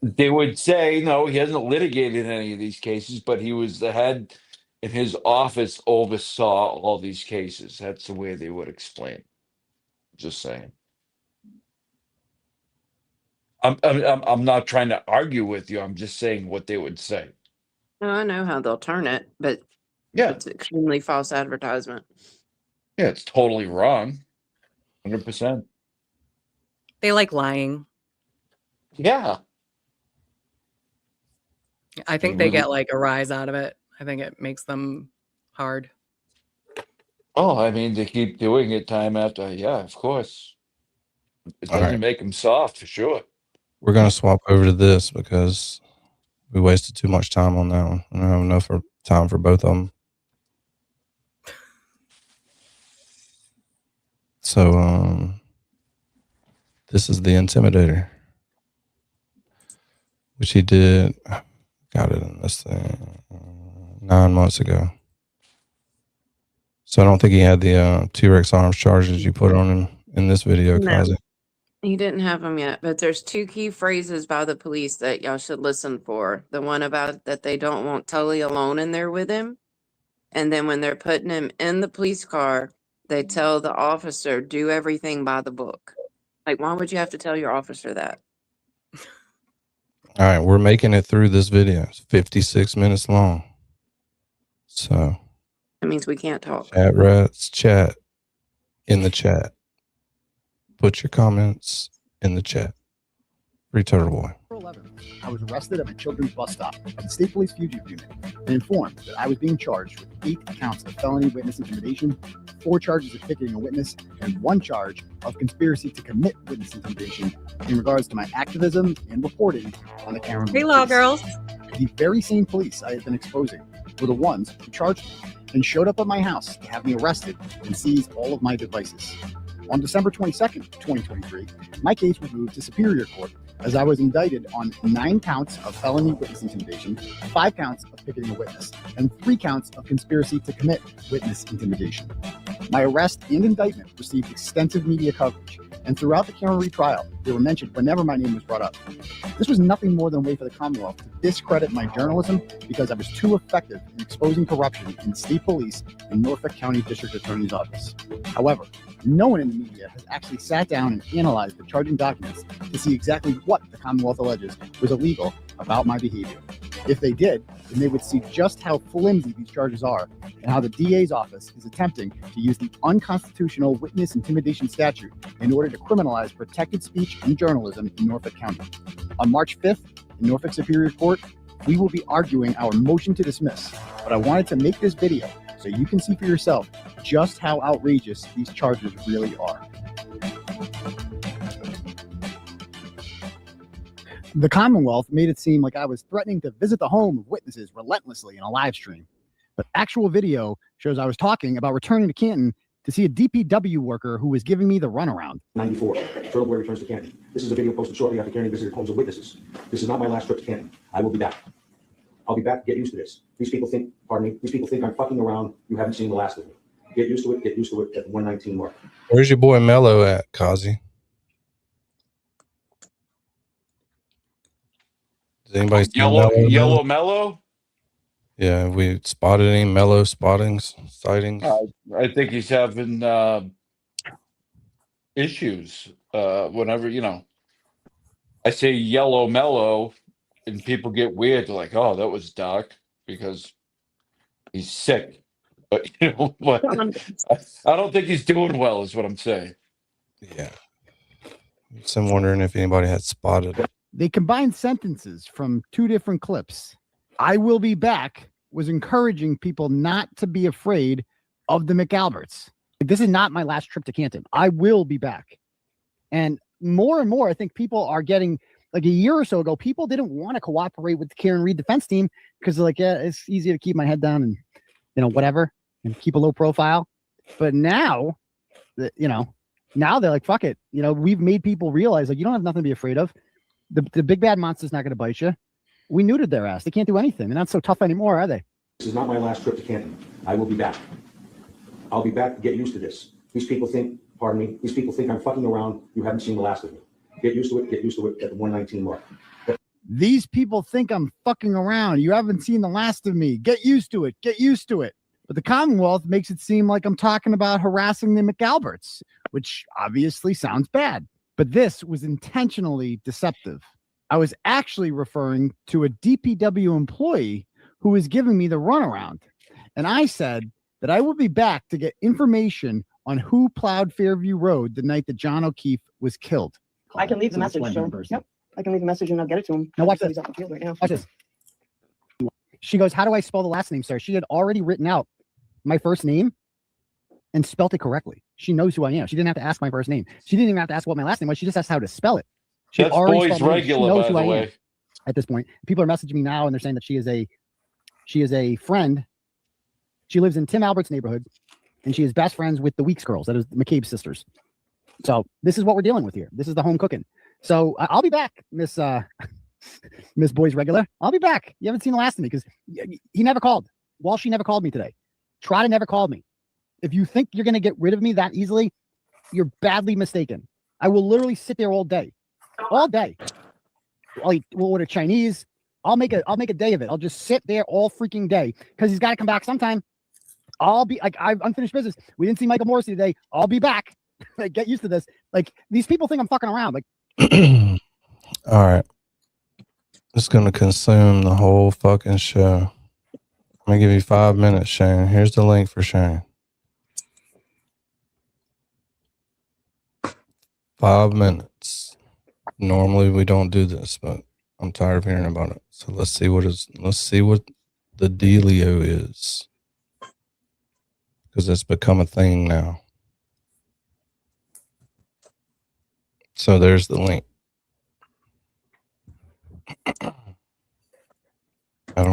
They would say, no, he hasn't litigated any of these cases, but he was the head in his office, oversaw all these cases. That's the way they would explain. Just saying. I'm not trying to argue with you. I'm just saying what they would say. No, I know how they'll turn it, but Yeah, it's extremely false advertisement. yeah, it's totally wrong. 100%. They like lying. Yeah. I think they get like a rise out of it. I think it makes them hard. Oh, I mean, they keep doing it time after. Yeah, of course. It All doesn't right. make them soft for sure. We're going to swap over to this because we wasted too much time on that one. I don't have enough time for both of them. So, this is the Intimidator, which he did, got it in this thing 9 months ago. So I don't think he had the T-Rex arms charges you put on him in this video, No. Kazi. He didn't have them yet, but there's 2 key phrases by the police that y'all should listen for. The one about that they don't want Tully alone in there with him. And then when they're putting him in the police car, they tell the officer, do everything by the book. Like, why would you have to tell your officer that? All right, we're making it through this video. It's 56 minutes long. So That means we can't talk. ChatRats, chat in the chat. Put your comments in the chat. Free Turtle Boy. I was arrested at my children's bus stop at the State Police Fugitive Unit and informed that I was being charged with 8 counts of felony witness intimidation, 4 charges of picketing a witness, and 1 charge of conspiracy to commit witness intimidation in regards to my activism and reporting on the Karen Hey, law girls. The very same police I had been exposing were the ones who charged me and showed up at my house to have me arrested and seize all of my devices. On December 22nd, 2023, my case was moved to Superior Court as I was indicted on 9 counts of felony witness intimidation, 5 counts of picketing a witness, and 3 counts of conspiracy to commit witness intimidation. My arrest and indictment received extensive media coverage, and throughout the Karen Reed trial, they were mentioned whenever my name was brought up. This was nothing more than a way for the Commonwealth to discredit my journalism because I was too effective in exposing corruption in state police and Norfolk County District Attorney's Office. However, no one in the media has actually sat down and analyzed the charging documents to see exactly what the Commonwealth alleges was illegal about my behavior. If they did, then they would see just how flimsy these charges are and how the DA's office is attempting to use the unconstitutional witness intimidation statute in order to criminalize protected speech and journalism in Norfolk County. On March 5th, in Norfolk Superior Court, we will be arguing our motion to dismiss, but I wanted to make this video so you can see for yourself just how outrageous these charges really are. The Commonwealth made it seem like I was threatening to visit the home of witnesses relentlessly in a live stream, but actual video shows I was talking about returning to Canton to see a DPW worker who was giving me the runaround. 94, Turtle Boy returns to Canton. This is a video posted shortly after Canton visited homes of witnesses. This is not my last trip to Canton. I will be back. I'll be back. Get used to this. These people think, pardon me, these people think I'm fucking around. You haven't seen the last of me. Get used to it. Get used to it at the 119 mark. Where's your boy Mello at, Kazi? Does anybody see Yellow Mellow? Yeah, we spotted any Mellow sightings? I think he's having issues. Whenever, I say Yellow Mellow and people get weird. They're like, oh, that was dark because he's sick. But, what? I don't think he's doing well is what I'm saying. Yeah. So I'm wondering if anybody had spotted it. They combined sentences from 2 different clips. I will be back was encouraging people not to be afraid of the McAlberts. This is not my last trip to Canton. I will be back. And more, I think people are getting, like a year or so ago, people didn't want to cooperate with the Karen Reed defense team because they're like, yeah, it's easier to keep my head down and, you know, whatever, and keep a low profile. But now, now they're like, fuck it. You know, we've made people realize, like, you don't have nothing to be afraid of. The big bad monster's not going to bite you. We neutered their ass. They can't do anything. They're not so tough anymore, are they? This is not my last trip to Canton. I will be back. I'll be back. Get used to this. These people think, pardon me, these people think I'm fucking around. You haven't seen the last of me. Get used to it. Get used to it at the 119 mark. These people think I'm fucking around. You haven't seen the last of me. Get used to it. Get used to it. But the Commonwealth makes it seem like I'm talking about harassing the McAlberts, which obviously sounds bad. But this was intentionally deceptive. I was actually referring to a DPW employee who was giving me the runaround. And I said that I would be back to get information on who plowed Fairview Road the night that John O'Keefe was killed. I can leave the message. So, yep, I can leave a message and I'll get it to him. Now watch this. He's on the field right now. Watch this. She goes, how do I spell the last name, sir? She had already written out my first name and spelt it correctly. She knows who I am. She didn't have to ask my first name. She didn't even have to ask what my last name was. She just asked how to spell it. She That's boys regular, by the way. At this point, people are messaging me now and they're saying that she is a friend. She lives in Tim Albert's neighborhood and she is best friends with the Weeks girls. That is McCabe's sisters. So this is what we're dealing with here. This is the home cooking. So I'll be back, Miss Boys Regular. I'll be back. You haven't seen the last of me because he never called. Walsh never called me today. Trotta never called me. If you think you're going to get rid of me that easily, you're badly mistaken. I will literally sit there all day. All day. We'll order Chinese. I'll make a day of it. I'll just sit there all freaking day because he's got to come back sometime. I'll be like, I've unfinished business. We didn't see Michael Morrissey today. I'll be back. Like, get used to this. Like, these people think I'm fucking around. Like, all right. It's going to consume the whole fucking show. I'm going to give you 5 minutes, Shane. Here's the link for Shane. 5 minutes. Normally we don't do this, but I'm tired of hearing about it. So let's see what the dealio is. Because it's become a thing now. So there's the link. I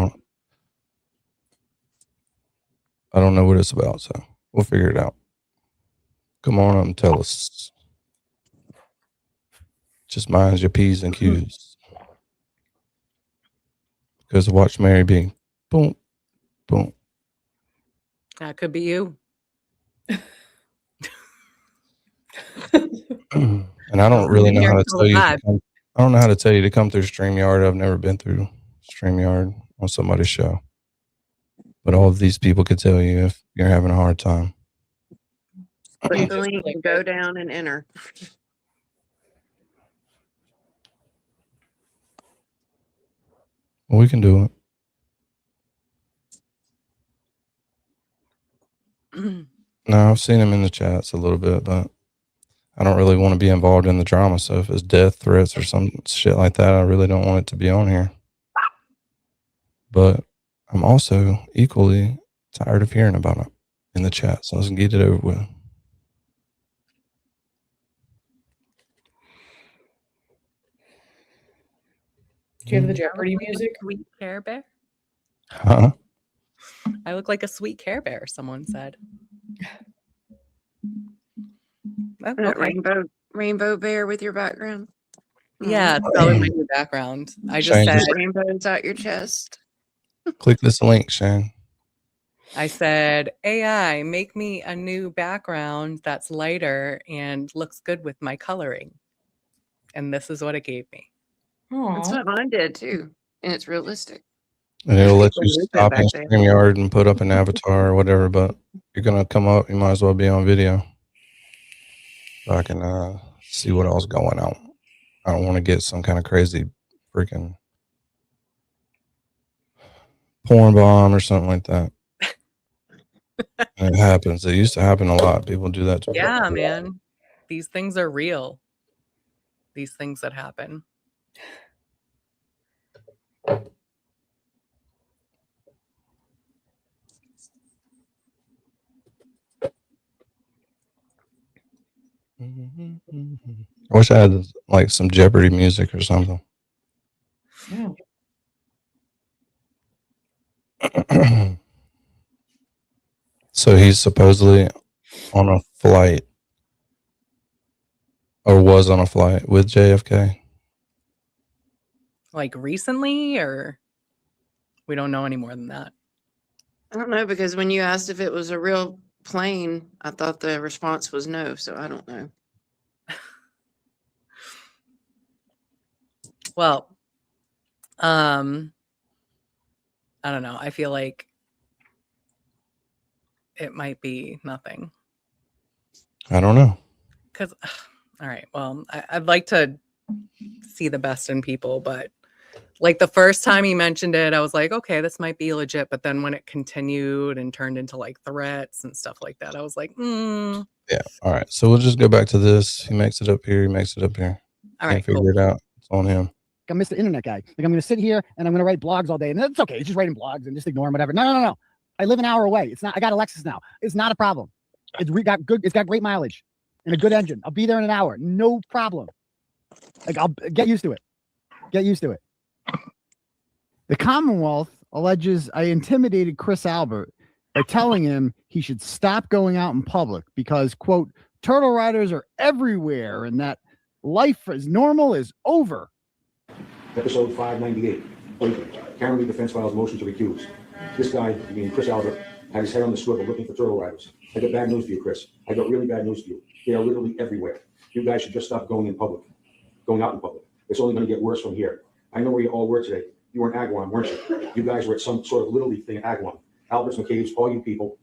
don't know what it's about, so we'll figure it out. Come on up and tell us. Just mind your P's and Q's. Because watch Mary B. Boom. Boom. That could be you. And I don't really know how to tell you. I don't know how to tell you to come through StreamYard. I've never been through StreamYard on somebody's show. But all of these people could tell you if you're having a hard time. Click the link, go down and enter. Well, we can do it. No, I've seen him in the chats a little bit, but I don't really want to be involved in the drama. So if it's death threats or some shit like that, I really don't want it to be on here. But I'm also equally tired of hearing about it in the chat. So let's get it over with. Do you have the Jeopardy music? Sweet Care Bear? Huh? I look like a sweet Care Bear, someone said. Oh, That okay. rainbow bear with your background. Yeah, it's probably my new background. I just Shane, said rainbows out your chest. Click this link, Shane. I said, AI, make me a new background that's lighter and looks good with my coloring. And this is what it gave me. That's what mine did too. And it's realistic. And it'll let you What is it stop back in there? StreamYard and put up an avatar or whatever, but you're going to come up, you might as well be on video. So I can see what else going on. I don't want to get some kind of crazy freaking porn bomb or something like that. And it happens. It used to happen a lot. People do that to me. Yeah, man. These things are real. These things that happen. I wish I had like some Jeopardy music or something. So he's supposedly on a flight or was on a flight with JFK. Like recently, or we don't know any more than that. I don't know, because when you asked if it was a real plane, I thought the response was no, so I don't know. Well, I don't know. I feel like it might be nothing. I don't know. Because, all right, well, I'd like to see the best in people, but like the first time he mentioned it, I was like, okay, this might be legit. But then when it continued and turned into like threats and stuff like that, I was like, Yeah. All right. So we'll just go back to this. He makes it up here. He makes it up here. All Can't right, figure it out. It's on him. I'm Mr. Internet guy. Like, I'm going to sit here and I'm going to write blogs all day. And that's okay. It's just writing blogs and just ignore them, whatever. No. I live an hour away. It's not, I got a Lexus now. It's not a problem. It's got great mileage and a good engine. I'll be there in an hour. No problem. Like, I'll get used to it. Get used to it. The Commonwealth alleges I intimidated Chris Albert by telling him he should stop going out in public because, quote, turtle riders are everywhere and that life as normal is over. Episode 598. Karen Reed defense files motion to recuse. This guy, I mean Chris Albert, had his head on the swivel looking for turtle riders. I got bad news for you, Chris. I got really bad news for you. They are literally everywhere. You guys should just stop going out in public. It's only going to get worse from here. I know where you all were today. You were in Agawam, weren't you? You guys were at some sort of Little League thing in Agawam. Alberts, McCabe's, all you people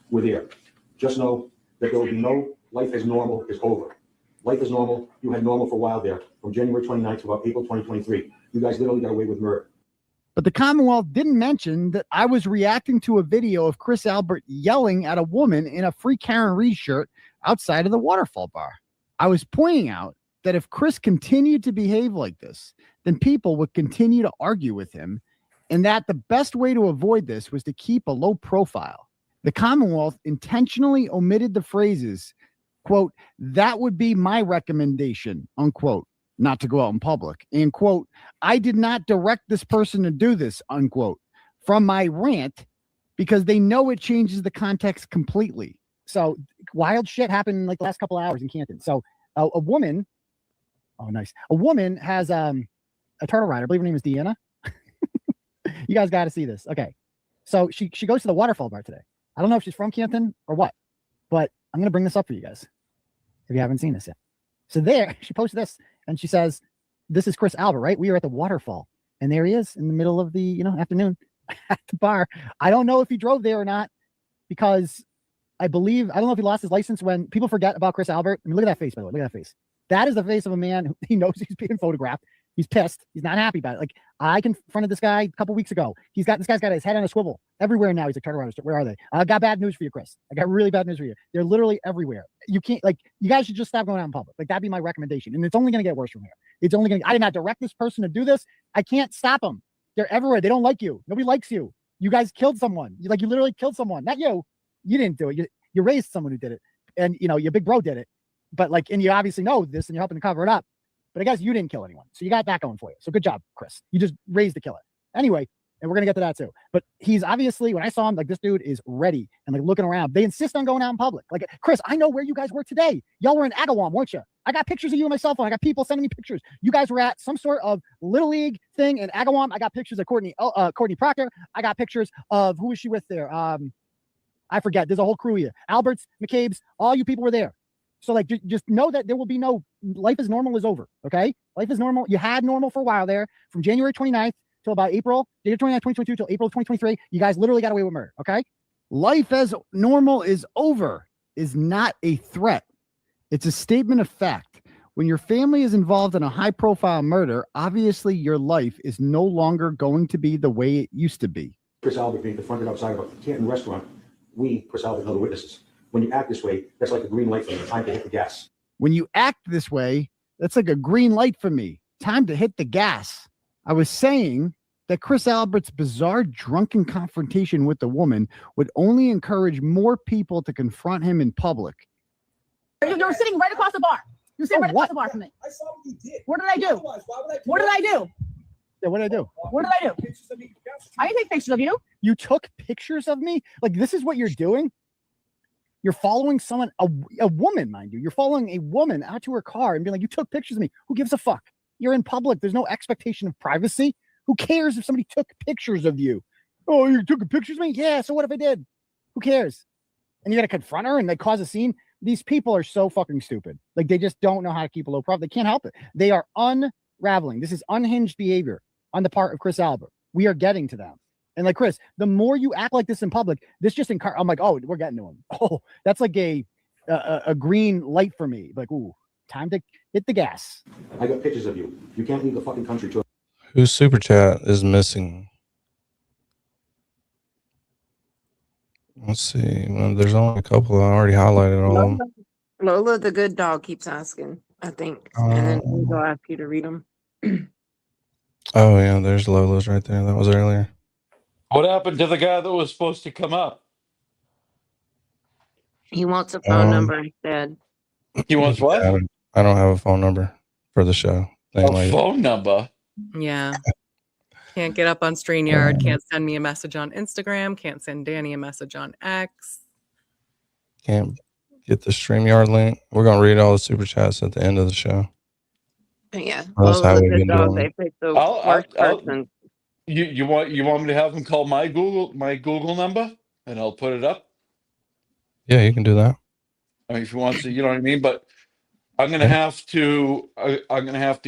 were there. Just know that there will be no life as normal is over. Life is normal. You had normal for a while there, from January 29th to about April 2023. You guys literally got away with murder. But the Commonwealth didn't mention that I was reacting to a video of Chris Albert yelling at a woman in a Free Karen Reed shirt outside of the Waterfall Bar. I was pointing out that if Chris continued to behave like this, then people would continue to argue with him, and that the best way to avoid this was to keep a low profile. The Commonwealth intentionally omitted the phrases, quote, that would be my recommendation, unquote, not to go out in public, and quote, I did not direct this person to do this, unquote, from my rant, because they know it changes the context completely. So wild shit happened like the last couple of hours in Canton. So a woman, oh nice, a woman has a turtle rider, I believe her name is Deanna. You guys got to see this. Okay, so she goes to the Waterfall Bar today. I don't know if she's from Canton or what, but I'm gonna bring this up for you guys if you haven't seen this yet. So there, she posted this and she says, this is Chris Albert, right? We are at the Waterfall, and there he is in the middle of the afternoon at the bar. I don't know if he drove there or not, because I don't know if he lost his license. When people forget about Chris Albert, I mean, look at that face, by the way. Look at that face. That is the face of a man who he knows he's being photographed. He's pissed. He's not happy about it. Like, I confronted this guy a couple weeks ago. This guy's got his head on a swivel everywhere now. He's like, turtle riders, where are they? I got bad news for you, Chris. I got really bad news for you. They're literally everywhere. You can't, like, you guys should just stop going out in public. Like, that'd be my recommendation. And it's only going to get worse from here. I did not direct this person to do this. I can't stop them. They're everywhere. They don't like you. Nobody likes you. You guys killed someone. You literally killed someone. Not you. You didn't do it. You raised someone who did it. And, your big bro did it. But and you obviously know this and you're helping to cover it up. But I guess you didn't kill anyone. So you got that going for you. So good job, Chris. You just raised the killer. Anyway, and we're going to get to that too. But he's obviously, when I saw him, like, this dude is ready and looking around. They insist on going out in public. Like, Chris, I know where you guys were today. Y'all were in Agawam, weren't you? I got pictures of you on my cell phone. I got people sending me pictures. You guys were at some sort of Little League thing in Agawam. I got pictures of Courtney Proctor. I got pictures of, who was she with there? I forget. There's a whole crew here. Alberts, McCabe's, all you people were there. So just know that there will be no, life is normal is over. Okay. Life is normal. You had normal for a while there from January 29th till about April, January 29th, 2022 till April 2023. You guys literally got away with murder. Okay. Life as normal is over is not a threat. It's a statement of fact. When your family is involved in a high profile murder, obviously your life is no longer going to be the way it used to be. Chris Albert being confronted outside of a Canton restaurant. We, Chris Albert, know the witnesses. When you act this way, that's like a green light for me. Time to hit the gas. When you act this way, that's like a green light for me. Time to hit the gas. I was saying that Chris Albert's bizarre drunken confrontation with the woman would only encourage more people to confront him in public. You're sitting right across the bar. You're sitting right across the bar from me. I saw what you did. What did I do? What did I do? Yeah, what did I do? What did I do? I didn't take pictures of you. You took pictures of me? Like, this is what you're doing? You're following someone, a woman, mind you. You're following a woman out to her car and being like, you took pictures of me. Who gives a fuck? You're in public. There's no expectation of privacy. Who cares if somebody took pictures of you? Oh, you took pictures of me? Yeah, so what if I did? Who cares? And you got to confront her and they cause a scene. These people are so fucking stupid. Like, they just don't know how to keep a low profile. They can't help it. They are unraveling. This is unhinged behavior on the part of Chris Albert. We are getting to them. And like, Chris, the more you act like this in public, this just I'm like, oh, we're getting to him. Oh, that's like a green light for me. Like, ooh, time to hit the gas. I got pictures of you. You can't leave the fucking country to. Whose super chat is missing? Let's see. Well, there's only a couple. I already highlighted all of them. Lola the good dog keeps asking, I think. And then we'll ask you to read them. Oh, yeah. There's Lola's right there. That was earlier. What happened to the guy that was supposed to come up? He wants a phone number instead. He wants what? I don't have a phone number for the show. A phone number? Yeah. Can't get up on StreamYard. Can't send me a message on Instagram. Can't send Danny a message on X. Can't get the StreamYard link. We're going to read all the super chats at the end of the show. Yeah. That's how we've been dog, doing they it. picked the worst person. You want me to have him call my Google number and I'll put it up? Yeah, you can do that. I mean, if he wants to, you know what I mean? But I'm gonna have to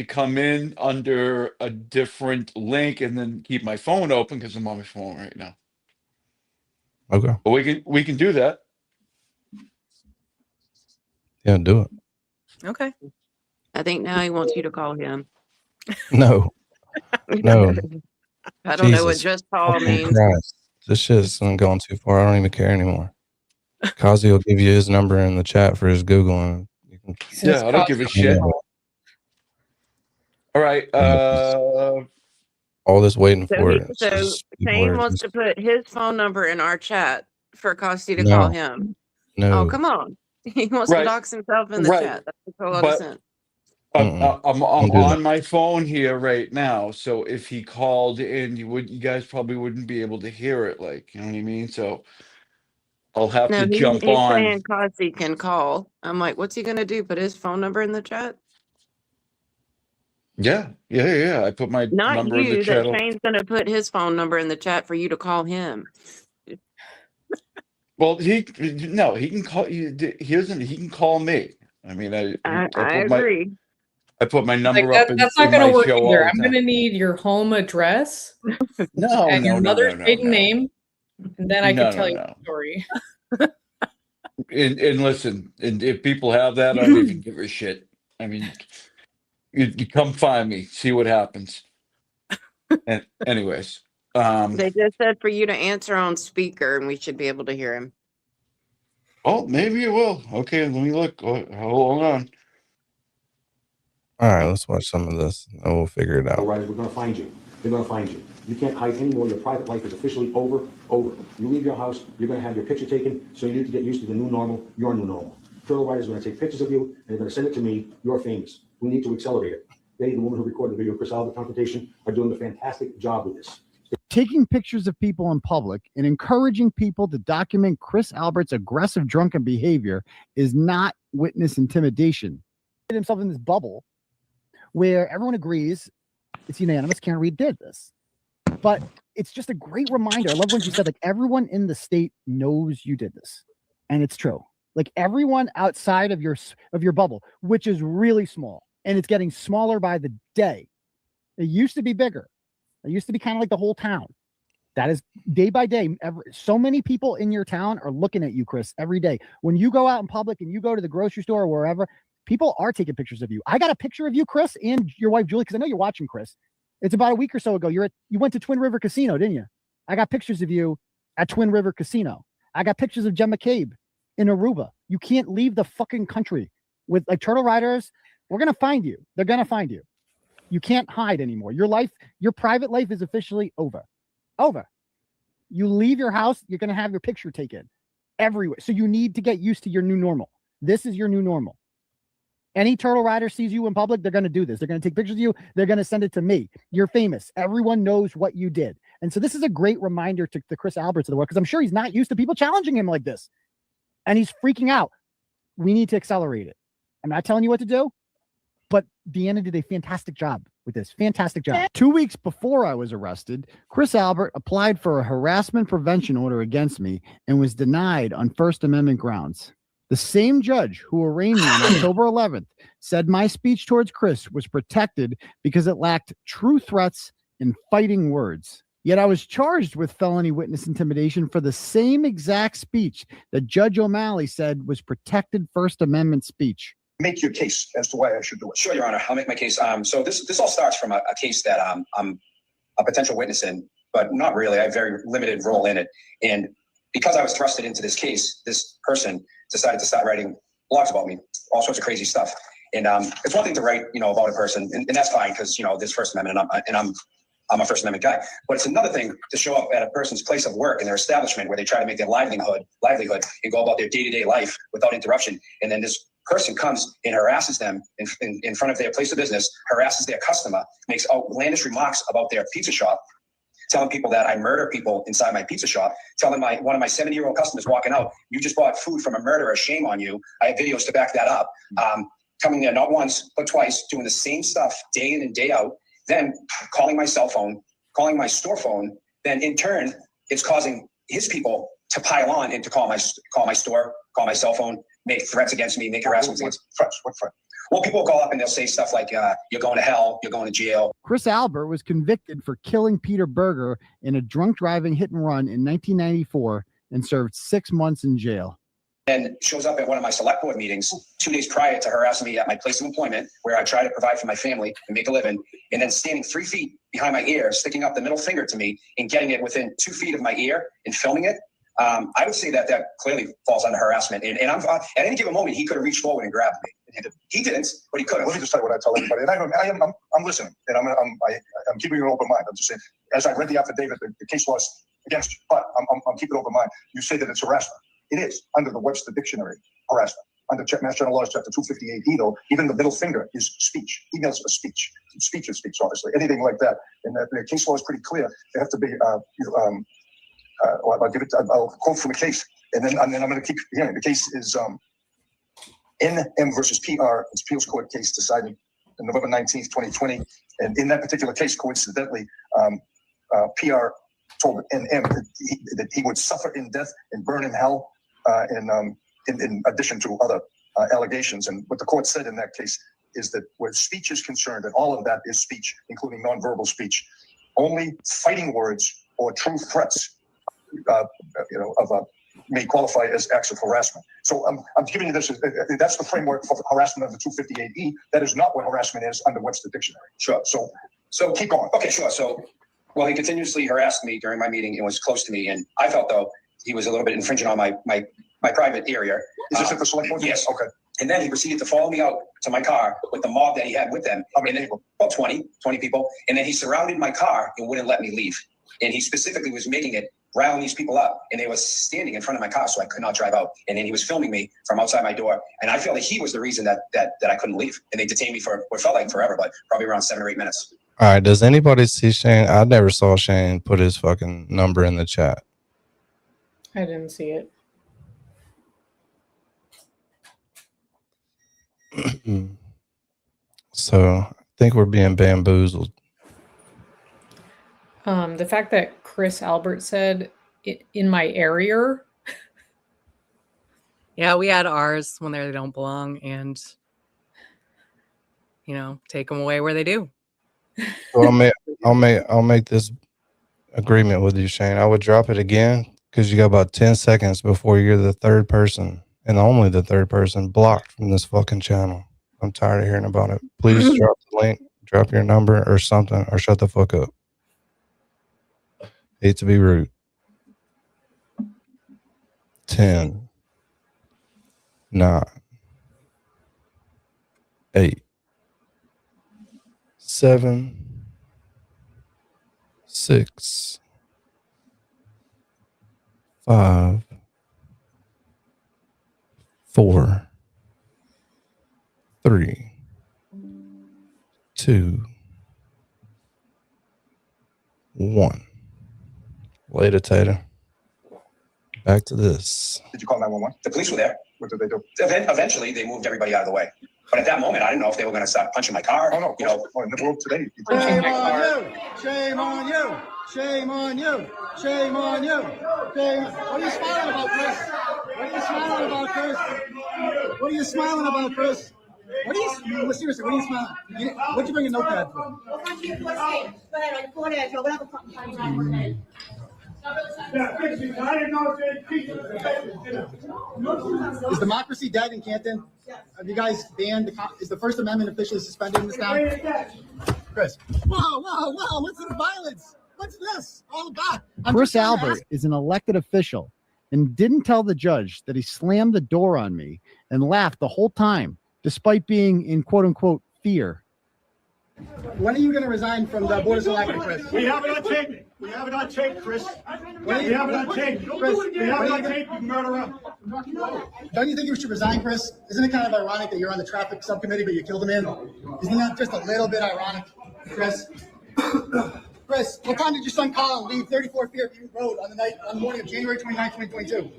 come in under a different link and then keep my phone open because I'm on my phone right now. Okay. But we can do that. Yeah, do it. Okay. I think now he wants you to call him. No. No. I don't know what Jesus just call fucking means. Christ. This shit's going too far. I don't even care anymore. Kazi will give you his number in the chat for his Google. And you can Yeah, I don't give a shit. All right. All this waiting for it. So Shane wants to put his phone number in our chat for Costi to No. call him. No. Oh, come on. He wants to dox himself in the chat. That makes a lot of sense. I'm on my phone here right now, so if he called in, you guys probably wouldn't be able to hear it, like, you know what I mean? So I'll have to jump he's on. saying Costi can call. I'm like, what's he gonna do? Put his phone number in the chat? Yeah. I put my Not number in the you. chat. That Shane's gonna put his phone number in the chat for you to call him. Well, he can call you. He can call me. I mean, I agree. I put my number Like up. that's not going to work either. I'm going to need your home address and your mother's maiden name, and then I can tell you the story. And listen, and if people have that, I don't even give a shit. I mean, you come find me, see what happens. And anyways, they just said for you to answer on speaker, and we should be able to hear him. Oh, maybe it will. Okay, let me look. Hold on. All right, let's watch some of this and we'll figure it out. We're going to find you. They're going to find you. You can't hide anymore. Your private life is officially over. You leave your house, you're going to have your picture taken, so you need to get used to the new normal, your new normal. Turtle Rider is going to take pictures of you, and they're going to send it to me. You're famous. We need to accelerate it. They, the woman who recorded the video, Chris Albert confrontation, are doing a fantastic job with this. Taking pictures of people in public and encouraging people to document Chris Albert's aggressive drunken behavior is not witness intimidation. He put himself in this bubble where everyone agrees it's unanimous. Karen Reid did this, but it's just a great reminder. I love when she said, like, everyone in the state knows you did this, and it's true. Like, everyone outside of your bubble, which is really small, and it's getting smaller by the day. It used to be bigger. It used to be kind of like the whole town. That is day by day. So many people in your town are looking at you, Chris, every day. When you go out in public and you go to the grocery store or wherever, people are taking pictures of you. I got a picture of you, Chris, and your wife, Julie, because I know you're watching, Chris. It's about a week or so ago. You went to Twin River Casino, didn't you? I got pictures of you at Twin River Casino. I got pictures of Jen McCabe in Aruba. You can't leave the fucking country with, like, Turtle Riders. We're going to find you. They're going to find you. You can't hide anymore. Your life, your private life is officially over. Over. You leave your house, you're going to have your picture taken everywhere. So you need to get used to your new normal. This is your new normal. Any turtle rider sees you in public, they're going to do this. They're going to take pictures of you. They're going to send it to me. You're famous. Everyone knows what you did. And so this is a great reminder to the Chris Alberts of the world, because I'm sure he's not used to people challenging him like this. And he's freaking out. We need to accelerate it. I'm not telling you what to do, but Deanna did a fantastic job with this. Fantastic job. 2 weeks before I was arrested, Chris Albert applied for a harassment prevention order against me and was denied on First Amendment grounds. The same judge who arraigned me on October 11th said my speech towards Chris was protected because it lacked true threats and fighting words. Yet I was charged with felony witness intimidation for the same exact speech that Judge O'Malley said was protected First Amendment speech. Make your case as to why I should do it. Sure, Your Honor. I'll make my case. So this all starts from a case that I'm a potential witness in, but not really. I have a very limited role in it. And because I was thrusted into this case, this person decided to start writing blogs about me, all sorts of crazy stuff. And it's one thing to write, about a person, and that's fine because, there's First Amendment, and I'm a First Amendment guy. But it's another thing to show up at a person's place of work in their establishment where they try to make their livelihood and go about their day-to-day life without interruption. And then this person comes and harasses them in front of their place of business, harasses their customer, makes outlandish remarks about their pizza shop, telling people that I murder people inside my pizza shop, telling one of my 70-year-old customers walking out, you just bought food from a murderer, shame on you. I have videos to back that up. Coming there not once, but twice, doing the same stuff day in and day out, then calling my cell phone, calling my store phone, then in turn, it's causing his people to pile on and to call my store, call my cell phone, make threats against me, make harassment against threats. What threat? Well, people will call up and they'll say stuff like, you're going to hell, you're going to jail. Chris Albert was convicted for killing Peter Berger in a drunk driving hit and run in 1994 and served 6 months in jail. And shows up at one of my select board meetings 2 days prior to harassing me at my place of employment, where I try to provide for my family and make a living, and then standing 3 feet behind my ear, sticking up the middle finger to me and getting it within 2 feet of my ear and filming it. I would say that clearly falls under harassment. And I'm, at any given moment, he could have reached forward and grabbed me. He didn't, but he could have. Let me just tell you what I tell everybody. And I'm listening, and I'm keeping an open mind. I'm just saying, as I read the affidavit, the case law is against you, but I'm keeping an open mind. You say that it's harassment. It is under the Webster Dictionary, harassment. Under Mass General Laws, Chapter 258E, though, even the middle finger is speech. Emails are speech. Speech is speech, obviously. Anything like that. And the case law is pretty clear. They have to be, I'll quote from the case, and then I'm going to keep hearing. The case is NM versus PR. It's appeals court case decided on November 19th, 2020. And in that particular case, coincidentally, PR told NM that he would suffer in death and burn in hell, in addition to other allegations. And what the court said in that case is that where speech is concerned, and all of that is speech, including nonverbal speech, only fighting words or true threats may qualify as acts of harassment. So I'm giving you this, that's the framework for harassment under 258E. That is not what harassment is under Webster Dictionary. Sure. So keep going. Okay, sure. So, well, he continuously harassed me during my meeting and was close to me. And I felt, though, he was a little bit infringing on my private area. Is this at the select board? Yes. Okay. And then he proceeded to follow me out to my car with the mob that he had with them. How many people? About 20 people. And then he surrounded my car and wouldn't let me leave. And he specifically was making it, riling these people up. And they were standing in front of my car, so I could not drive out. And then he was filming me from outside my door. And I feel like he was the reason that I couldn't leave. And they detained me for what felt like forever, but probably around 7 or 8 minutes. All right. Does anybody see Shane? I never saw Shane put his fucking number in the chat. I didn't see it. So I think we're being bamboozled. The fact that Chris Albert said in my area. Yeah, we had ours when they don't belong, and take them away where they do. So I'll make this agreement with you, Shane. I would drop it again because you got about 10 seconds before you're the third person, and only the third person, blocked from this fucking channel. I'm tired of hearing about it. Please drop the link, drop your number or something, or shut the fuck up. Hate to be rude. 10, 9, 8, 7, 6, 5, 4, 3, 2, 1. Later, Tater. Back to this. Did you call 911? The police were there. What did they do? Eventually, they moved everybody out of the way. But at that moment, I didn't know if they were going to start punching my car. Oh, no. You know, in the world today. Shame on you! Shame on you! Shame on you! Shame on you! Shame. What are you smiling about, Chris? What are you smiling about, Chris? What are you smiling about, Chris? What are you? Seriously, what are you smiling? What'd you bring a notepad for? Is democracy dead in Canton? Have you guys banned is the First Amendment officially suspended in this town? Chris. Whoa, whoa, whoa, what's this violence? What's this all about? Chris Albert is an elected official and didn't tell the judge that he slammed the door on me and laughed the whole time, despite being in quote unquote fear. When are you going to resign from the Board of Selectmen, Chris? We have it on tape. We have it on tape, Chris. We have it on tape. Chris, we have it on tape, you murderer. Don't you think you should resign, Chris? Isn't it kind of ironic that you're on the traffic subcommittee, but you killed a man? Isn't that just a little bit ironic, Chris? Chris, what time did your son Colin leave 34 Fairview Road on the morning of January 29, 2022?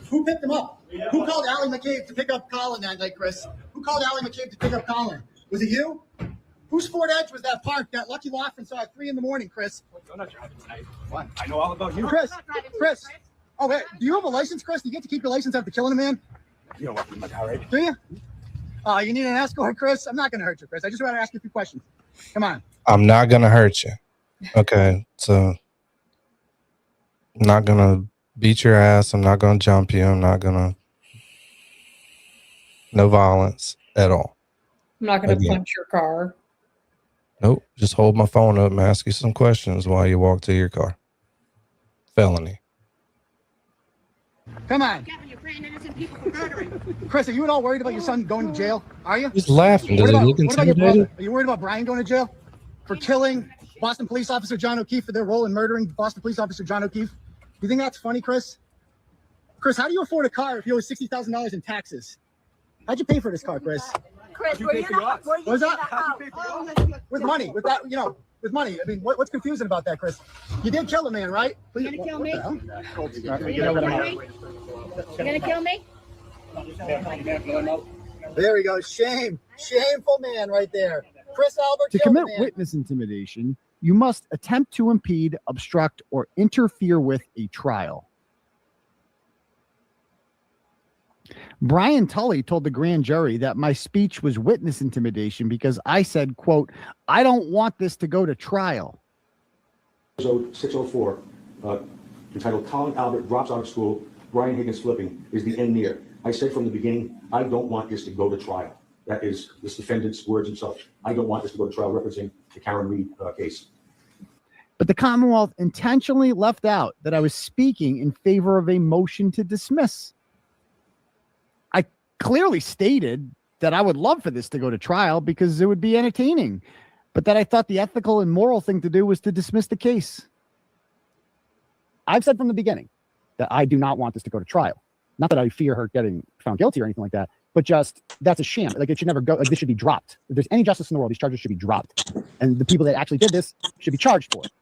Who picked him up? Who called Allie McCabe to pick up Colin that night, Chris? Who called Allie McCabe to pick up Colin? Was it you? Whose Ford Edge was that parked that Lucky Laughlin saw at 3 in the morning, Chris? I'm not driving tonight. What? I know all about you. Chris. Oh, wait. Do you have a license, Chris? Do you get to keep your license after killing a man? You know what? I'm not all right. Do you? Oh, you need an escort, Chris? I'm not going to hurt you, Chris. I just want to ask you a few questions. Come on. I'm not going to hurt you. Okay, so I'm not going to beat your ass. I'm not going to jump you. I'm not going to... No violence at all. I'm not going to punch your car. Nope. Just hold my phone up and ask you some questions while you walk to your car. Felony. Come on. Chris, are you at all worried about your son going to jail? Are you? He's laughing. Does he look intimidated? Are you worried about Brian going to jail for killing Boston Police Officer John O'Keefe for their role in murdering Boston Police Officer John O'Keefe? Do you think that's funny, Chris? Chris, how do you afford a car if you owe $60,000 in taxes? How'd you pay for this car, Chris? Chris, What was that? With money, with that, with money. I mean, what's confusing about that, Chris? You did kill a man, right? You gonna kill me? You gonna kill me? There we go. Shame. Shameful man right there. Chris Albert. To commit witness intimidation, you must attempt to impede, obstruct, or interfere with a trial. Brian Tully told the grand jury that my speech was witness intimidation because I said, quote, I don't want this to go to trial. Episode 604, entitled Colin Albert Drops Out of School, Brian Higgins Flipping, is the end near. I said from the beginning, I don't want this to go to trial. That is this defendant's words himself. I don't want this to go to trial, referencing the Karen Reed case. But the Commonwealth intentionally left out that I was speaking in favor of a motion to dismiss. I clearly stated that I would love for this to go to trial because it would be entertaining, but that I thought the ethical and moral thing to do was to dismiss the case. I've said from the beginning that I do not want this to go to trial. Not that I fear her getting found guilty or anything like that, but just that's a sham. Like, it should never go. Like, this should be dropped. If there's any justice in the world, these charges should be dropped, and the people that actually did this should be charged for it.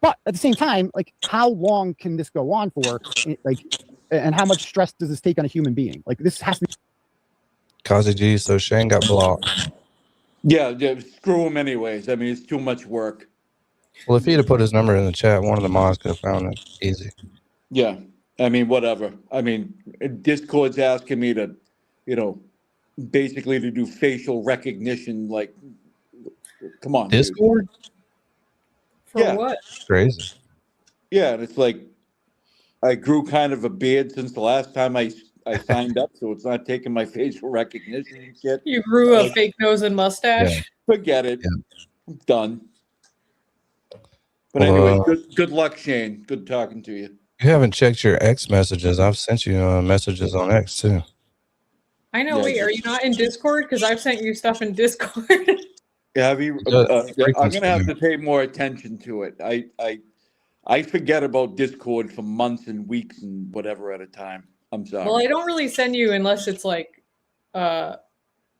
But at the same time, like, how long can this go on for? Like, and how much stress does this take on a human being? Like, this has to be. Kazi G, so Shane got blocked. Yeah, screw him anyways. I mean, it's too much work. Well, if he'd have put his number in the chat, one of the mods could have found it easy. Yeah, I mean, whatever. I mean, Discord's asking me to, basically to do facial recognition. Like, come on, Discord? Dude. For what? Crazy. Yeah, and it's like I grew kind of a beard since the last time I signed up, so it's not taking my facial recognition and shit. You grew a fake nose and mustache? Yeah. Forget it. Yeah. I'm done. But anyway, good luck, Shane. Good talking to you. You haven't checked your X messages. I've sent you messages on X too. I know. Wait, are you not in Discord? Because I've sent you stuff in Discord. Yeah, I'm gonna have to pay more attention to it. I forget about Discord for months and weeks and whatever at a time. I'm sorry. Well, I don't really send you unless it's like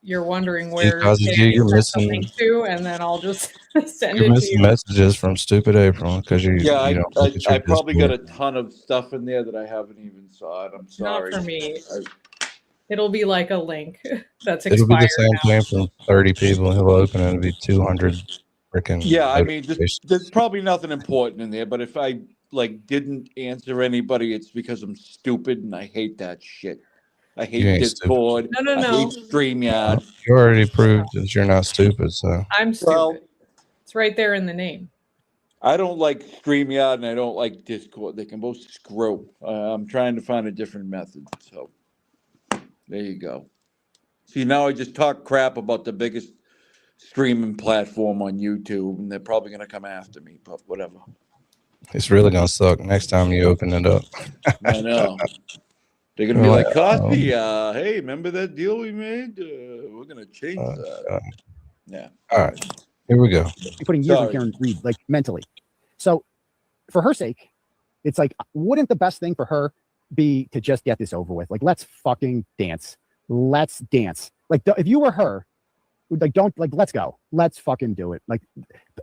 you're wondering See, where Kazi G, Danny you're sent the missing link to, and then I'll just send you're it to missing you. messages from stupid April because you Yeah, you don't look at your I probably got Discord. a ton of stuff in there that I haven't even saw it. I'm sorry. Not for me. It'll be like a link that's It'll be the expired same now. thing from 30 people. He'll open it. It'll be 200 freaking Yeah, I mean, notifications. there's probably nothing important in there, but if I like didn't answer anybody, it's because I'm stupid and I hate that shit. I You hate ain't stupid. Discord. No, I no. hate StreamYard. You already proved that you're not stupid, so I'm stupid. Well, It's right there in the name. I don't like StreamYard and I don't like Discord. They can both screw. I'm trying to find a different method. So there you go. See, now I just talk crap about the biggest streaming platform on YouTube, and they're probably going to come after me, but whatever. it's really gonna suck next time you open it up. I know. They're going to You're be like, like, Cosby, hey, remember that deal we made? We're going to change that. Yeah. All right, here we go. Putting years on Sorry. Karen Reed, like mentally. So for her sake, it's like, wouldn't the best thing for her be to just get this over with? Like, let's fucking dance. Let's dance. Like, if you were her, like, don't, like, let's go. Let's fucking do it. Like,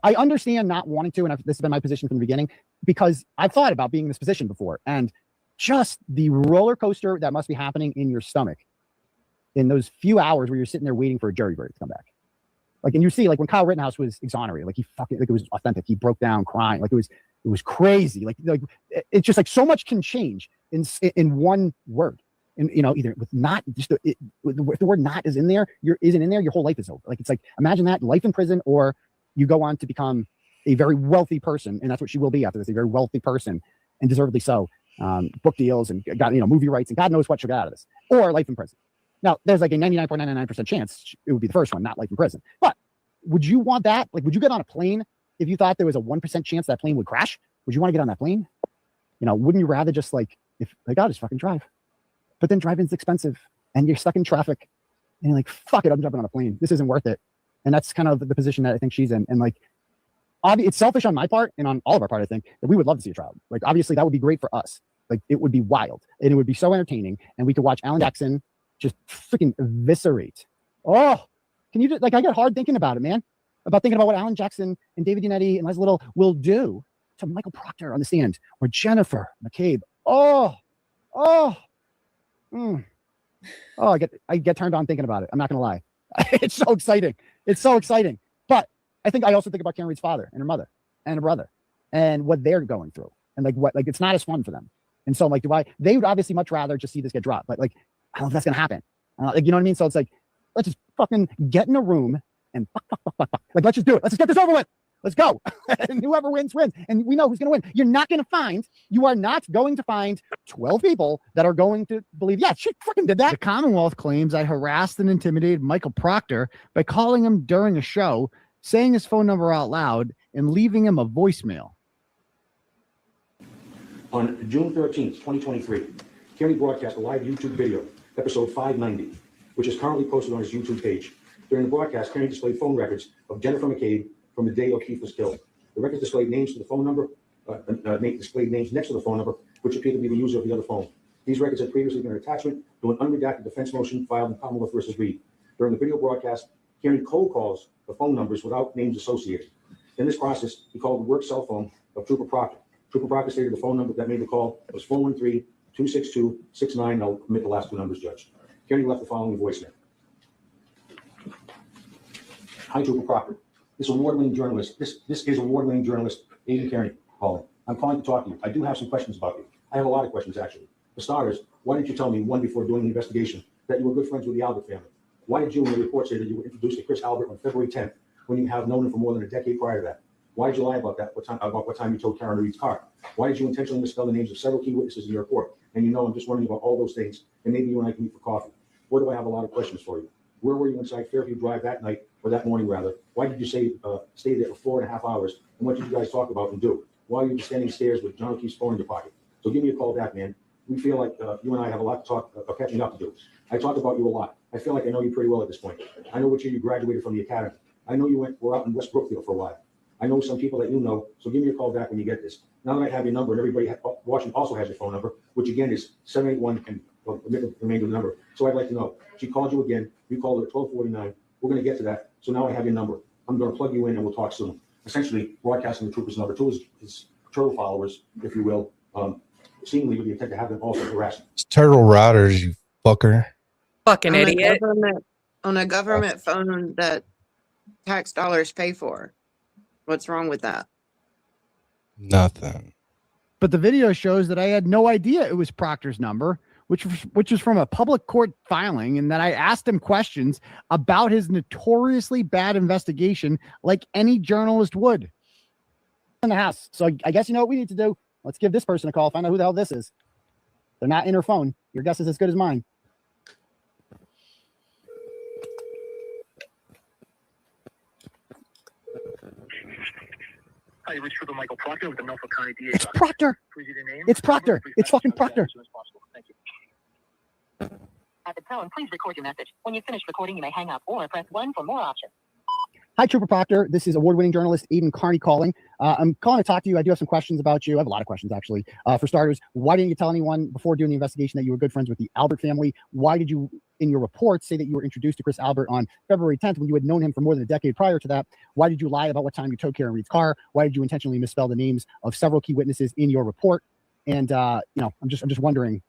I understand not wanting to, and this has been my position from the beginning, because I've thought about being in this position before, and just the roller coaster that must be happening in your stomach in those few hours where you're sitting there waiting for a jury verdict to come back. Like, and you see, like, when Kyle Rittenhouse was exonerated, like, he fucking, like, it was authentic. He broke down crying. Like, it was crazy. Like it's just like so much can change in one word. And, you know, either with not just if the word not is in there, isn't in there, your whole life is over. Like, it's like, imagine that, life in prison, or you go on to become a very wealthy person. And that's what she will be after this, a very wealthy person, and deservedly so. Book deals and got, you know, movie rights and God knows what she'll get out of this, or life in prison. Now, there's like a 99.99% chance it would be the first one, not life in prison. But would you want that? Like, would you get on a plane if you thought there was a 1% chance that plane would crash? Would you want to get on that plane? You know, wouldn't you rather just like, if like, I'll just fucking drive? But then driving's expensive and you're stuck in traffic and you're like, fuck it, I'm jumping on a plane. This isn't worth it. And that's kind of the position that I think she's in. And like, it's selfish on my part and on all of our part, I think, that we would love to see a trial. Like, obviously that would be great for us. Like, it would be wild and it would be so entertaining. And we could watch Alan Jackson just freaking eviscerate. Oh, can you just, like, I get hard thinking about it, man. About thinking about what Alan Jackson and David Unetti and Les Little will do to Michael Proctor on the stand, or Jennifer McCabe. Oh, I get turned on thinking about it. I'm not gonna lie. It's so exciting. It's so exciting. But I think I also think about Karen Reed's father and her mother and her brother and what they're going through. And like it's not as fun for them. And so like, they would obviously much rather just see this get dropped. But like, I don't know if that's gonna happen. Like, you know what I mean? So it's like, let's just fucking get in a room and fuck. Like, let's just do it. Let's just get this over with. Let's go. And whoever wins, wins. And we know who's going to win. You are not going to find 12 people that are going to believe, yeah, she freaking did that. The Commonwealth claims I harassed and intimidated Michael Proctor by calling him during a show, saying his phone number out loud, and leaving him a voicemail. On June 13th, 2023, Kearney broadcast a live YouTube video, episode 590, which is currently posted on his YouTube page. During the broadcast, Kearney displayed phone records of Jennifer McCabe from the day O'Keefe was killed. The records displayed names to the phone number, displayed names next to the phone number, which appeared to be the user of the other phone. These records had previously been an attachment to an unredacted defense motion filed in Commonwealth versus Reed. During the video broadcast, Kearney cold calls the phone numbers without names associated. In this process, he called the work cell phone of Trooper Proctor. Trooper Proctor stated the phone number that made the call was 413-262-69. I'll omit the last two numbers, Judge. Kearney left the following voicemail. Hi, Trooper Proctor. This award-winning journalist, this is award-winning journalist, Aidan Kearney calling. I'm calling to talk to you. I do have some questions about you. I have a lot of questions, actually. For starters, why didn't you tell me, one, before doing the investigation, that you were good friends with the Albert family? Why did you, in the report, say that you were introduced to Chris Albert on February 10th, when you have known him for more than a decade prior to that? Why did you lie about that? About what time you told Karen Reed's car? Why did you intentionally misspell the names of several key witnesses in your report? And you know, I'm just wondering about all those things, and maybe you and I can meet for coffee. Where do I have a lot of questions for you? Where were you inside Fairview Drive that night, or that morning rather? Why did you stay there for 4.5 hours? And what did you guys talk about and do? Why are you standing stairs with John O'Keefe's phone in your pocket? So give me a call back, man. We feel like you and I have a lot to talk, catching up to do. I talk about you a lot. I feel like I know you pretty well at this point. I know what year you graduated from the academy. I know you were out in West Brookfield for a while. I know some people that you know, so give me a call back when you get this. Now that I have your number, and everybody watching also has your phone number, which again is 781, and omit the remainder of the number. So I'd like to know. She called you again. You called her at 12:49. We're going to get to that. So now I have your number. I'm going to plug you in and we'll talk soon. Essentially, broadcasting the trooper's number to his turtle followers, if you will, seemingly with the intent to have them also harassed. It's turtle riders, you fucker. Fucking On a idiot. on a government phone that tax dollars pay for. What's wrong with that? Nothing. But the video shows that I had no idea it was Proctor's number, which was from a public court filing, and that I asked him questions about his notoriously bad investigation like any journalist would. In the house. So I guess you know what we need to do. Let's give this person a call, find out who the hell this is. They're not in her phone. Your guess is as good as mine. Hi, you reached for Michael Proctor with the Norfolk County DA. It's Proctor. It's Proctor. It's fucking Proctor. Thank you. At the tone, please record your message. When you finish recording, you may hang up or press 1 for more options. Hi, Trooper Proctor. This is award-winning journalist Aidan calling. I'm calling to talk to you. I do have some questions about you. I have a lot of questions, actually. For starters, why didn't you tell anyone before doing the investigation that you were good friends with the Albert family? Why did you, in your report, say that you were introduced to Chris Albert on February 10th when you had known him for more than a decade prior to that? Why did you lie about what time you towed Karen Reed's car? Why did you intentionally misspell the names of several key witnesses in your report? And you know, I'm just wondering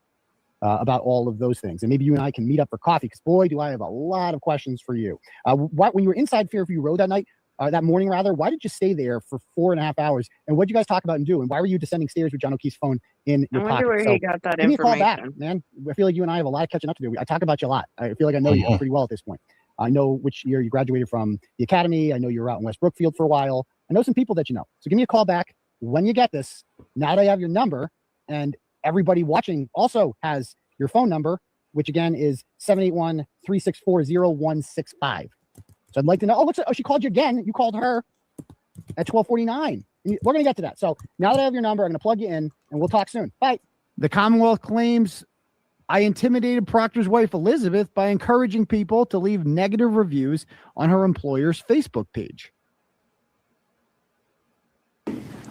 about all of those things. And maybe you and I can meet up for coffee, because boy, do I have a lot of questions for you. When you were inside Fairview Road that night, that morning rather, why did you stay there for 4.5 hours? And what did you guys talk about and do? And why were you descending stairs with John O'Keefe's phone in your pocket? I wonder where he got that give me a call back, information. man. I feel like you and I have a lot of catching up to do. I talk about you a lot. I feel like I know you pretty well at this point. I know which year you graduated from the academy. I know you were out in West Brookfield for a while. I know some people that you know. So give me a call back when you get this. Now that I have your number, and everybody watching also has your phone number, which again is 781-364-0165. So I'd like to know, oh, she called you again. You called her at 12:49. We're going to get to that. So now that I have your number, I'm going to plug you in and we'll talk soon. Bye. The Commonwealth claims I intimidated Proctor's wife, Elizabeth, by encouraging people to leave negative reviews on her employer's Facebook page.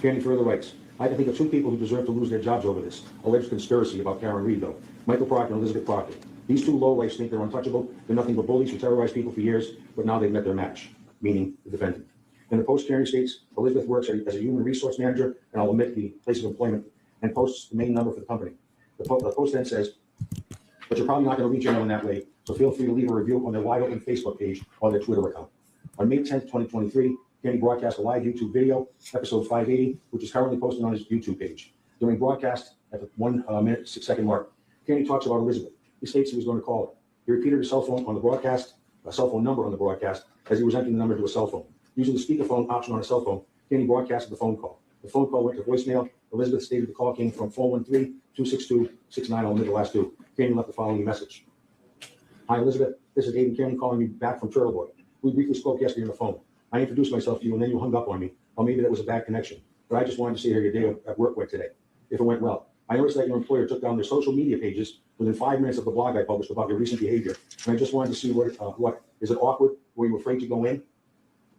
Any further rights? I can think of two people who deserve to lose their jobs over this alleged conspiracy about Karen Reed, though. Michael Proctor and Elizabeth Proctor. These two lowlifes think they're untouchable. They're nothing but bullies who terrorize people for years, but now they've met their match, meaning the defendant. In the post Karen states, Elizabeth works as a human resource manager, and I'll omit the place of employment, and posts the main number for the company. The post then says, but you're probably not going to reach anyone that way, so feel free to leave a review on their wide open Facebook page or their Twitter account. On May 10th, 2023, Kenny broadcast a live YouTube video, episode 580, which is currently posted on his YouTube page. During broadcast, at the 1 minute, 6 second mark, Kenny talks about Elizabeth. He states he was going to call her. He repeated his cell phone on the broadcast, a cell phone number on the broadcast, as he was entering the number to a cell phone. Using the speakerphone option on a cell phone, Kenny broadcasted the phone call. The phone call went to voicemail. Elizabeth stated the call came from 413-262-69. I'll omit the last two. Kenny left the following message. Hi, Elizabeth. This is Aidan Kenny calling you back from TURTLEBOY. We briefly spoke yesterday on the phone. I introduced myself to you, and then you hung up on me. Or maybe that was a bad connection. But I just wanted to see how your day at work went today, if it went well. I noticed that your employer took down their social media pages within 5 minutes of the blog I published about your recent behavior. And I just wanted to see what is it awkward? Were you afraid to go in?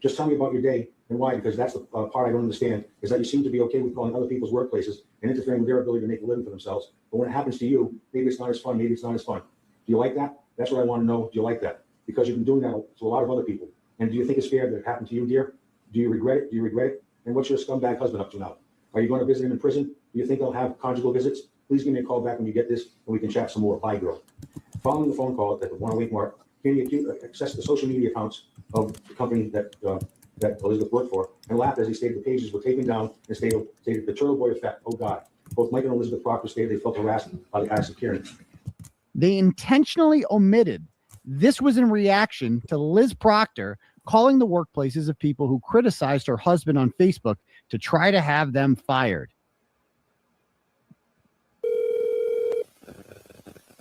Just tell me about your day and why, because that's the part I don't understand, is that you seem to be okay with calling other people's workplaces and interfering with their ability to make a living for themselves. But when it happens to you, maybe it's not as fun, maybe it's not as fun. Do you like that? That's what I want to know. Do you like that? Because you've been doing that to a lot of other people. And do you think it's fair that it happened to you, dear? Do you regret it? Do you regret it? And what's your scumbag husband up to now? Are you going to visit him in prison? Do you think he'll have conjugal visits? Please give me a call back when you get this, and we can chat some more. Bye, girl. Following the phone call at the 108 mark, Kenny accessed the social media accounts of the company that Elizabeth worked for, and laughed as he stated the pages were taken down and stated the TURTLEBOY effect. Oh, God. Both Mike and Elizabeth Proctor stated they felt harassed by the acts of Karen. They intentionally omitted. This was in reaction to Liz Proctor calling the workplaces of people who criticized her husband on Facebook to try to have them fired.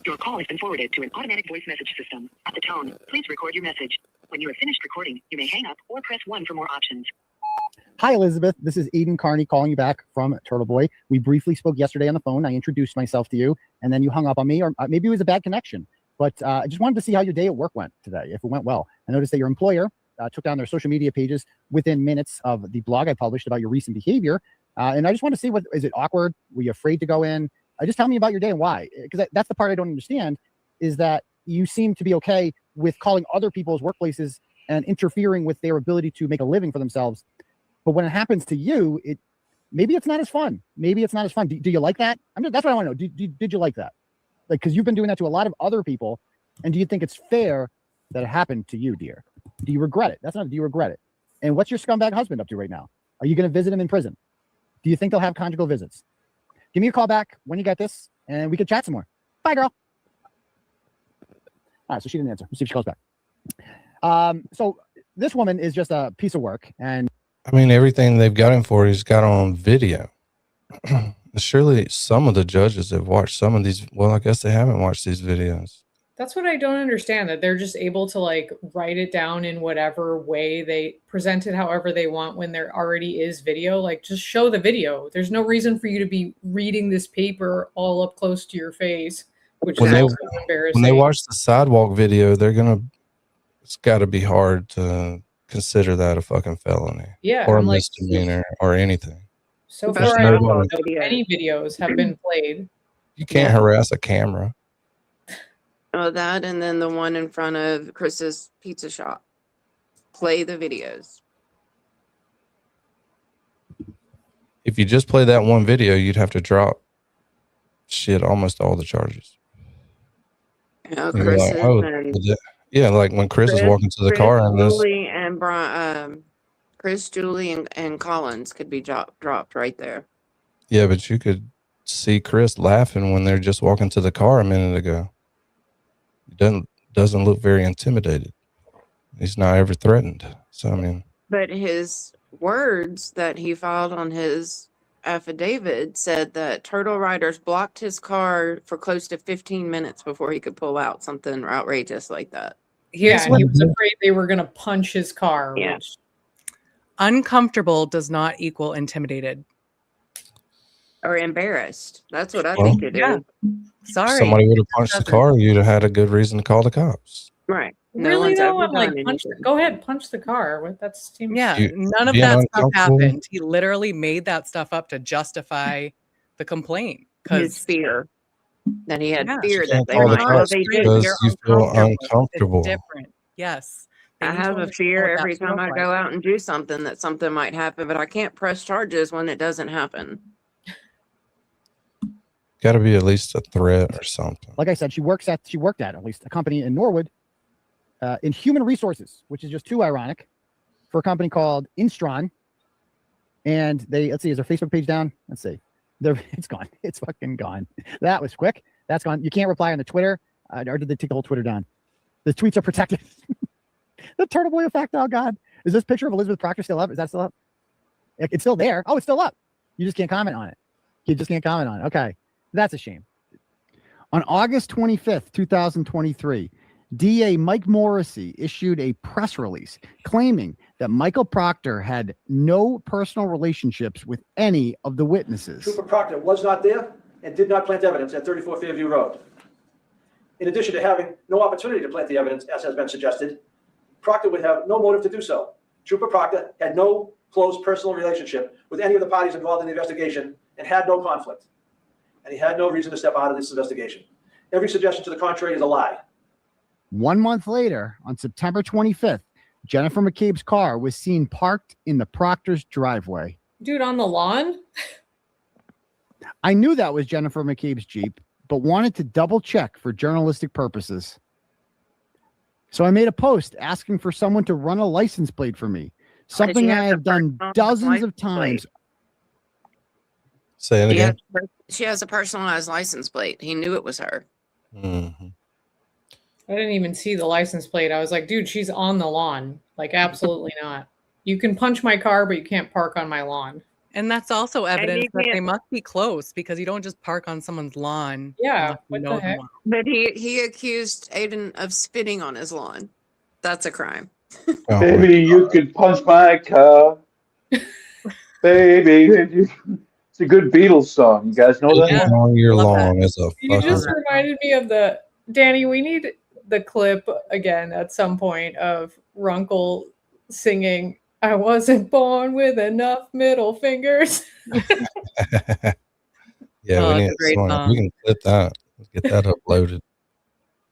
Your call has been forwarded to an automatic voice message system. At the tone, please record your message. When you have finished recording, you may hang up or press 1 for more options. Hi, Elizabeth. This is Aidan Carney calling you back from TURTLEBOY. We briefly spoke yesterday on the phone. I introduced myself to you, and then you hung up on me, or maybe it was a bad connection. But I just wanted to see how your day at work went today, if it went well. I noticed that your employer took down their social media pages within minutes of the blog I published about your recent behavior. And I just want to see, is it awkward? Were you afraid to go in? Just tell me about your day and why. Because that's the part I don't understand, is that you seem to be okay with calling other people's workplaces and interfering with their ability to make a living for themselves. But when it happens to you, maybe it's not as fun. Maybe it's not as fun. Do you like that? That's what I want to know. Did you like that? Like, because you've been doing that to a lot of other people, and do you think it's fair that it happened to you, dear? Do you regret it? Do you regret it? And what's your scumbag husband up to right now? Are you going to visit him in prison? Do you think they'll have conjugal visits? Give me a call back when you get this, and we can chat some more. Bye, girl. All right, so she didn't answer. Let's see if she calls back. So this woman is just a piece of work, and I mean, everything they've got him for, he's got on video. Surely some of the judges have watched some of these. Well, I guess they haven't watched these videos. That's what I don't understand, that they're just able to like write it down in whatever way they present it, however they want, when there already is video. Like, just show the video. There's no reason for you to be reading this paper all up close to your face, which is also embarrassing. When they watch the sidewalk video, it's got to be hard to consider that a fucking felony, Yeah, or a I'm like, misdemeanor, or anything. so There's far, I don't know nobody- if any videos have been played. You can't harass a camera. Oh, that, and then the one in front of Chris's pizza shop. Play the videos. If you just play that one video, you'd have to drop almost all the charges. Yeah, You'd be Chris like, oh, yeah, like when Chris is walking to the car and this, Julie and Chris, Julie, and Collins could be dropped right there. yeah, but you could see Chris laughing when they're just walking to the car a minute ago. He doesn't look very intimidated. He's not ever threatened. So I mean, But his words that he filed on his affidavit said that Turtle Riders blocked his car for close to 15 minutes before he could pull out, something outrageous like that. Yeah, and he was afraid they were going to punch his car. Yeah. Which, Uncomfortable does not equal intimidated. Or embarrassed. That's what I Well, think it is. yeah. if Sorry. somebody would have punched the Doesn't. car, you'd have had a good reason to call the cops. Right. No really one's though, ever I'm like, done punch, anything. go ahead, punch the car. What that seems. Yeah, none of being that stuff uncomfortable- happened. He literally made that stuff up to justify the complaint. His fear. That he had Yeah. fear You that can't they call were the like, oh, cops they did. because You're you feel uncomfortable. It's different. Yes. They I need to have a understand fear what that every time feels I like. go out and do something that something might happen, but I can't press charges when it doesn't happen. Got to be at least a threat or something. like I said, she worked at least a company in Norwood in human resources, which is just too ironic, for a company called Instron. And let's see, is their Facebook page down? Let's see. It's gone. It's fucking gone. That was quick. That's gone. You can't reply on the Twitter. Or did they take the whole Twitter down? The tweets are protected. The Turtle Boy effect. Oh God. Is this picture of Elizabeth Proctor still up? Is that still up? It's still there. Oh, it's still up. You just can't comment on it. You just can't comment on it. Okay. That's a shame. On August 25th, 2023, DA Mike Morrissey issued a press release claiming that Michael Proctor had no personal relationships with any of the witnesses. Trooper Proctor was not there and did not plant evidence at 34 Fairview Road. In addition to having no opportunity to plant the evidence, as has been suggested, Proctor would have no motive to do so. Trooper Proctor had no close personal relationship with any of the parties involved in the investigation and had no conflict. And he had no reason to step out of this investigation. Every suggestion to the contrary is a lie. 1 month later, on September 25th, Jennifer McCabe's car was seen parked in the Proctor's driveway. Dude, on the lawn? I knew that was Jennifer McCabe's Jeep, but wanted to double check for journalistic purposes. So I made a post asking for someone to run a license plate for me, something I have done dozens of times. Say it again. She has a personalized license plate. He knew it was her. Mm-hmm. I didn't even see the license plate. I was like, dude, she's on the lawn. Like, absolutely not. You can punch my car, but you can't park on my lawn. And that's also And evidence you that they can't- must be close, because you don't just park on someone's lawn. Yeah, unless you what know the them heck? well. But he accused Aidan of spitting on his lawn. That's a crime. Baby, you could punch my car. Baby, it's a good Beatles song. You guys know that? Spitting on your lawn is a You just fucking. reminded me of Danny, we need the clip again at some point of Runkle singing, I wasn't born with enough middle fingers. Yeah, we Oh, need it's a a great song. We song. can clip that. Get that uploaded.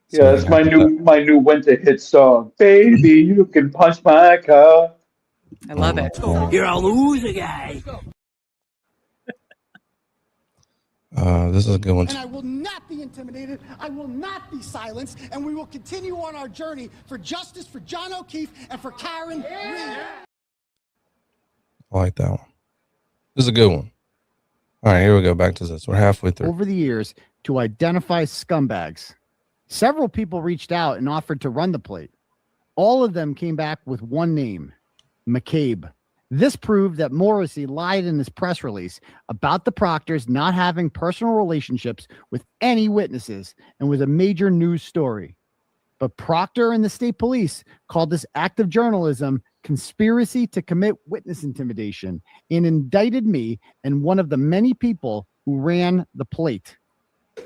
So Yeah, we that's can have that. my new winter hit song. Baby, you can punch my car. I Oh love my it. God. You're a loser guy. This is a good one. And I will not be intimidated. I will not be silenced. And we will continue on our journey for justice for John O'Keefe and for Karen Reed. I like that one. This is a good one. All right, here we go. Back to this. We're halfway through. Over the years to identify scumbags. Several people reached out and offered to run the plate. All of them came back with one name, McCabe. This proved that Morrissey lied in his press release about the Proctors not having personal relationships with any witnesses and was a major news story. But Proctor and the state police called this act of journalism conspiracy to commit witness intimidation and indicted me and one of the many people who ran the plate.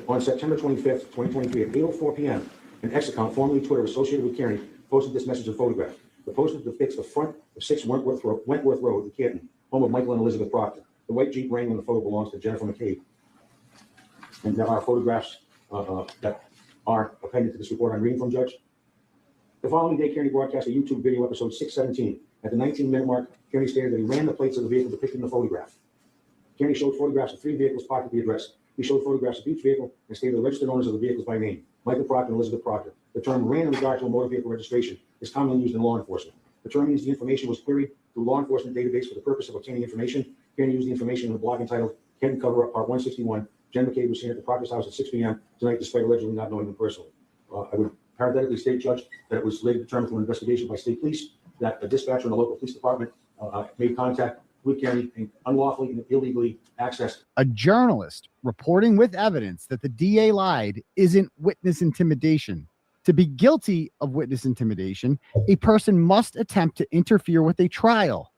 On September 25th, 2023, at 8:04 p.m., an X account, formerly Twitter, associated with Kearney, posted this message and photograph. The poster depicts the front of 6 Wentworth Road in Canton, home of Michael and Elizabeth Proctor. The white Jeep Wrangler in the photo belongs to Jennifer McCabe. And there are photographs that are appended to this report I'm reading from, Judge. The following day, Kearney broadcast a YouTube video, episode 617. At the 19-minute mark, Kearney stated that he ran the plates of the vehicle depicted in the photograph. Kearney showed photographs of 3 vehicles parked at the address. He showed photographs of each vehicle and stated the registered owners of the vehicles by name, Michael Proctor and Elizabeth Proctor. The term ran in regard to a motor vehicle registration is commonly used in law enforcement. The term means the information was queried through law enforcement database for the purpose of obtaining information. Kearney used the information in a blog entitled Kenton Cover Up Part 161. Jen McCabe was seen at the Proctor's house at 6 p.m. tonight, despite allegedly not knowing them personally. I would parenthetically state, Judge, that it was later determined through an investigation by state police that a dispatcher in the local police department made contact with Kearney and unlawfully and illegally accessed. A journalist reporting with evidence that the DA lied isn't witness intimidation. To be guilty of witness intimidation, a person must attempt to interfere with a trial.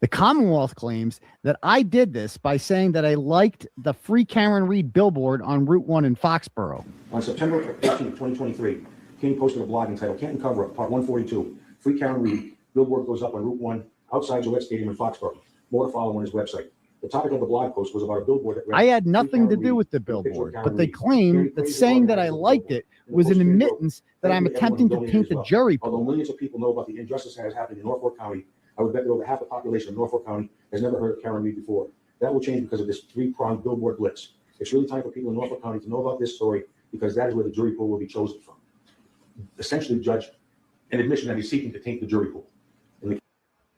The Commonwealth claims that I did this by saying that I liked the Free Karen Reed billboard on Route 1 in Foxborough. On September 18, 2023, Kearney posted a blog entitled Canton Cover Up, Part 142. Free Karen Reed billboard goes up on Route 1 outside Gillette Stadium in Foxborough. More to follow on his website. The topic of the blog post was about a billboard that read, I had nothing to do with the billboard, but they claim that saying that I liked it was an admittance that I'm attempting to paint the jury pool. Although millions of people know about the injustice that has happened in Norfolk County, I would bet that over half the population of Norfolk County has never heard of Karen Reed before. That will change because of this 3-pronged billboard blitz. It's really time for people in Norfolk County to know about this story because that is where the jury pool will be chosen from. Essentially, Judge, an admission that he's seeking to taint the jury pool.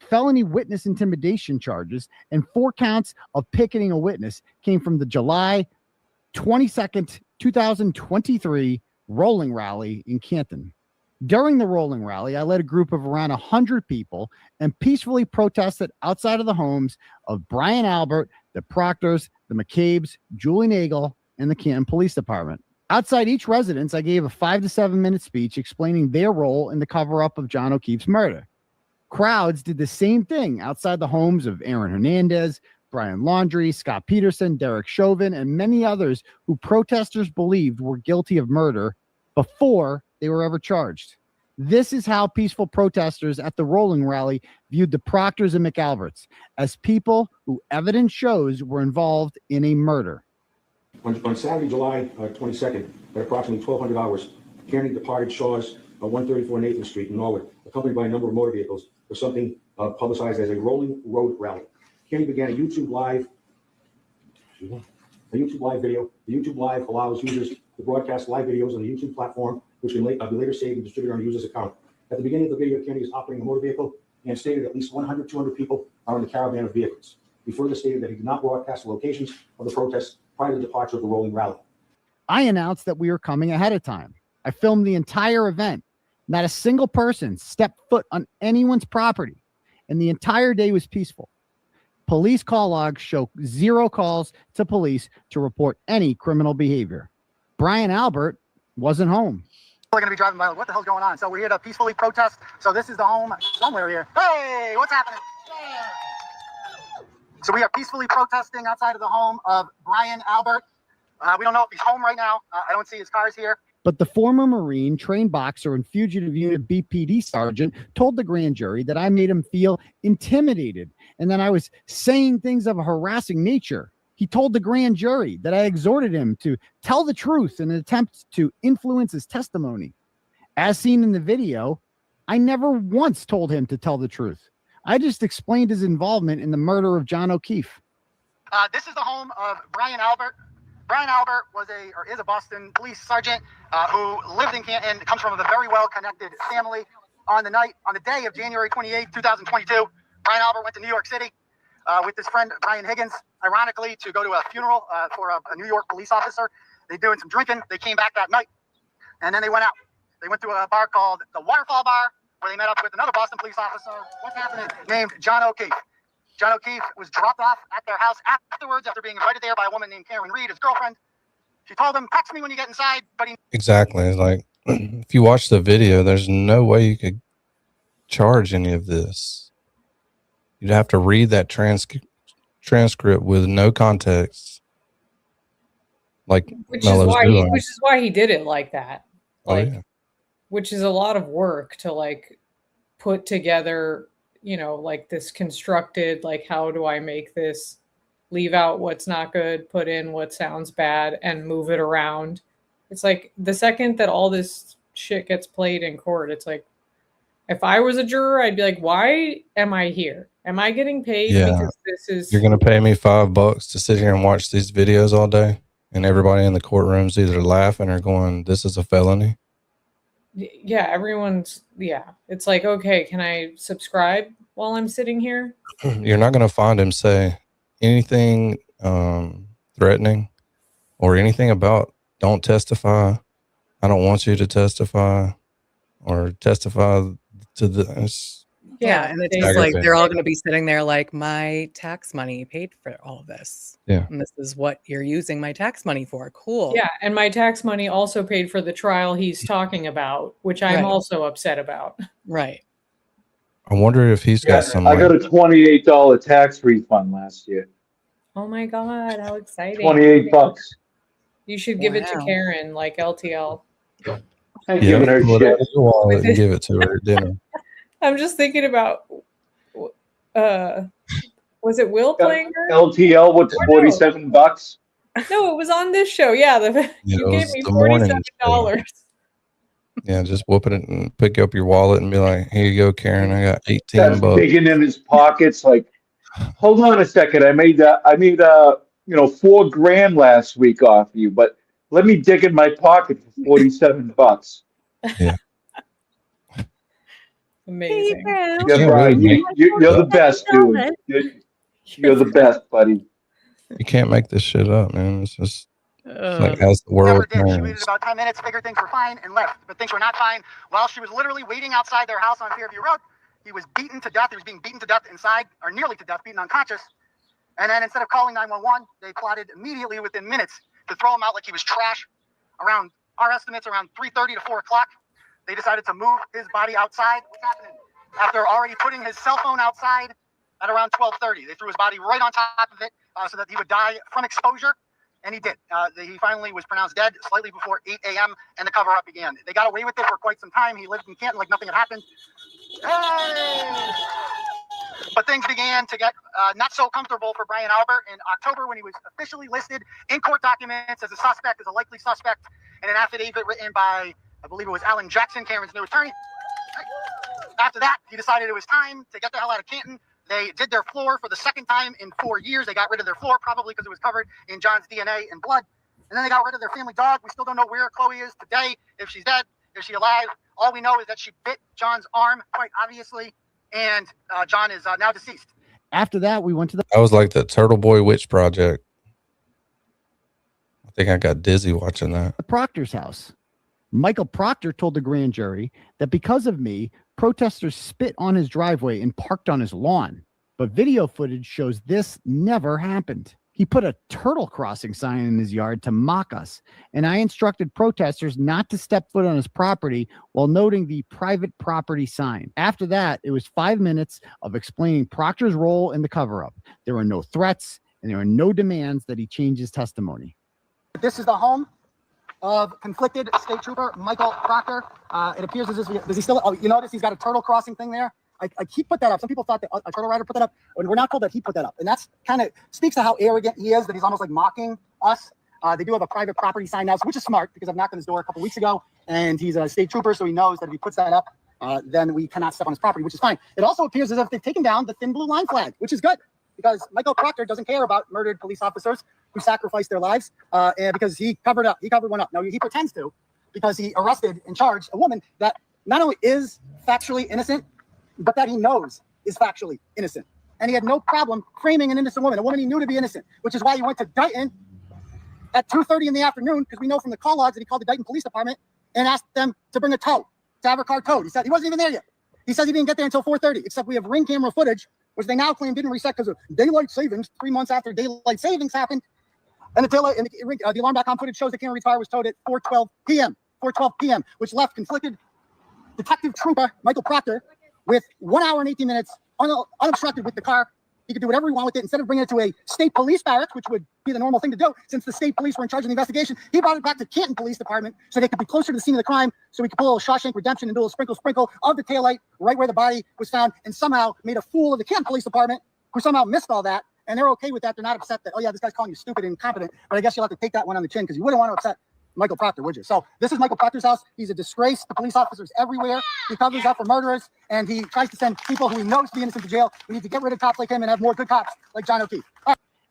Felony witness intimidation charges and 4 counts of picketing a witness came from the July 22nd, 2023 rolling rally in Canton. During the rolling rally, I led a group of around 100 people and peacefully protested outside of the homes of Brian Albert, the Proctors, the McCabes, Julie Nagel, and the Canton Police Department. Outside each residence, I gave a 5 to 7 minute speech explaining their role in the cover-up of John O'Keefe's murder. Crowds did the same thing outside the homes of Aaron Hernandez, Brian Laundrie, Scott Peterson, Derek Chauvin, and many others who protesters believed were guilty of murder before they were ever charged. This is how peaceful protesters at the rolling rally viewed the Proctors and McAlberts as people who evidence shows were involved in a murder. On Saturday, July 22nd, at approximately 1200 hours, Kearney departed Shaw's 134 Nathan Street in Norwood, accompanied by a number of motor vehicles for something publicized as a rolling road rally. Kearney began a YouTube live video. The YouTube Live allows users to broadcast live videos on the YouTube platform, which can be later saved and distributed on a user's account. At the beginning of the video, Kearney is operating a motor vehicle and stated at least 100, 200 people are in the caravan of vehicles. He further stated that he did not broadcast the locations of the protests prior to the departure of the rolling rally. I announced that we were coming ahead of time. I filmed the entire event. Not a single person stepped foot on anyone's property, and the entire day was peaceful. Police call logs show 0 calls to police to report any criminal behavior. Brian Albert wasn't home. We're going to be driving by. What the hell's going on? So we're here to peacefully protest. So this is the home somewhere here. Hey, what's happening? So we are peacefully protesting outside of the home of Brian Albert. We don't know if he's home right now. I don't see his cars here. But the former Marine, trained boxer, and fugitive unit BPD sergeant told the grand jury that I made him feel intimidated and that I was saying things of a harassing nature. He told the grand jury that I exhorted him to tell the truth in an attempt to influence his testimony. As seen in the video, I never once told him to tell the truth. I just explained his involvement in the murder of John O'Keefe. This is the home of Brian Albert. Brian Albert is a Boston police sergeant who lived in Canton, comes from a very well-connected family. On the day of January 28, 2022, Brian Albert went to New York City with his friend Brian Higgins, ironically, to go to a funeral for a New York police officer. They doing some drinking. They came back that night, and then they went out. They went to a bar called the Waterfall Bar, where they met up with another Boston police officer, what's happening, named John O'Keefe. John O'Keefe was dropped off at their house afterwards after being invited there by a woman named Karen Reed, his girlfriend. She told him, text me when you get inside, but he... Exactly. It's like, if you watch the video, there's no way you could charge any of this. You'd have to read that transcript with no context. Like Which is why he did it like that. Like, oh, yeah. Which is a lot of work to like put together, you know, like this constructed, like, how do I make this, leave out what's not good, put in what sounds bad, and move it around. It's like the second that all this shit gets played in court, it's like, if I was a juror, I'd be like, why am I here? Am I getting paid because this is... You're going to pay me $5 to sit here and watch these videos all day? And everybody in the courtroom's either laughing or going, this is a felony? Yeah, everyone's... Yeah. It's like, okay, can I subscribe while I'm sitting here? You're not going to find him say anything threatening or anything about don't testify. I don't want you to testify or testify to this. Yeah, and it's just like they're all going to be sitting there like, my tax money paid for all of this. Yeah. And this is what you're using my tax money for. Cool. Yeah, and my tax money also paid for the trial he's talking about, which I'm also upset about. Right. I wonder if he's got some... I got a $28 tax refund last year. Oh my God, how exciting. $28. You should give it to Karen, like LTL. I'm giving her shit. Wallet and give it to her at dinner. I'm just thinking about, was it Will playing her? LTL with $47. No, it was on this show. Yeah, you gave me $47. Yeah, just whooping it and pick up your wallet and be like, here you go, Karen. I got 18 That's bucks. digging in his pockets like, hold on a second. I made $4,000 last week off you, but let me dig in my pocket for $47. Yeah. Amazing. Yeah, Brian, you're the best, dude. You're the best, buddy. You can't make this shit up, man. It's just like as the world She turns. waited about 10 minutes, figured things were fine, and left. But things were not fine. While she was literally waiting outside their house on Fairview Road, he was beaten to death. He was being beaten to death inside, or nearly to death, beaten unconscious. And then instead of calling 911, they plotted immediately within minutes to throw him out like he was trash. Around our estimates, around 3:30 to 4 o'clock, they decided to move his body outside. What's happening? After already putting his cell phone outside at around 12:30, they threw his body right on top of it so that he would die from exposure, and he did. He finally was pronounced dead slightly before 8 a.m., and the cover-up began. They got away with it for quite some time. He lived in Canton like nothing had happened. Hey! But things began to get not so comfortable for Brian Albert in October when he was officially listed in court documents as a likely suspect, in an affidavit written by, I believe it was Alan Jackson, Karen's new attorney. After that, he decided it was time to get the hell out of Canton. They did their floor for the second time in 4 years. They got rid of their floor, probably because it was covered in John's DNA and blood. And then they got rid of their family dog. We still don't know where Chloe is today, if she's dead, if she's alive. All we know is that she bit John's arm, quite obviously, and John is now deceased. After that, we went to the... That was like the Turtle Boy Witch Project. I think I got dizzy watching that. Proctor's house. Michael Proctor told the grand jury that because of me, protesters spit on his driveway and parked on his lawn. But video footage shows this never happened. He put a turtle crossing sign in his yard to mock us, and I instructed protesters not to step foot on his property while noting the private property sign. After that, it was 5 minutes of explaining Proctor's role in the cover-up. There were no threats, and there were no demands that he change his testimony. This is the home of conflicted state trooper Michael Proctor. It appears as if does he still? Oh, you notice he's got a turtle crossing thing there. He put that up. Some people thought that a turtle rider put that up, and we're not told that he put that up. And that's kind of speaks to how arrogant he is, that he's almost like mocking us. They do have a private property sign now, which is smart because I've knocked on his door a couple weeks ago, and he's a state trooper, so he knows that if he puts that up, then we cannot step on his property, which is fine. It also appears as if they've taken down the thin blue line flag, which is good because Michael Proctor doesn't care about murdered police officers who sacrificed their lives, and because he covered one up. Now he pretends to, because he arrested and charged a woman that not only is factually innocent, but that he knows is factually innocent. And he had no problem framing an innocent woman, a woman he knew to be innocent, which is why he went to Dighton at 2:30 in the afternoon, because we know from the call logs that he called the Dighton Police Department and asked them to bring a tow, to have her car towed. He said he wasn't even there yet. He says he didn't get there until 4:30, except we have ring camera footage, which they now claim didn't reset because of daylight savings, 3 months after daylight savings happened. And the alarm.com footage shows the Keanu Reeves car was towed at 4:12 p.m., which left conflicted Detective Trooper Michael Proctor with 1 hour and 18 minutes unobstructed with the car. He could do whatever he wanted with it. Instead of bringing it to a state police barracks, which would be the normal thing to do, since the state police were in charge of the investigation, he brought it back to Canton Police Department so they could be closer to the scene of the crime, so we could pull a little Shawshank Redemption and do a little sprinkle of the taillight right where the body was found, and somehow made a fool of the Canton Police Department, who somehow missed all that, and they're okay with that. They're not upset that, oh yeah, this guy's calling you stupid and incompetent, but I guess you'll have to take that one on the chin because you wouldn't want to upset Michael Proctor, would you? So this is Michael Proctor's house. He's a disgrace to police officers everywhere. He covers up for murderers, and he tries to send people who he knows to be innocent to jail. We need to get rid of cops like him and have more good cops like John O'Keefe.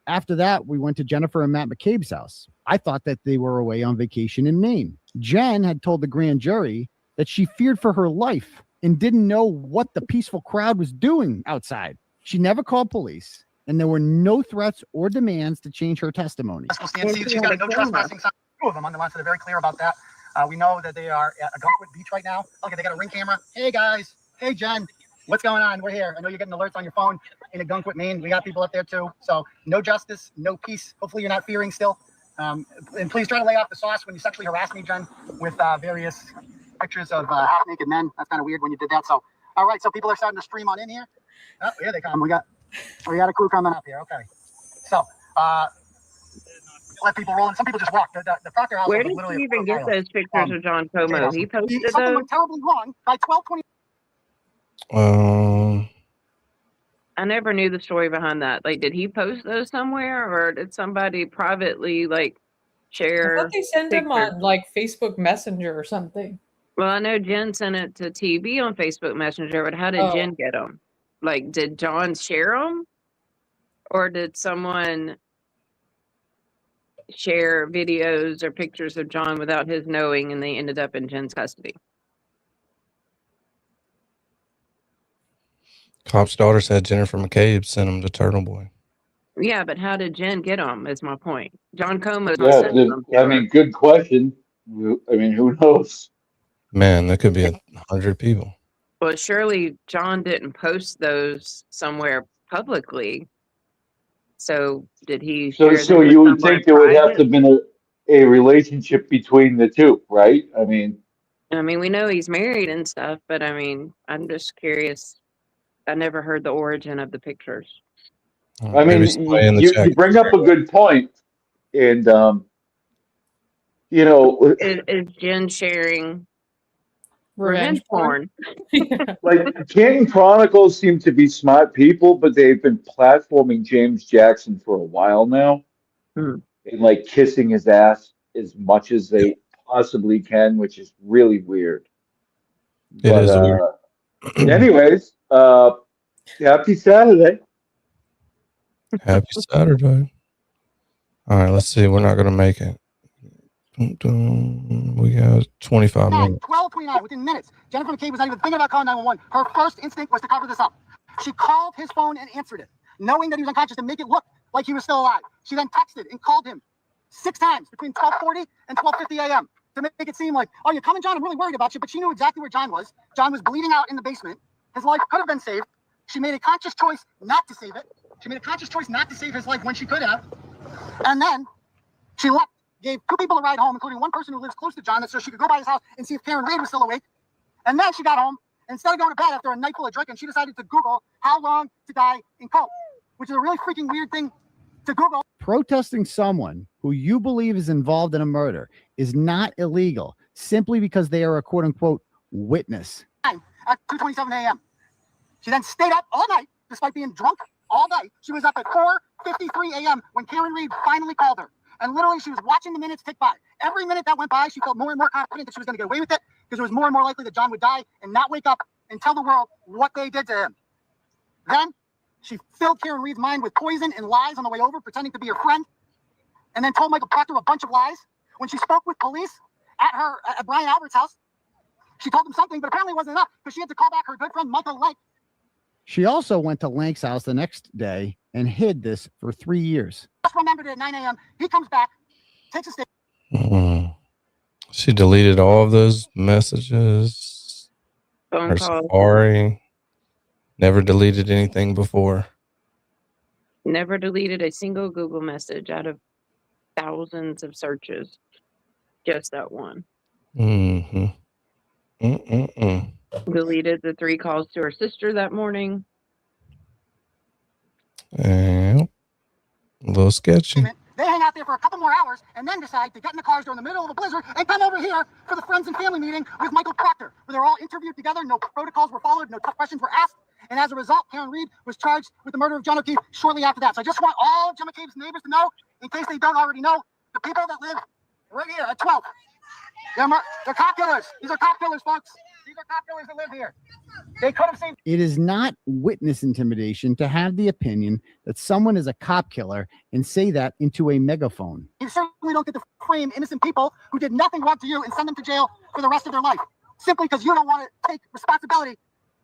After that, we went to Jennifer and Matt McCabe's house. I thought that they were away on vacation in Maine. Jen had told the grand jury that she feared for her life and didn't know what the peaceful crowd was doing outside. She never called police, and there were no threats or demands to change her testimony. She's got a no trespassing sign. Two of them on the line, so they're very clear about that. We know that they are at a Gunkwit Beach right now. Okay, they got a ring camera. Hey guys, hey Jen, what's going on? We're here. I know you're getting alerts on your phone in a Gunkwit, Maine. We got people up there too. So no justice, no peace. Hopefully you're not fearing still. And please try to lay off the sauce when you sexually harass me, Jen, with various pictures of half-naked men. That's kind of weird when you did that. So, all right, so people are starting to stream on in here. Oh, here they come. We got a crew coming up here. Okay, so. Let people roll, and some people just walk. The Proctor house. Where did you even get those pictures of John Como? He posted something those? went terribly wrong by 12:20. I never knew the story behind that. Like, did he post those somewhere, or did somebody privately share? I thought they sent them on Facebook Messenger or something. Well, I know Jen sent it to TV on Facebook Messenger, but how did Jen get them? Like, did John share them, or did someone share videos or pictures of John without his knowing, and they ended up in Jen's custody? Cop's daughter said Jennifer McCabe sent him to Turtle Boy. Yeah, but how did Jen get them is my point. John Como. Yeah, I mean, good question. I mean, who knows? Man, there could be 100 people. Well, surely John didn't post those somewhere publicly. So did he? So you would think there would have to have been a relationship between the two, right? I mean, we know he's married and stuff, but I mean, I'm just curious. I never heard the origin of the pictures. I mean, you bring up a good point, and is Jen sharing revenge porn? Like, Canton Chronicles seem to be smart people, but they've been platforming James Jackson for a while now, and kissing his ass as much as they possibly can, which is really weird. It is weird. Anyways, happy Saturday. Happy Saturday. All right, let's see. We're not going to make it. We got 25 minutes. 12:29, within minutes. Jennifer McCabe was not even thinking about calling 911. Her first instinct was to cover this up. She called his phone and answered it, knowing that he was unconscious, to make it look like he was still alive. She then texted and called him 6 times between 12:40 and 12:50 a.m. to make it seem like, oh, you're coming, John? I'm really worried about you. But she knew exactly where John was. John was bleeding out in the basement. His life could have been saved. She made a conscious choice not to save it. She made a conscious choice not to save his life when she could have. And then she left. Gave 2 people a ride home, including one person who lives close to John, so she could go by his house and see if Karen Reed was still awake. And then she got home, and instead of going to bed after a night full of drinking, she decided to Google how long to die in coke, which is a really freaking weird thing to Google. Protesting someone who you believe is involved in a murder is not illegal simply because they are a quote unquote witness. At 2:27 a.m. She then stayed up all night despite being drunk all day. She was up at 4:53 a.m. when Karen Reed finally called her. And literally she was watching the minutes tick by. Every minute that went by, she felt more and more confident that she was going to get away with it because it was more and more likely that John would die and not wake up and tell the world what they did to him. Then she filled Karen Reed's mind with poison and lies on the way over, pretending to be her friend, and then told Michael Proctor a bunch of lies. When she spoke with police at Brian Albert's house, she told them something, but apparently it wasn't enough because she had to call back her good friend Michael Lank. She also went to Lank's house the next day and hid this for 3 years. Just remembered it at 9 a.m. He comes back, takes a statement. She deleted all of those messages. Phone Her calls. Safari. Never deleted anything before. Never deleted a single Google message out of thousands of searches. Just that one. Deleted the 3 calls to her sister that morning. And a little sketchy. They hang out there for a couple more hours and then decide to get in the cars during the middle of a blizzard and come over here for the friends and family meeting with Michael Proctor, where they're all interviewed together, no protocols were followed, no tough questions were asked. And as a result, Karen Reed was charged with the murder of John O'Keefe shortly after that. So I just want all of Jim McCabe's neighbors to know, in case they don't already know, the people that live right here at 12. They're cop killers. These are cop killers, folks. These are cop killers that live here. They could have saved. It is not witness intimidation to have the opinion that someone is a cop killer and say that into a megaphone. You certainly don't get to frame innocent people who did nothing wrong to you and send them to jail for the rest of their life, simply because you don't want to take responsibility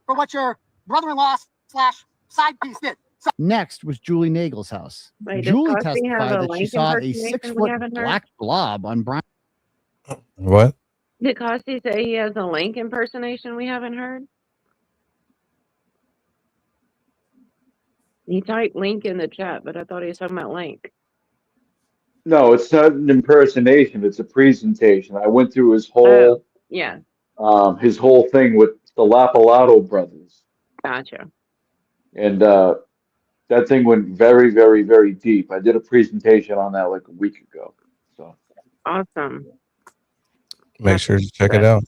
for what your brother-in-law / side piece did. So Next was Julie Nagel's house. Wait, does Julie Cosby have testified a that she Link saw a impersonation we 6-foot haven't heard? black blob on Brian. What? Did Costy say he has a Link impersonation we haven't heard? He typed Link in the chat, but I thought he was talking about Link. No, it's not an impersonation. It's a presentation. I went through his whole Yeah, his whole thing with the Lapalato brothers, gotcha. and that thing went very, very, very deep. I did a presentation on that like a week ago. So Awesome. Make sure to check it out.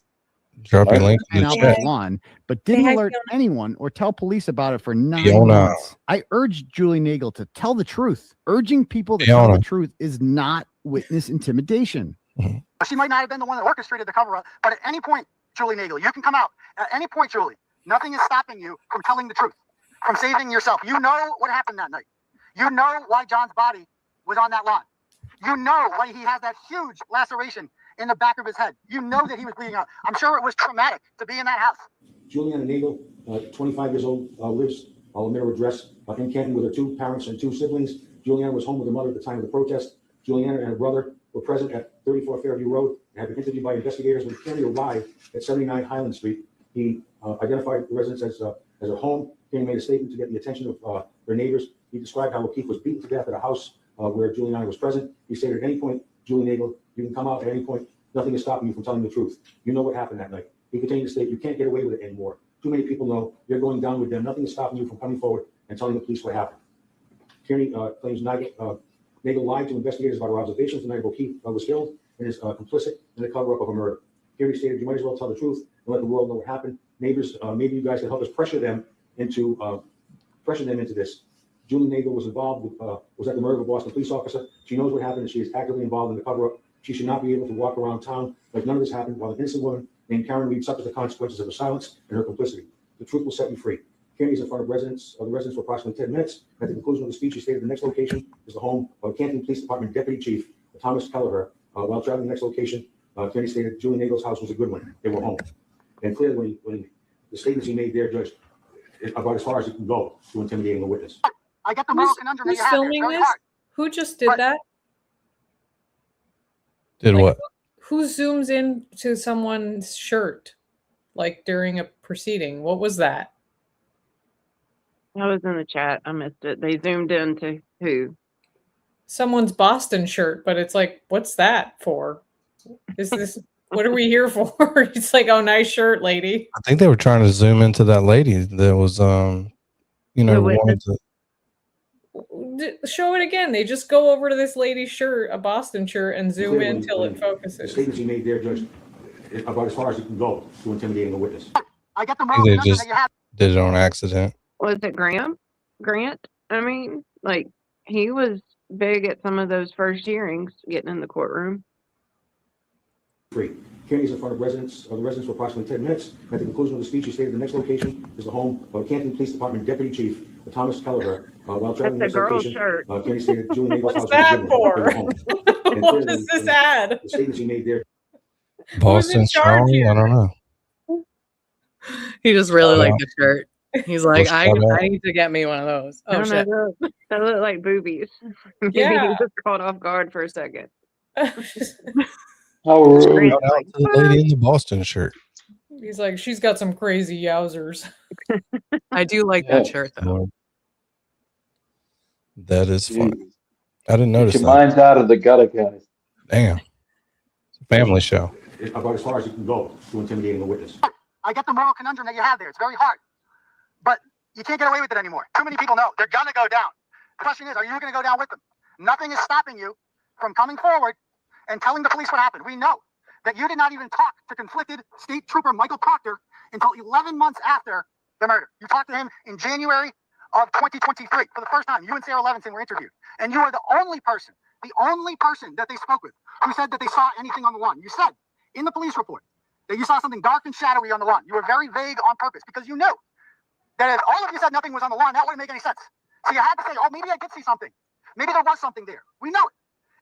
Drop your link in the Out chat. that lawn, but didn't Hey, alert anyone or tell police about it for 9 Fiona. months. I urged Julie Nagel to tell the truth. Urging people to tell Fiona. the truth is not witness intimidation. she might not have been the one that orchestrated the cover-up, but at any point, Julie Nagel, you can come out. At any point, Julie, nothing is stopping you from telling the truth, from saving yourself. You know what happened that night. You know why John's body was on that lawn. You know why he has that huge laceration in the back of his head. You know that he was bleeding out. I'm sure it was traumatic to be in that house. Juliana Nagel, 25 years old, lives, I'll omit her address, in Canton with her 2 parents and 2 siblings. Juliana was home with her mother at the time of the protest. Juliana and her brother were present at 34 Fairview Road and had been interviewed by investigators. When Kenny arrived at 79 Highland Street, he identified the residence as her home. Kenny made a statement to get the attention of their neighbors. He described how O'Keefe was beaten to death at a house where Juliana was present. He stated at any point, Julie Nagel, you can come out at any point. Nothing is stopping you from telling the truth. You know what happened that night. He continued to state, you can't get away with it anymore. Too many people know you're going down with them. Nothing is stopping you from coming forward and telling the police what happened. Kearney claims Nagel lied to investigators about her observations the night O'Keefe was killed and is complicit in the cover-up of a murder. Kearney stated, you might as well tell the truth and let the world know what happened. Neighbors, maybe you guys can help us pressure them into this. Julie Nagel was involved with, was at the murder of a Boston police officer. She knows what happened and she is actively involved in the cover-up. She should not be able to walk around town like none of this happened while an innocent woman named Karen Reed suffers the consequences of her silence and her complicity. The truth will set you free. Kearney is in front of the residents for approximately 10 minutes. At the conclusion of the speech, he stated the next location is the home of the Canton Police Department Deputy Chief, Thomas Kelleher. While traveling the next location, Kearney stated Julie Nagel's house was a good one. They were home. And clearly, when the statements he made there, Judge, about as far as it can go to intimidating a witness. I get the moral conundrum that Who's you have here. filming Very this? hard. Who just did that? Did what? Who zooms into someone's shirt like during a proceeding? What was that? I was in the chat. I missed it. They zoomed into who? Someone's Boston shirt, but it's like, what's that for? Is this what are we here for? It's like, oh, nice shirt, lady. I think they were trying to zoom into that lady that was, wanted to. show it again. They just go over to this lady's shirt, a Boston shirt, and zoom in till it The focuses. statements he made there, Judge, about as far as it can go to intimidating a witness. I get the I think they just did it on accident. Was it Grant? I mean, like, he was big at some of those first hearings, getting in the courtroom. Free. Kearney's in front of the residents for approximately 10 minutes. At the conclusion of the speech, he stated the next location is the home of Canton Police Department Deputy Chief Thomas Kelleher. While traveling That's to a this girl's location, shirt. Kearney stated Julie Mabel's What's house that was for? home. What is this ad? The statements he made there. Boston charge Strong? I don't know. He just really Shout liked out. the shirt. He's like, Well, I shout out. need to get me one of those. I Oh don't shit. know. That looked like boobies. Maybe Yeah. he was caught off guard for a second. How rude. Shout out to the lady in the Boston shirt. He's like, she's got some crazy yowzers. I do like that shirt though. Lord. That is funny. I didn't notice Your that. mind's out of the gutter, guys. Damn. It's a family show. About as far as you can go to intimidating a witness. I get the moral conundrum that you have there. It's very hard. But you can't get away with it anymore. Too many people know. They're going to go down. The question is, are you going to go down with them? Nothing is stopping you from coming forward and telling the police what happened. We know that you did not even talk to conflicted State Trooper Michael Proctor until 11 months after the murder. You talked to him in January of 2023 for the first time. You and Sarah Levinson were interviewed. And you are the only person that they spoke with who said that they saw anything on the lawn. You said in the police report that you saw something dark and shadowy on the lawn. You were very vague on purpose because you knew that if all of you said nothing was on the lawn, that wouldn't make any sense. So you had to say, oh, maybe I did see something. Maybe there was something there. We know it.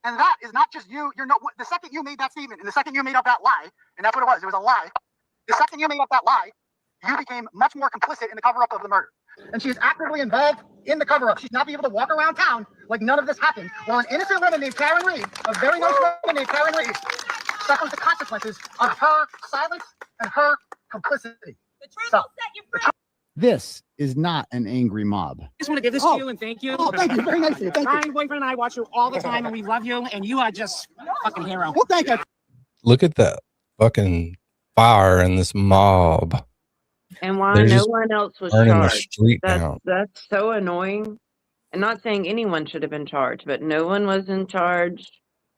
And that is not just you. You're not, the second you made that statement and the second you made up that lie, and that's what it was a lie. The second you made up that lie, you became much more complicit in the cover-up of the murder. And she is actively involved in the cover-up. She's not be able to walk around town like none of this happened, while an innocent woman named Karen Reed, a very nice woman named Karen Reed, suffers the consequences of her silence and her complicity. The truth will set you free. This is not an angry mob. I just want to give this to you and thank you. Oh, thank you. Very nice of you. Thank you. My boyfriend and I watch you all the time and we love you and you are just a fucking hero. Well, thank you. Look at that fucking fire in this mob. And why They're no just one else was burning the charged. street down. That's so annoying. I'm not saying anyone should have been charged, but no one was in charge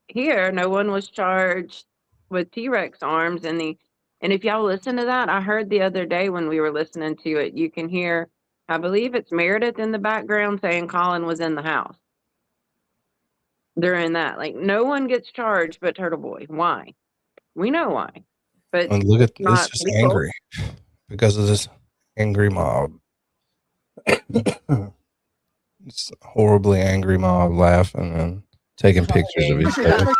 here. No one was charged with T-Rex arms. And if y'all listen to that, I heard the other day when we were listening to it, you can hear, I believe it's Meredith in the background saying Colin was in the house during that. Like, no one gets charged but Turtle Boy. Why? We know why. But And look at it's not this, just legal. angry because of this angry mob. It's a horribly angry mob laughing and taking pictures of each other.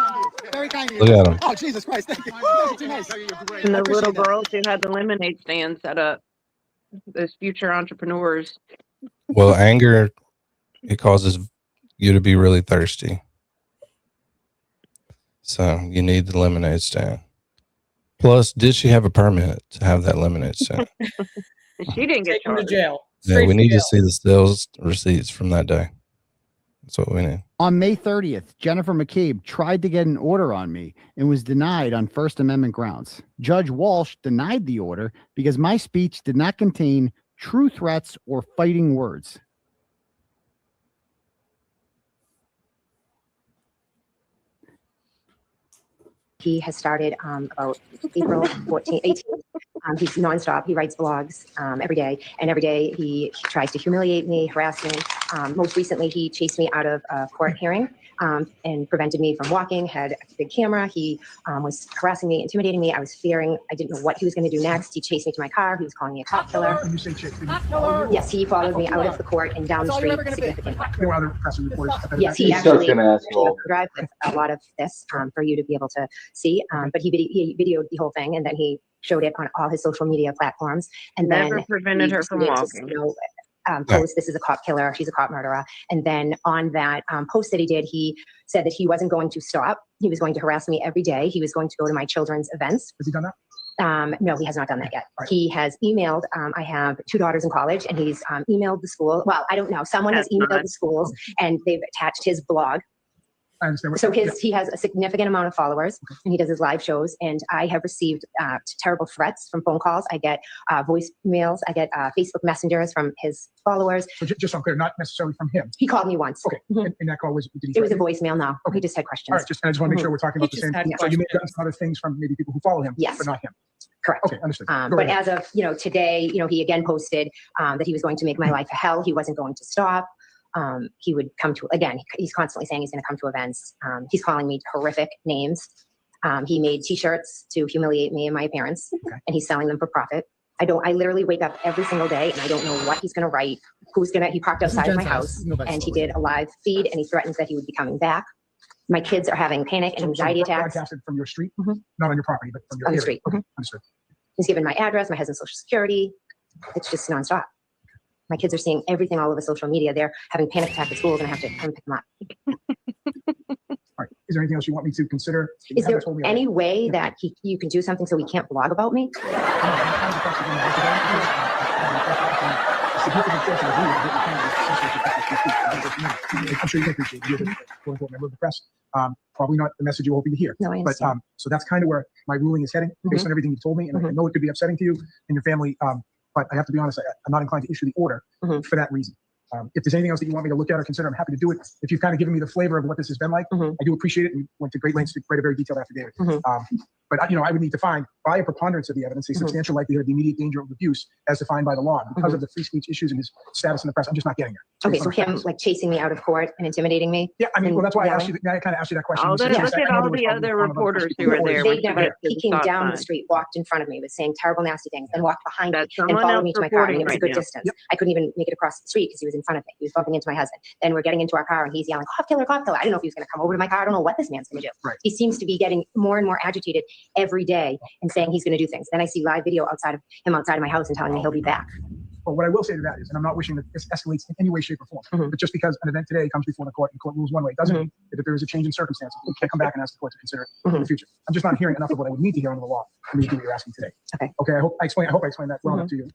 Very kind of you. Look at 'em. Oh, Jesus Christ. Thank you. Thank you. Too nice. And I the little appreciate that. girls who had the lemonade stand set up, those future entrepreneurs. Well, anger, it causes you to be really thirsty. So you need the lemonade stand. Plus, did she have a permit to have that lemonade stand? She didn't get Take him to charged. jail. Yeah, Straight we to need to jail. see the sales receipts from that day. That's what we need. On May 30th, Jennifer McCabe tried to get an order on me and was denied on First Amendment grounds. Judge Walsh denied the order because my speech did not contain true threats or fighting words. He has started about April 14, 18. He's nonstop. He writes blogs every day. And every day he tries to humiliate me, harass me. Most recently, he chased me out of a court hearing and prevented me from walking, had a big camera. He was harassing me, intimidating me. I was fearing. I didn't know what he was going to do next. He chased me to my car. He was calling me a cop killer. You say chick. Yes, he followed me out of the court and down the That's all you're street ever gonna be. significantly. There were other press reports. Yes, he He's actually such an asshole. drive with a lot of this for you to be able to see. But he videoed the whole thing and then he showed it on all his social media platforms. And Never then prevented he her from created, walking. post, this is a cop killer, she's a cop murderer. And then on that post that he did, he said that he wasn't going to stop. He was going to harass me every day. He was going to go to my children's events. Has he done that? No, he has not done that yet. He has emailed, I have 2 daughters in college, and he's emailed the school. Well, I don't know. Someone has emailed the schools, and they've attached his blog I understand. So he has a significant amount of followers, and he does his live shows. And I have received terrible threats from phone calls. I get voicemails. I get Facebook messengers from his followers. So just so I'm clear, not necessarily from him. He called me once. Okay. And that call was, did he It was a threaten you? voicemail. No, Okay. he just had questions. All right. I just want to make sure we're talking about the same thing. So you may have gotten some other things from maybe people who follow him, Yes. but not him. Correct. Okay, understood. Go But ahead. as of today, he again posted that he was going to make my life a hell. He wasn't going to stop. He would come to, again, he's constantly saying he's going to come to events. He's calling me horrific names. He made t-shirts to humiliate me and my parents, and he's selling them for profit. I literally wake up every single day and I don't know what he's going to write, he parked outside of my house and he did a live feed and he threatens that he would be coming back. My kids are having panic and anxiety attacks. Broadcasted from your street, not on your property, but from your On the area. street. Okay, understood. He's given my address, my husband's social security. It's just nonstop. My kids are seeing everything all over social media. They're having panic attacks at schools and I have to come pick them up. All right. Is there anything else you want me to consider? Is there any way that you can do something so he can't blog about me? I'm sure you can appreciate it. You're the quote-unquote member of the press. Probably not the message you're hoping to hear. No, I understand. But so that's kind of where my ruling is heading based on everything you've told me. And I know it could be upsetting to you and your family. But I have to be honest, I'm not inclined to issue the order for that reason. If there's anything else that you want me to look at or consider, I'm happy to do it. If you've kind of given me the flavor of what this has been like, I do appreciate it. And you went to great lengths to write a very detailed affidavit. But I would need to find, by a preponderance of the evidence, a substantial likelihood of the immediate danger of abuse as defined by the law. Because of the free speech issues and his status in the press, I'm just not getting there. Okay, so him like chasing me out of court and intimidating me? Yeah, I mean, well, that's why I asked you. I kind of asked you that question. Look at all the other reporters who were there. He came down the street, walked in front of me, was saying terrible, nasty things, then walked behind me and followed me to my car. I mean, it was a good distance. I couldn't even make it across the street because he was in front of me. He was bumping into my husband. Then we're getting into our car and he's yelling, "Cop killer, cop killer." I don't know if he was going to come over to my car. I don't know what this man's going to do. Right. He seems to be getting more and more agitated every day and saying he's going to do things. Then I see live video outside of my house and telling me he'll be back. Well, what I will say to that is, and I'm not wishing that this escalates in any way, shape, or form, but just because an event today comes before the court and the court rules one way, doesn't mean that if there is a change in circumstances, we can't come back and ask the court to consider it in the future. I'm just not hearing enough of what I would need to hear under the law for me to do what you're asking today. Okay. I hope I explained that well enough to you.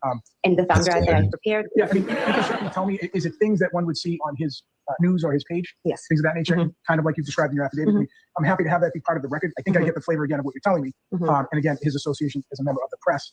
And the thumb drive that I prepared. Yeah, I mean, you can certainly tell me, is it things that one would see on his news or his page? Yes. Things of that nature, kind of like you've described in your affidavit. I'm happy to have that be part of the record. I think I get the flavor again of what you're telling me. And again, his association as a member of the press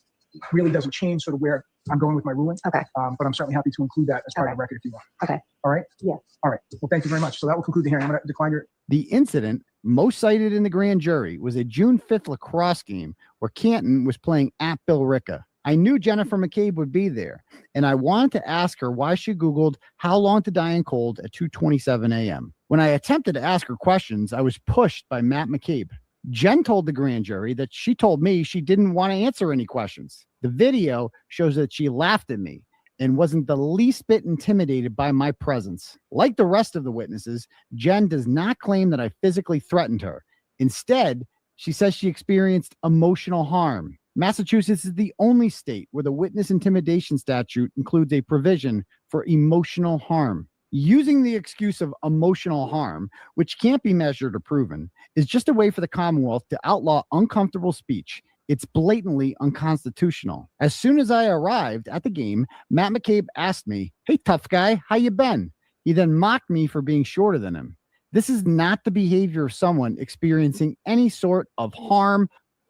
really doesn't change sort of where I'm going with my ruling. Okay. But I'm certainly happy to include that as part of the record if you want. Okay. All right? Yeah. All right. Well, thank you very much. So that will conclude the hearing. I'm going to decline your... The incident most cited in the grand jury was a June 5th lacrosse game where Canton was playing at Bill Ricca. I knew Jennifer McCabe would be there, and I wanted to ask her why she Googled how long to die in cold at 2:27 a.m. When I attempted to ask her questions, I was pushed by Matt McCabe. Jen told the grand jury that she told me she didn't want to answer any questions. The video shows that she laughed at me and wasn't the least bit intimidated by my presence. Like the rest of the witnesses, Jen does not claim that I physically threatened her. Instead, she says she experienced emotional harm. Massachusetts is the only state where the witness intimidation statute includes a provision for emotional harm. Using the excuse of emotional harm, which can't be measured or proven, is just a way for the Commonwealth to outlaw uncomfortable speech. It's blatantly unconstitutional. As soon as I arrived at the game, Matt McCabe asked me, "Hey, tough guy, how you been?" He then mocked me for being shorter than him. This is not the behavior of someone experiencing any sort of harm,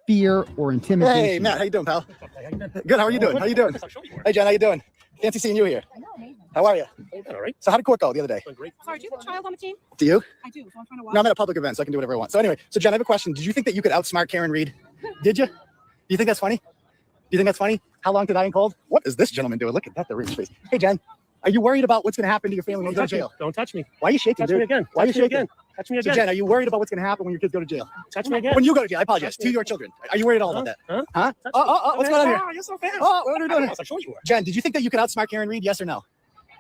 fear, or intimidation. Hey, Matt, how you doing, pal? Good, how are you doing? How you doing? Hey, Jen, how you doing? Fancy seeing you here. How are you? All right. So how did court go the other day? Sorry, do you have a child on the team? Do you? I do, so I'm trying to watch. No, I'm at a public event, so I can do whatever I want. So anyway, so Jen, I have a question. Did you think that you could outsmart Karen Reed? Did you? Do you think that's funny? Do you think that's funny? How long to die in cold? What is this gentleman doing? Look at that, the rich face. Hey, Jen, are you worried about what's going to happen to your family when you go to jail? Don't touch me. Why are you shaking, Touch dude? me again. Why are you Touch me shaking? again. Touch me again. So, Jen, are you worried about what's going to happen when your kids go to jail? Touch me again. When you go to jail, I apologize. To your children. Are you worried at all about that? Huh? Oh, what's going on here? Oh, you're so fast. Oh, what are we doing? I'm sure you were. Jen, did you think that you could outsmart Karen Reed? Yes or no?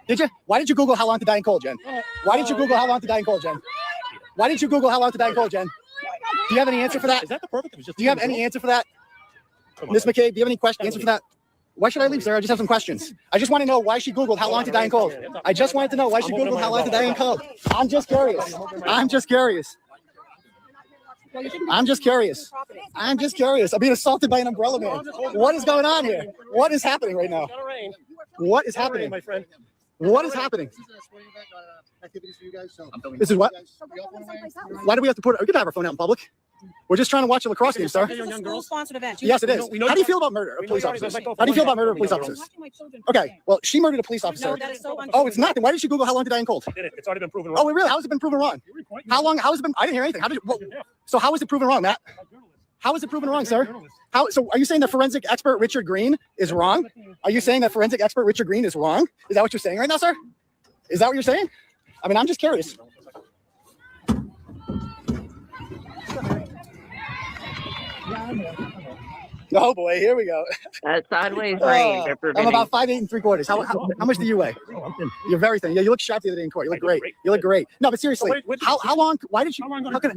Did you? Why did you Google how long to die in cold, Jen? Why did you Google how long to die in cold, Jen? Why did you Google how long to die in cold, Jen? Do you have any answer for that? Is that the perfect? Do you have any answer for that? Miss McCabe, do you have any answer for that? Why should I leave, sir? I just have some questions. I just want to know why she Googled how long to die in cold. I just wanted to know why she Googled how long to die in cold. I'm just curious. I'm just curious. I'm just curious. I'm just curious. I'm being assaulted by an umbrella man. What is going on here? What is happening right now? What is happening, my friend? What is happening? This is a sporting event, activities for you guys. So This is what? Why do we have to put? We can have our phone out in public. We're just trying to watch a lacrosse game, sir. This is a school-sponsored event. Yes, it is. How do you feel about murder of police officers? How do you feel about murder of police officers? Okay, well, she murdered a police officer. No, that is so untrue. Oh, it's not. Then why did she Google how long to die in cold? It's already been proven wrong. Oh, wait, really? How has it been proven wrong? How long? How has it been? I didn't hear anything. How did? So how is it proven wrong, Matt? How is it proven wrong, sir? How? So are you saying that forensic expert Richard Green is wrong? Are you saying that forensic expert Richard Green is wrong? Is that what you're saying right now, sir? Is that what you're saying? I mean, I'm just curious. Oh boy, here we go. That sideways range. I'm about 5'8 3/4. How much do you weigh? You're very thin. Yeah, you look sharp the other day in court. You look great. You look great. No, but seriously, how long? Why did you? How can I?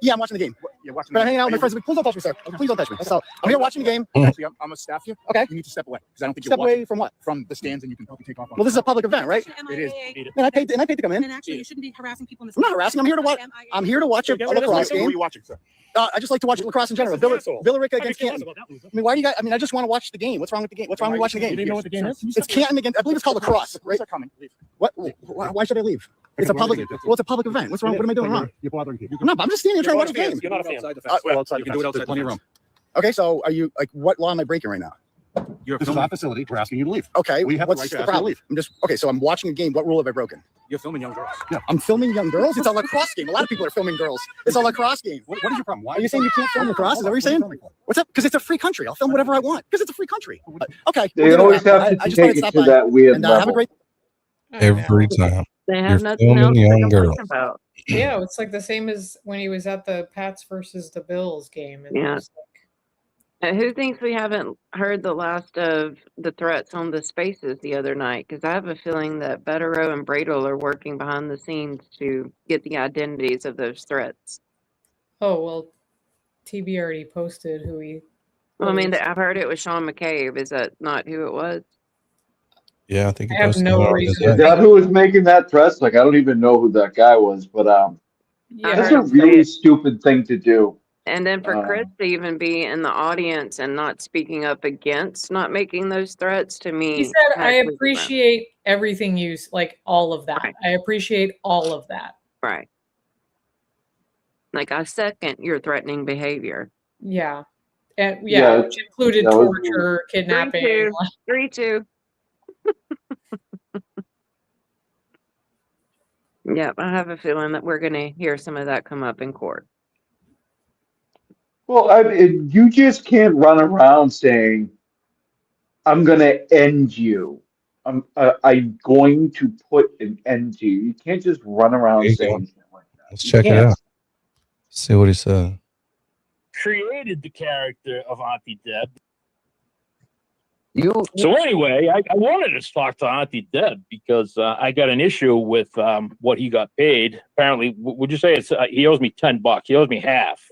Yeah, I'm watching the game. But I'm hanging out with my friends. Please don't touch me, sir. Please don't touch me. So I'm here watching the game. Actually, I'm gonna staff you. Okay. You need to step away because I don't think Step you're away from what? From the stands, and you can probably take off. Well, this is a public event, right? It is. And I paid to come in. And actually, you shouldn't be harassing people in this. I'm not harassing. I'm here to watch. I'm here to watch a lacrosse game. Who are you watching, sir? I just like to watch lacrosse in general. Villarica against Canton. I mean, why do you guys? I mean, I just want to watch the game. What's wrong with the game? What's wrong with watching the game? You didn't know what the game is? It's Canton against. I believe it's called lacrosse, right? What? Why should I leave? It's a public. Well, it's a public event. What's wrong? What am I doing wrong? You're bothering people. I'm not. I'm just standing here trying to watch the game. You're not a fan. Well, outside you can do it outside. Plenty of room. Okay, so are you like? What law am I breaking right now? This is our facility. We're asking you to leave. Okay, we have what's the right to the ask you to problem? leave. I'm just okay. So I'm watching a game. What rule have I broken? You're filming young girls. Yeah, I'm filming young girls. It's a lacrosse game. A lot of people are filming girls. It's a lacrosse game. What is your problem? Why are you saying you can't film lacrosse? Is that what you're saying? What's up? Because it's a free country. I'll film whatever I want. Because it's a free country. Okay. They always have to take it to that weird and, have a level. great. Every time. They You're have nothing else filming to young complain girls. about. Yeah, it's like the same as when he was at the Pats versus the Bills game. And Yeah. Who thinks we haven't heard the last of the threats on the spaces the other night? Because I have a feeling that Betterow and Bradle are working behind the scenes to get the identities of those threats. Oh, well, TB already posted who he. Well, I mean, I've heard it was Sean McCabe. Is that not who it was? Yeah, I think I have no reason. Is that who was making that threat? Like, I don't even know who that guy was, but that's a really stupid thing to do. And then for Chris to even be in the audience and not speaking up against not making those threats, to me, He said, "I appreciate everything you like, all of that. I appreciate all of that." Right. Like, I second your threatening behavior. Yeah, and yeah, which included that was- torture, kidnapping. 3-2. 3-2. Yeah, I have a feeling that we're going to hear some of that come up in court. Well, you just can't run around saying, "I'm going to end you. I'm going to put an end to you." You can't just run around There you saying go. Let's check it out. See what he said. Created the character of Auntie Deb. So anyway, I wanted to talk to Auntie Deb because I got an issue with what he got paid. Apparently, would you say it's he owes me $10? He owes me half.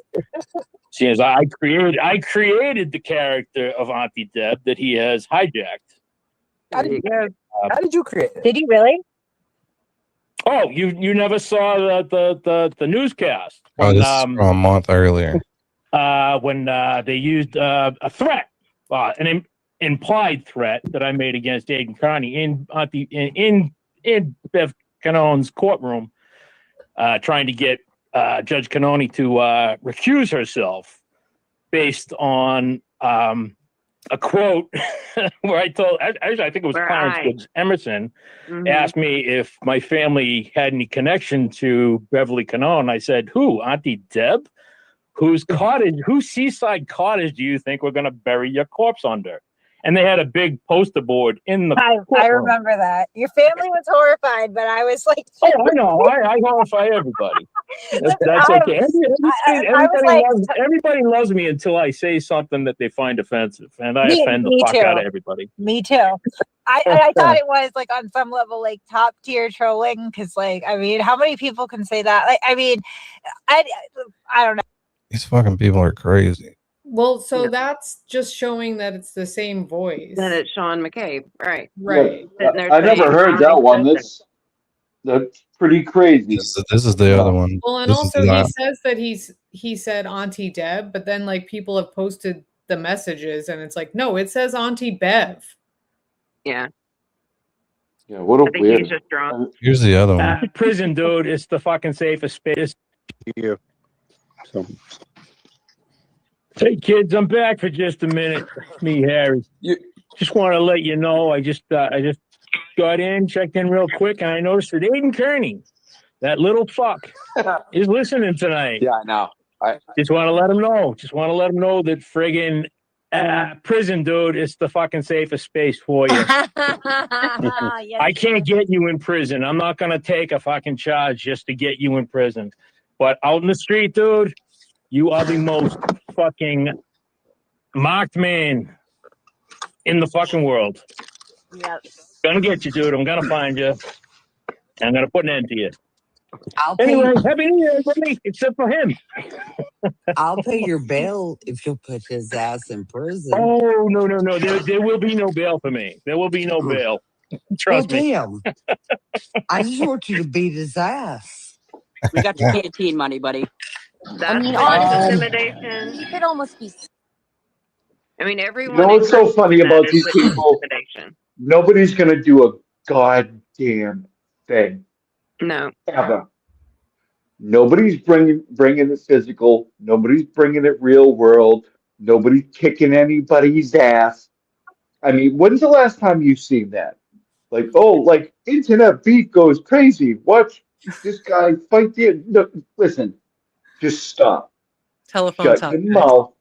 Seeing as I created the character of Auntie Deb that he has hijacked. How did you create it? Did you really? Oh, you never saw the newscast? Oh, this is from a month earlier. When they used a threat, an implied threat that I made against Aidan Carney in Bev Canone's courtroom, trying to get Judge Canone to recuse herself based on a quote where I told, actually, I think it was Clarence Gibbs Emerson, asked me if my family had any connection to Beverly Canone. I said, "Who? Auntie Deb? Whose seaside cottage do you think we're going to bury your corpse under?" And they had a big poster board in the I courtroom. remember that. Your family was horrified, but I was like, Oh, I know. I horrify everybody. That's okay. Everybody loves me until I say something that they find offensive, and I offend the fuck out of everybody. Me too. I thought it was like on some level like top tier trolling because like I mean how many people can say that? Like I mean I don't know. These fucking people are crazy. Well, so that's just showing that it's the same voice. Then it's Sean McCabe, right? Right. I never heard that one. That's pretty crazy. This is the other one. Well, and This is also the he last- says that he said Auntie Deb, but then like people have posted the messages and it's like, no, it says Auntie Bev. Yeah. Yeah, what a I think he's weird. just drunk. Here's the other one. Prison, dude, it's the fucking safest space. You. So Hey kids, I'm back for just a minute. It's me, Harry. Just want to let you know, I just got in, checked in real quick, and I noticed that Aidan Kearney, that little fuck, is listening tonight. yeah, I know. Just want to let him know. Just want to let him know that friggin' prison, dude, it's the fucking safest space for you. I can't get you in prison. I'm not gonna take a fucking charge just to get you in prison. But out in the street, dude, you are the most fucking marked man in the fucking world. Yep. Gonna get you, dude. I'm gonna find you. I'm gonna put an end to you. I'll Anyway, pay. happy New Year, everybody, except for him. I'll pay your bail if you'll put his ass in prison. Oh, no. There will be no bail for me. There will be no bail. Trust me. Damn. I just want you to beat his ass. We got your canteen money, buddy. That's mean, witness honestly, intimidation. he could almost be. I mean, You everyone. know what's so funny about is these witness people? intimidation. Nobody's gonna do a goddamn thing No. ever. Nobody's bringing it physical. Nobody's bringing it real world. Nobody's kicking anybody's ass. I mean, when's the last time you've seen that? Like, oh, like internet beef goes crazy. Watch this guy fight the. No, listen, just stop. Telephone Shut talk. your mouth.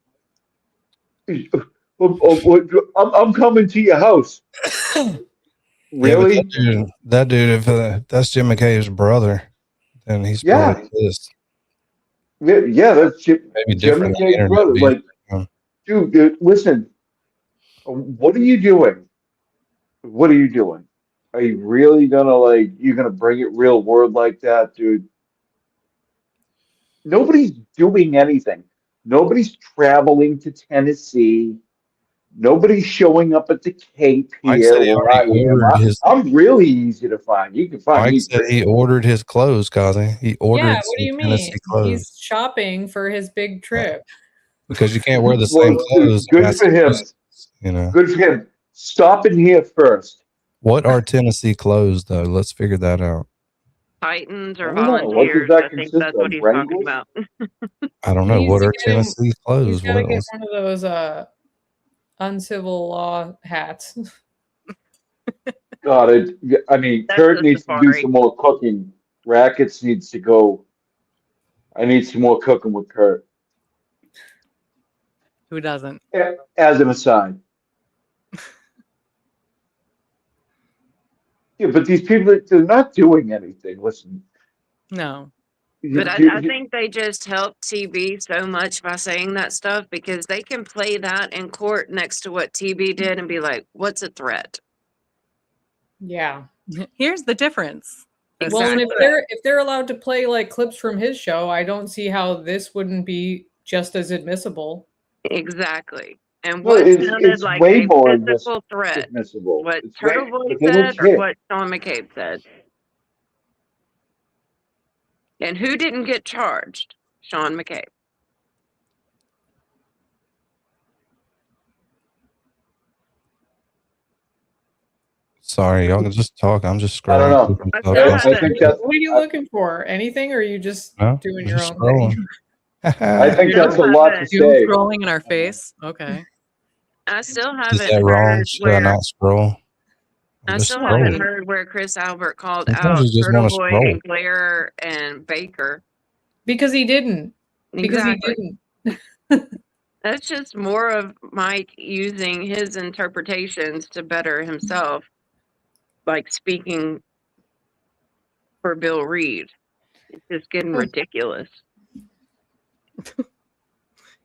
I'm coming to your house. Really? Yeah, that dude, if that's Jim McKay's brother, then he's probably pissed. Yeah, that's Jim Maybe different than McKay's internet brother. beef. Like, dude, listen. What are you doing? What are you doing? Are you really gonna you're gonna bring it real world like that, dude? Nobody's doing anything. Nobody's traveling to Tennessee. Nobody's showing up at the Cape Mike here said he where I already am. ordered his. I'm really easy to find. You can find Mike me. said he ordered his clothes, Kazi. He ordered Yeah, what some do you Tennessee mean? clothes He's shopping for his big trip. because you can't wear the Well, same clothes. in good for him. Massachusetts, you know Good for him. Stop in here first. what are Tennessee clothes though? Let's figure that out. Titans or I don't know. What does volunteers. that I think consist that's what of? he's talking Wranglers? about. I don't know. He needs What to are get him- Tennessee He's clothes? got to What get else? one of those uncivil law hats. God, I mean, That's Kurt the needs to do safari. some more cooking. Rackets needs to go. I need some more cooking with Kurt. Who doesn't? As an aside. Yeah, but these people, they're not doing anything. Listen. No. But I think they just help TB so much by saying that stuff because they can play that in court next to what TB did and be like, what's a threat? Yeah. Here's the difference. Well, and if they're allowed to play like clips from his show, I don't see how this wouldn't be just as admissible. Exactly. And No, what it's sounded like way a more physical threat? admissible. What It's way- Turtle Boy but they said or legit. what Sean McCabe said? And who didn't get charged? Sean McCabe. Sorry, y'all can just talk. I'm just I don't scrolling. know. through some I stuff. think what are you looking for? Anything, or are you just No, doing your just own scrolling. thing? I think You that's a don't lot have to doom say. scrolling in our face. Okay. I still Is haven't that wrong? heard Should I where not scroll? I'm I just still haven't scrolling. heard where Chris Albert called Sometimes out you just Turtle want to Boy scroll. and Glare and Baker. Because he didn't. Exactly. Because he didn't. That's just more of Mike using his interpretations to better himself, like speaking for Bill Reed. It's just getting ridiculous.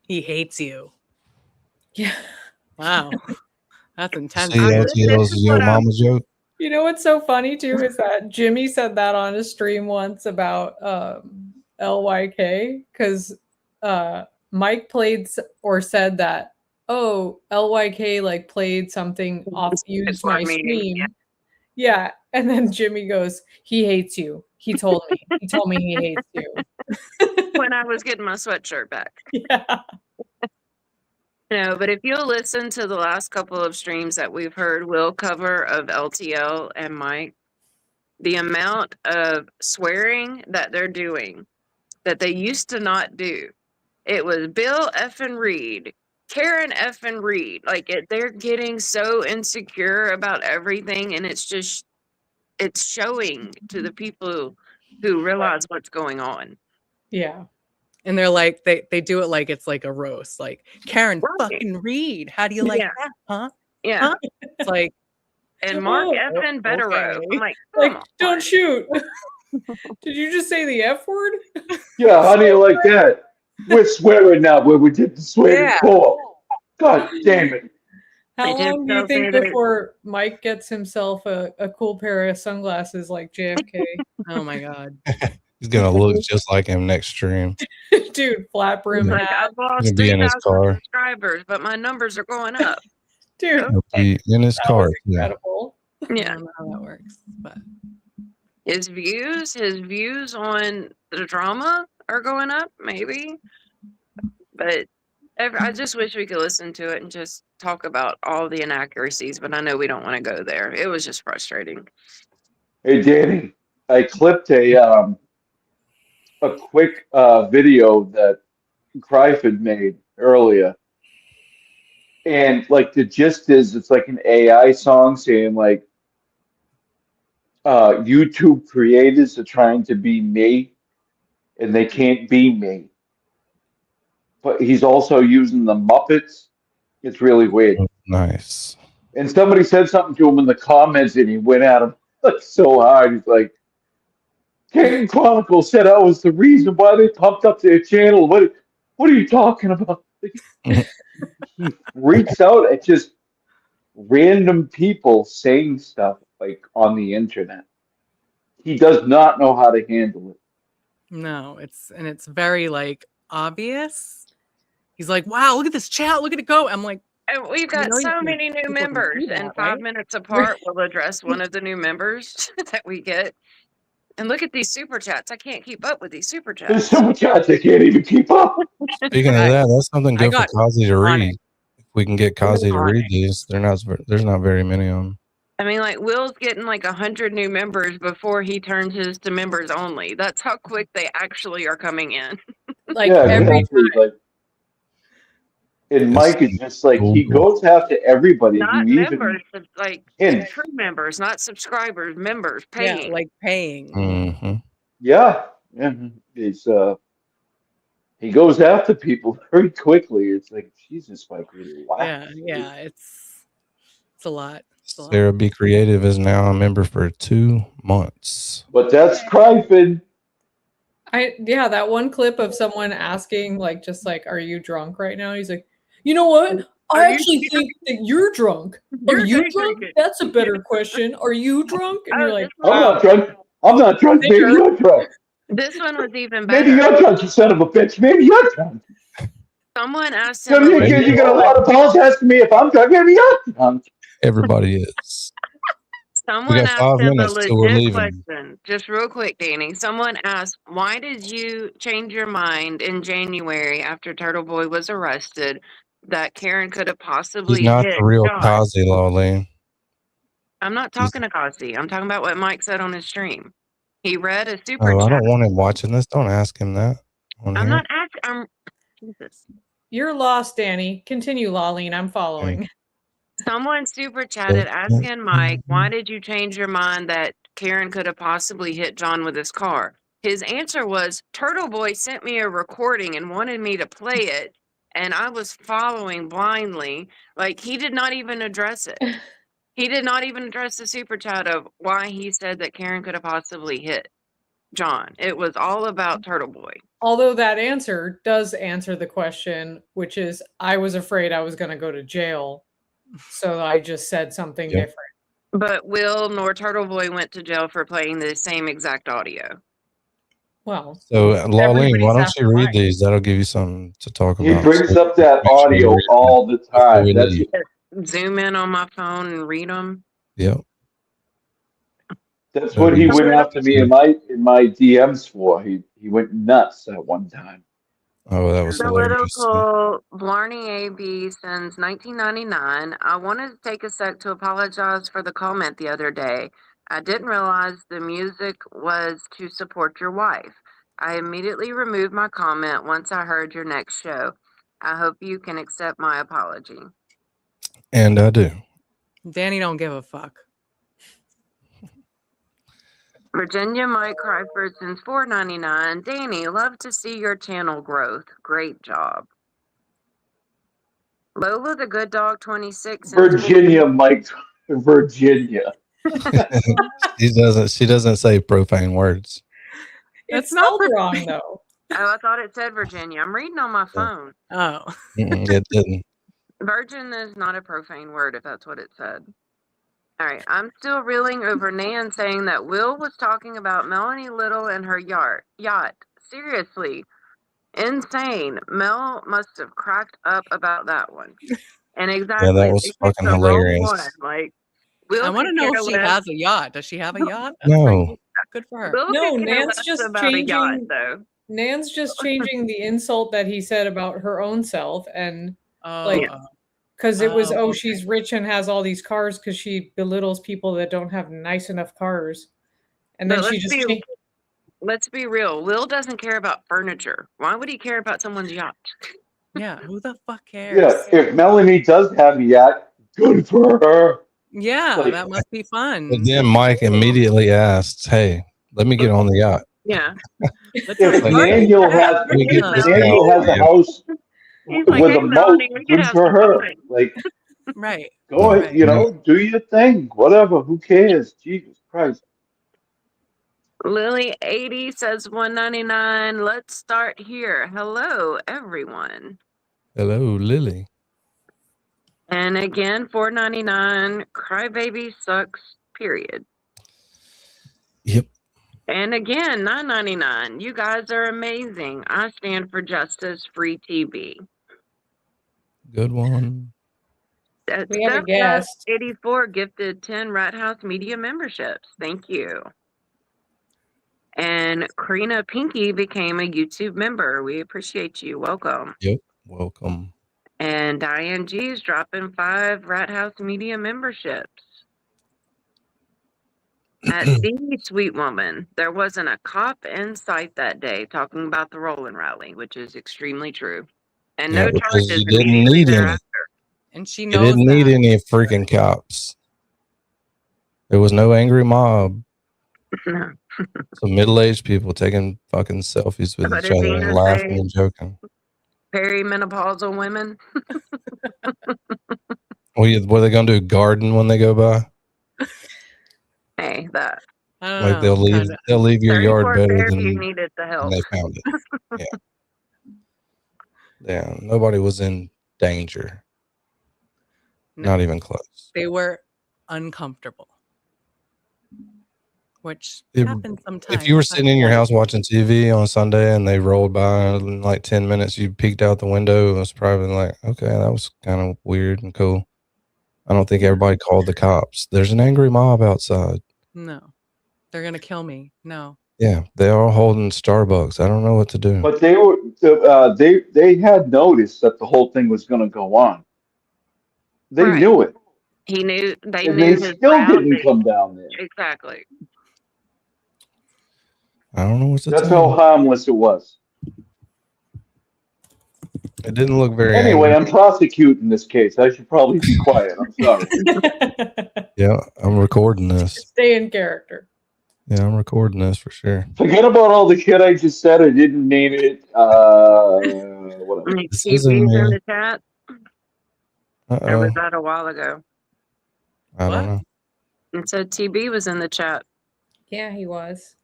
He hates you. Yeah. Wow. That's intense. See, LTL's your mama joke. You know what's so funny too is that Jimmy said that on a stream once about LYK because Mike played or said that LYK like played something off used my stream. Yeah, and then Jimmy goes, "He hates you. He told me. He told me he hates you." When I was getting my sweatshirt back. Yeah. No, but if you'll listen to the last couple of streams that we've heard Will cover of LTL and Mike, the amount of swearing that they're doing that they used to not do. It was Bill effing Reed, Karen effing Reed. Like they're getting so insecure about everything, and it's showing to the people who realize what's going on. Yeah. And they're like, they do it like it's like a roast. Like, Karen fucking Reed, how do you like that, huh? Yeah. Huh? It's like, And Mark Oh, effing Betterow. okay. I'm like, like, come don't on. shoot. Did you just say the F word? Yeah, how do you like that? We're swearing now where we did the swear Yeah. before. God damn it. How I just long do you felt think it. before Mike gets himself a cool pair of sunglasses like JFK? Oh my God. He's gonna look just like him next stream. Dude, flat brim Like, hat. I've lost He'll be in his 3,000 car. subscribers, but my numbers are going up. Dude, He'll be in his that car. was Yeah. incredible. I Yeah. don't know how that works, but His views on the drama are going up, maybe. But I just wish we could listen to it and just talk about all the inaccuracies, but I know we don't want to go there. It was just frustrating. Hey, Danny, I clipped a quick video that Cryford made earlier. And like the gist is it's like an AI song saying like YouTube creators are trying to be me and they can't be me. But he's also using the Muppets. It's really weird. Nice. And somebody said something to him in the comments and he went at him like so hard. He's like, Canton Chronicles said I was the reason why they pumped up their channel. What are you talking about? He freaks out at just random people saying stuff like on the internet. He does not know how to handle it. no, it's very like obvious. He's like, wow, look at this chat, look at it go. I'm like, And we've you got know you so can- many new people can members, see that, and 5 right? minutes apart, we'll address one of the new members that we get. And look at these super chats. I can't keep up with these super There's chats. so much chats I can't even keep up. Speaking of that, that's something I good for got Kazi to on read. If we can get Kazi to on read these, there's not very many of them. I mean, like, Will's getting like 100 new members before he turns his to members only. That's how quick they actually are coming in. Like Yeah, every exactly. Like, and Mike is just like he goes after everybody. Not He even members, but like hints. true members, not subscribers, members, paying. Yeah, like paying. Mm-hmm. Yeah, it's he goes after people very quickly. It's like Jesus, Mike, relax. Yeah, it's a lot. It's a lot. Sarah Be Creative is now a member for 2 months. But that's Cryford. Yeah, that one clip of someone asking, like, just like, are you drunk right now? He's like, you know what? I actually think that you're drunk. Are you drunk? That's a better question. Are you drunk? And you're like, I'm not drunk. I'm not drunk. Maybe you're drunk. This one was even Maybe better. you're drunk, you son of a bitch. Maybe you're drunk. Someone asked So him. you got a lot of balls asking me if I'm drunk. Maybe you're drunk. Everybody is. Someone got asked 5 him a minutes till we're legit leaving. question. Just real quick, Danny. Someone asked, why did you change your mind in January after Turtle Boy was arrested that Karen could have possibly He's not hit the real John? Kazi, Lawlene. I'm not talking to Kazi. I'm talking about what Mike said on his stream. He read a super Oh, I chat. don't want him watching this. Don't ask him that. On I'm here. not asking. Jesus. you're lost, Danny. Continue, Lawlene. I'm following. Someone super chatted asking Mike, why did you change your mind that Karen could have possibly hit John with his car? His answer was, Turtle Boy sent me a recording and wanted me to play it, and I was following blindly. Like, he did not even address it. He did not even address the super chat of why he said that Karen could have possibly hit John. It was all about Turtle Boy. Although that answer does answer the question, which is, I was afraid I was going to go to jail. So I just said something different. But Will nor Turtle Boy went to jail for playing the same exact audio. Well, So, Lawlene, why don't after you read these? That'll give you something to talk He about. brings So up that make sure you audio read them all the before time. we That's leave. Zoom in on my phone and read them. Yep. That's what he went after me in my DMs for. He went nuts at one time. Oh, that was hilarious. Political Blarney AB since 1999. I wanted to take a sec to apologize for the comment the other day. I didn't realize the music was to support your wife. I immediately removed my comment once I heard your next show. I hope you can accept my apology. And I do. Danny don't give a fuck. Virginia Mike Cryford since $4.99. Danny, love to see your channel growth. Great job. Lola the Good Dog 26. Virginia, Mike. Virginia. She doesn't say profane words. It's not wrong though. Oh, I thought it said Virginia. I'm reading on my phone. Oh. It didn't. Virgin is not a profane word if that's what it said. All right. I'm still reeling over Nan saying that Will was talking about Melanie Little and her yacht. Seriously. Insane. Mel must have cracked up about that one. And exactly. Yeah, that was they picked fucking the wrong hilarious. one. Like, Will I want to could know care if she less. has a yacht. Does she have a yacht? No. Good for her. Will No, could care Nan's less just about a yacht, changing. though. Nan's just changing the insult that he said about her own self, and like, because it was, okay. she's rich and has all these cars because she belittles people that don't have nice enough cars, and then But she just changed. let's be real. Will doesn't care about furniture. Why would he care about someone's yacht? Yeah, who the fuck cares? Yeah, if Melanie does have a yacht, good for her. Yeah, Like- that must be fun. But then Mike immediately asked, "Hey, let me get on the yacht." Yeah. If Daniel has, We get if this Daniel guy has a on the house He's like, with hey, a moat, Melanie, we can good have for some her. fun. Like, Right. go ahead, you know, do your thing, whatever. Who cares? Jesus Christ. Lily 80 says 199. Let's start here. Hello, everyone. Hello, Lily. And again, 499. Crybaby sucks. Period. Yep. And again, 999. You guys are amazing. I stand for justice. Free TV. Good one. We have a guest. 84 gifted 10 Rat House Media memberships. Thank you. And Karina Pinky became a YouTube member. We appreciate you. Welcome. Yep. Welcome. And Diane G is dropping 5 Rat House Media memberships. At the Sweet Woman, there wasn't a cop in sight that day talking about the Roland rally, which is extremely true. And Yeah, no because charges you didn't immediately need any. thereafter. And she You knows didn't that. need any freaking cops. There was no angry mob. No. Some middle-aged people taking fucking selfies with But each did other Dina and laughing say and joking. perimenopausal women? What are they gonna do? Garden when they go by? Hey, that. I don't Like know. they'll leave your yard 34 better Fairview than needed the help. they found it. Yeah. Yeah. Nobody was in danger. No. Not even close. They were uncomfortable. Which If- happens sometimes. If you were It's not sitting in your fun. house watching TV on Sunday and they rolled by in like 10 minutes, you peeked out the window, it was probably like, okay, that was kind of weird and cool. I don't think everybody called the cops. There's an angry mob outside. No. They're gonna kill me. No. Yeah, they're all holding Starbucks. I don't know what to do. But they were they had noticed that the whole thing was going to go on. They Right. knew it, He knew they and knew they his still didn't browsing. come down there. Exactly. I don't know what to That's tell how you. harmless it was. It didn't look very Anyway, angry. I'm prosecuting this case. I should probably be quiet. I'm sorry. Yeah, I'm recording this. Stay in character. Yeah, I'm recording this for sure. Forget about all the shit I just said. I didn't mean it. Whatever. This TV's isn't in me. the chat. Or was Uh-oh. that a while ago? I don't know. It said TB was in the chat. Yeah, he was.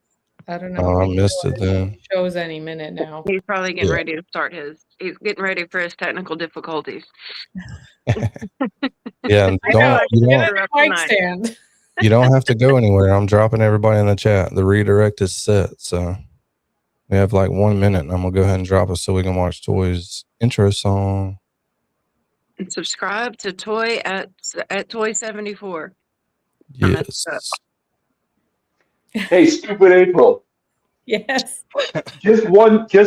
I don't know. Oh, I if he missed it then. shows any minute now. He's probably getting Yeah. ready to start his. He's getting ready for his technical difficulties. Yeah, and I know. I you can don't, get her up Mic tonight. stand. you don't have to go anywhere. I'm dropping everybody in the chat. The redirect is set, so we have like 1 minute, and I'm gonna go ahead and drop it so we can watch Toy's intro song. And subscribe to Toy at Toy 74. I messed Yes. up. Hey, stupid April. Yes. Just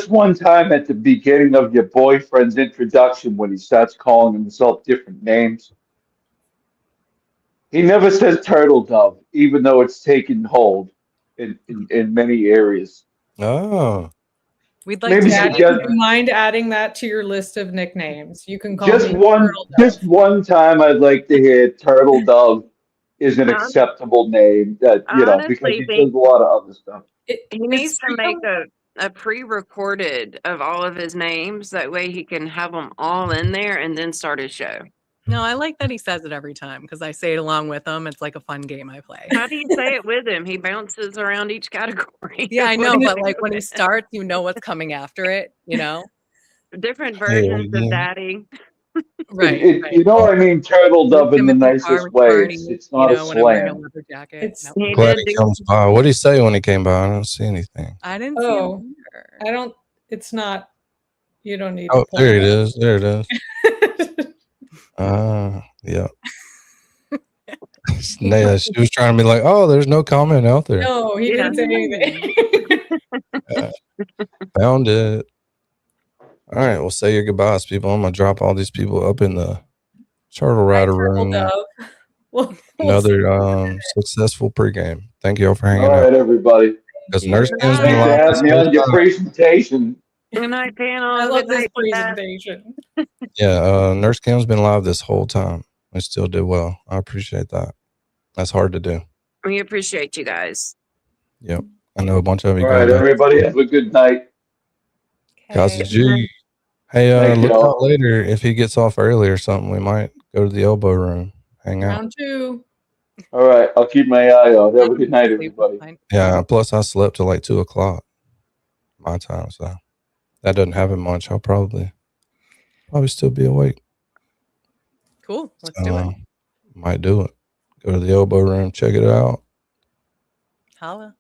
one time at the beginning of your boyfriend's introduction when he starts calling himself different names. He never says turtle dove, even though it's taken hold in many areas. Oh. We'd like Maybe to Daddy, suggest would you mind adding that to your list of nicknames? You can call just me one Turtle Dove. just one time I'd like to hear turtle dove is an acceptable name that because he does a lot of other stuff. He needs to make a pre-recorded of all of his names. That way he can have them all in there and then start his show. No, I like that he says it every time because I say it along with him. It's like a fun game I play. How do you say it with him? He bounces around each category. Yeah, I know, but like when he starts, you know what's coming after it, Different versions of daddy. Right. You know what I mean? Turtle dove in the nicest way. It's not a when I'm wearing a slam. leather jacket. Nope. I'm glad he comes by. What did he say when he came by? I don't see anything. I didn't see him either. I don't. It's not. You don't need. Oh, to there it is. There it is. Yeah. Yeah, she was trying to be like, oh, there's no comment out there. No, he didn't say anything. Found it. All right, well, say your goodbyes, people. I'm gonna drop all these people up in the Turtle Rider room. Another successful pregame. Thank you all for hanging All out. right, everybody. Because Nurse Kim's Thanks been for live this having me whole on your time. presentation. Good night, panel. I love Good this night, Dad. presentation. Yeah, Nurse Kim's been live this whole time. I still did well. I appreciate that. That's hard to do. We appreciate you guys. Yep. I know a bunch of you. All right, everybody, have a good night. Casa G. Hey, Thank look y'all. out later. If he gets off early or something, we might go to the elbow room, hang out. Round 2. All right, I'll keep my eye out. Have a good night, everybody. Yeah, plus I slept till like 2 o'clock my time, so that doesn't happen much. I'll probably still be awake. Cool. Let's do it. Might do it. Go to the elbow room, check it out. Holla.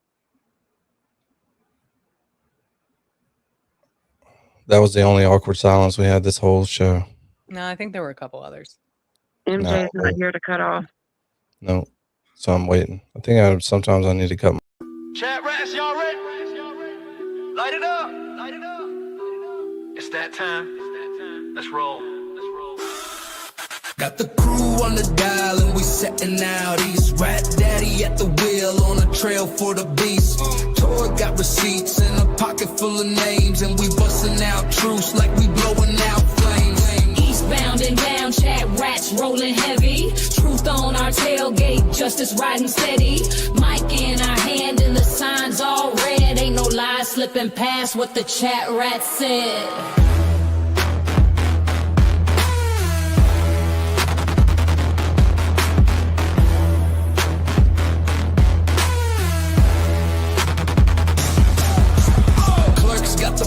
That was the only awkward silence we had this whole show. No, I think there were a couple others. MJ's not here to cut off. No, so I'm waiting. I think sometimes I need to cut my ChatRats, y'all ready? Light it up. Light it up. It's that time. Let's roll. Got the crew on the dial and we setting out east. Rat daddy at the wheel on a trail for the beast. Toy got receipts and a pocket full of names, and we busting out truths like we blowing out flames. Eastbound and down, chat rats rolling heavy. Truth on our tailgate, justice riding steady. Mic in our hand and the signs all red. Ain't no lies slipping past what the chat rat said.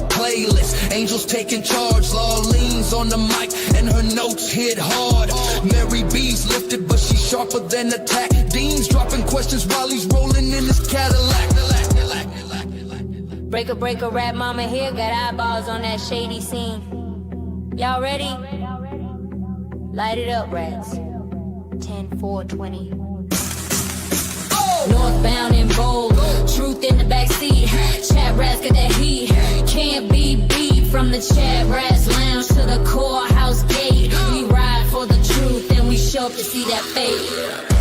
Playlist, angels taking charge, law leans on the mic and her notes hit hard. Mary B's lifted but she's sharper than attack. Dean's dropping questions while he's rolling in his Cadillac. Breaker, rap mama here, got eyeballs on that shady scene. Y'all ready? Light it up, rats. 10, 4, 20. Northbound and bold, truth in the backseat. Chat rats got that heat, can't be beat. From the chat rats lounge to the courthouse gate, we ride for the truth and we show up to see that fate.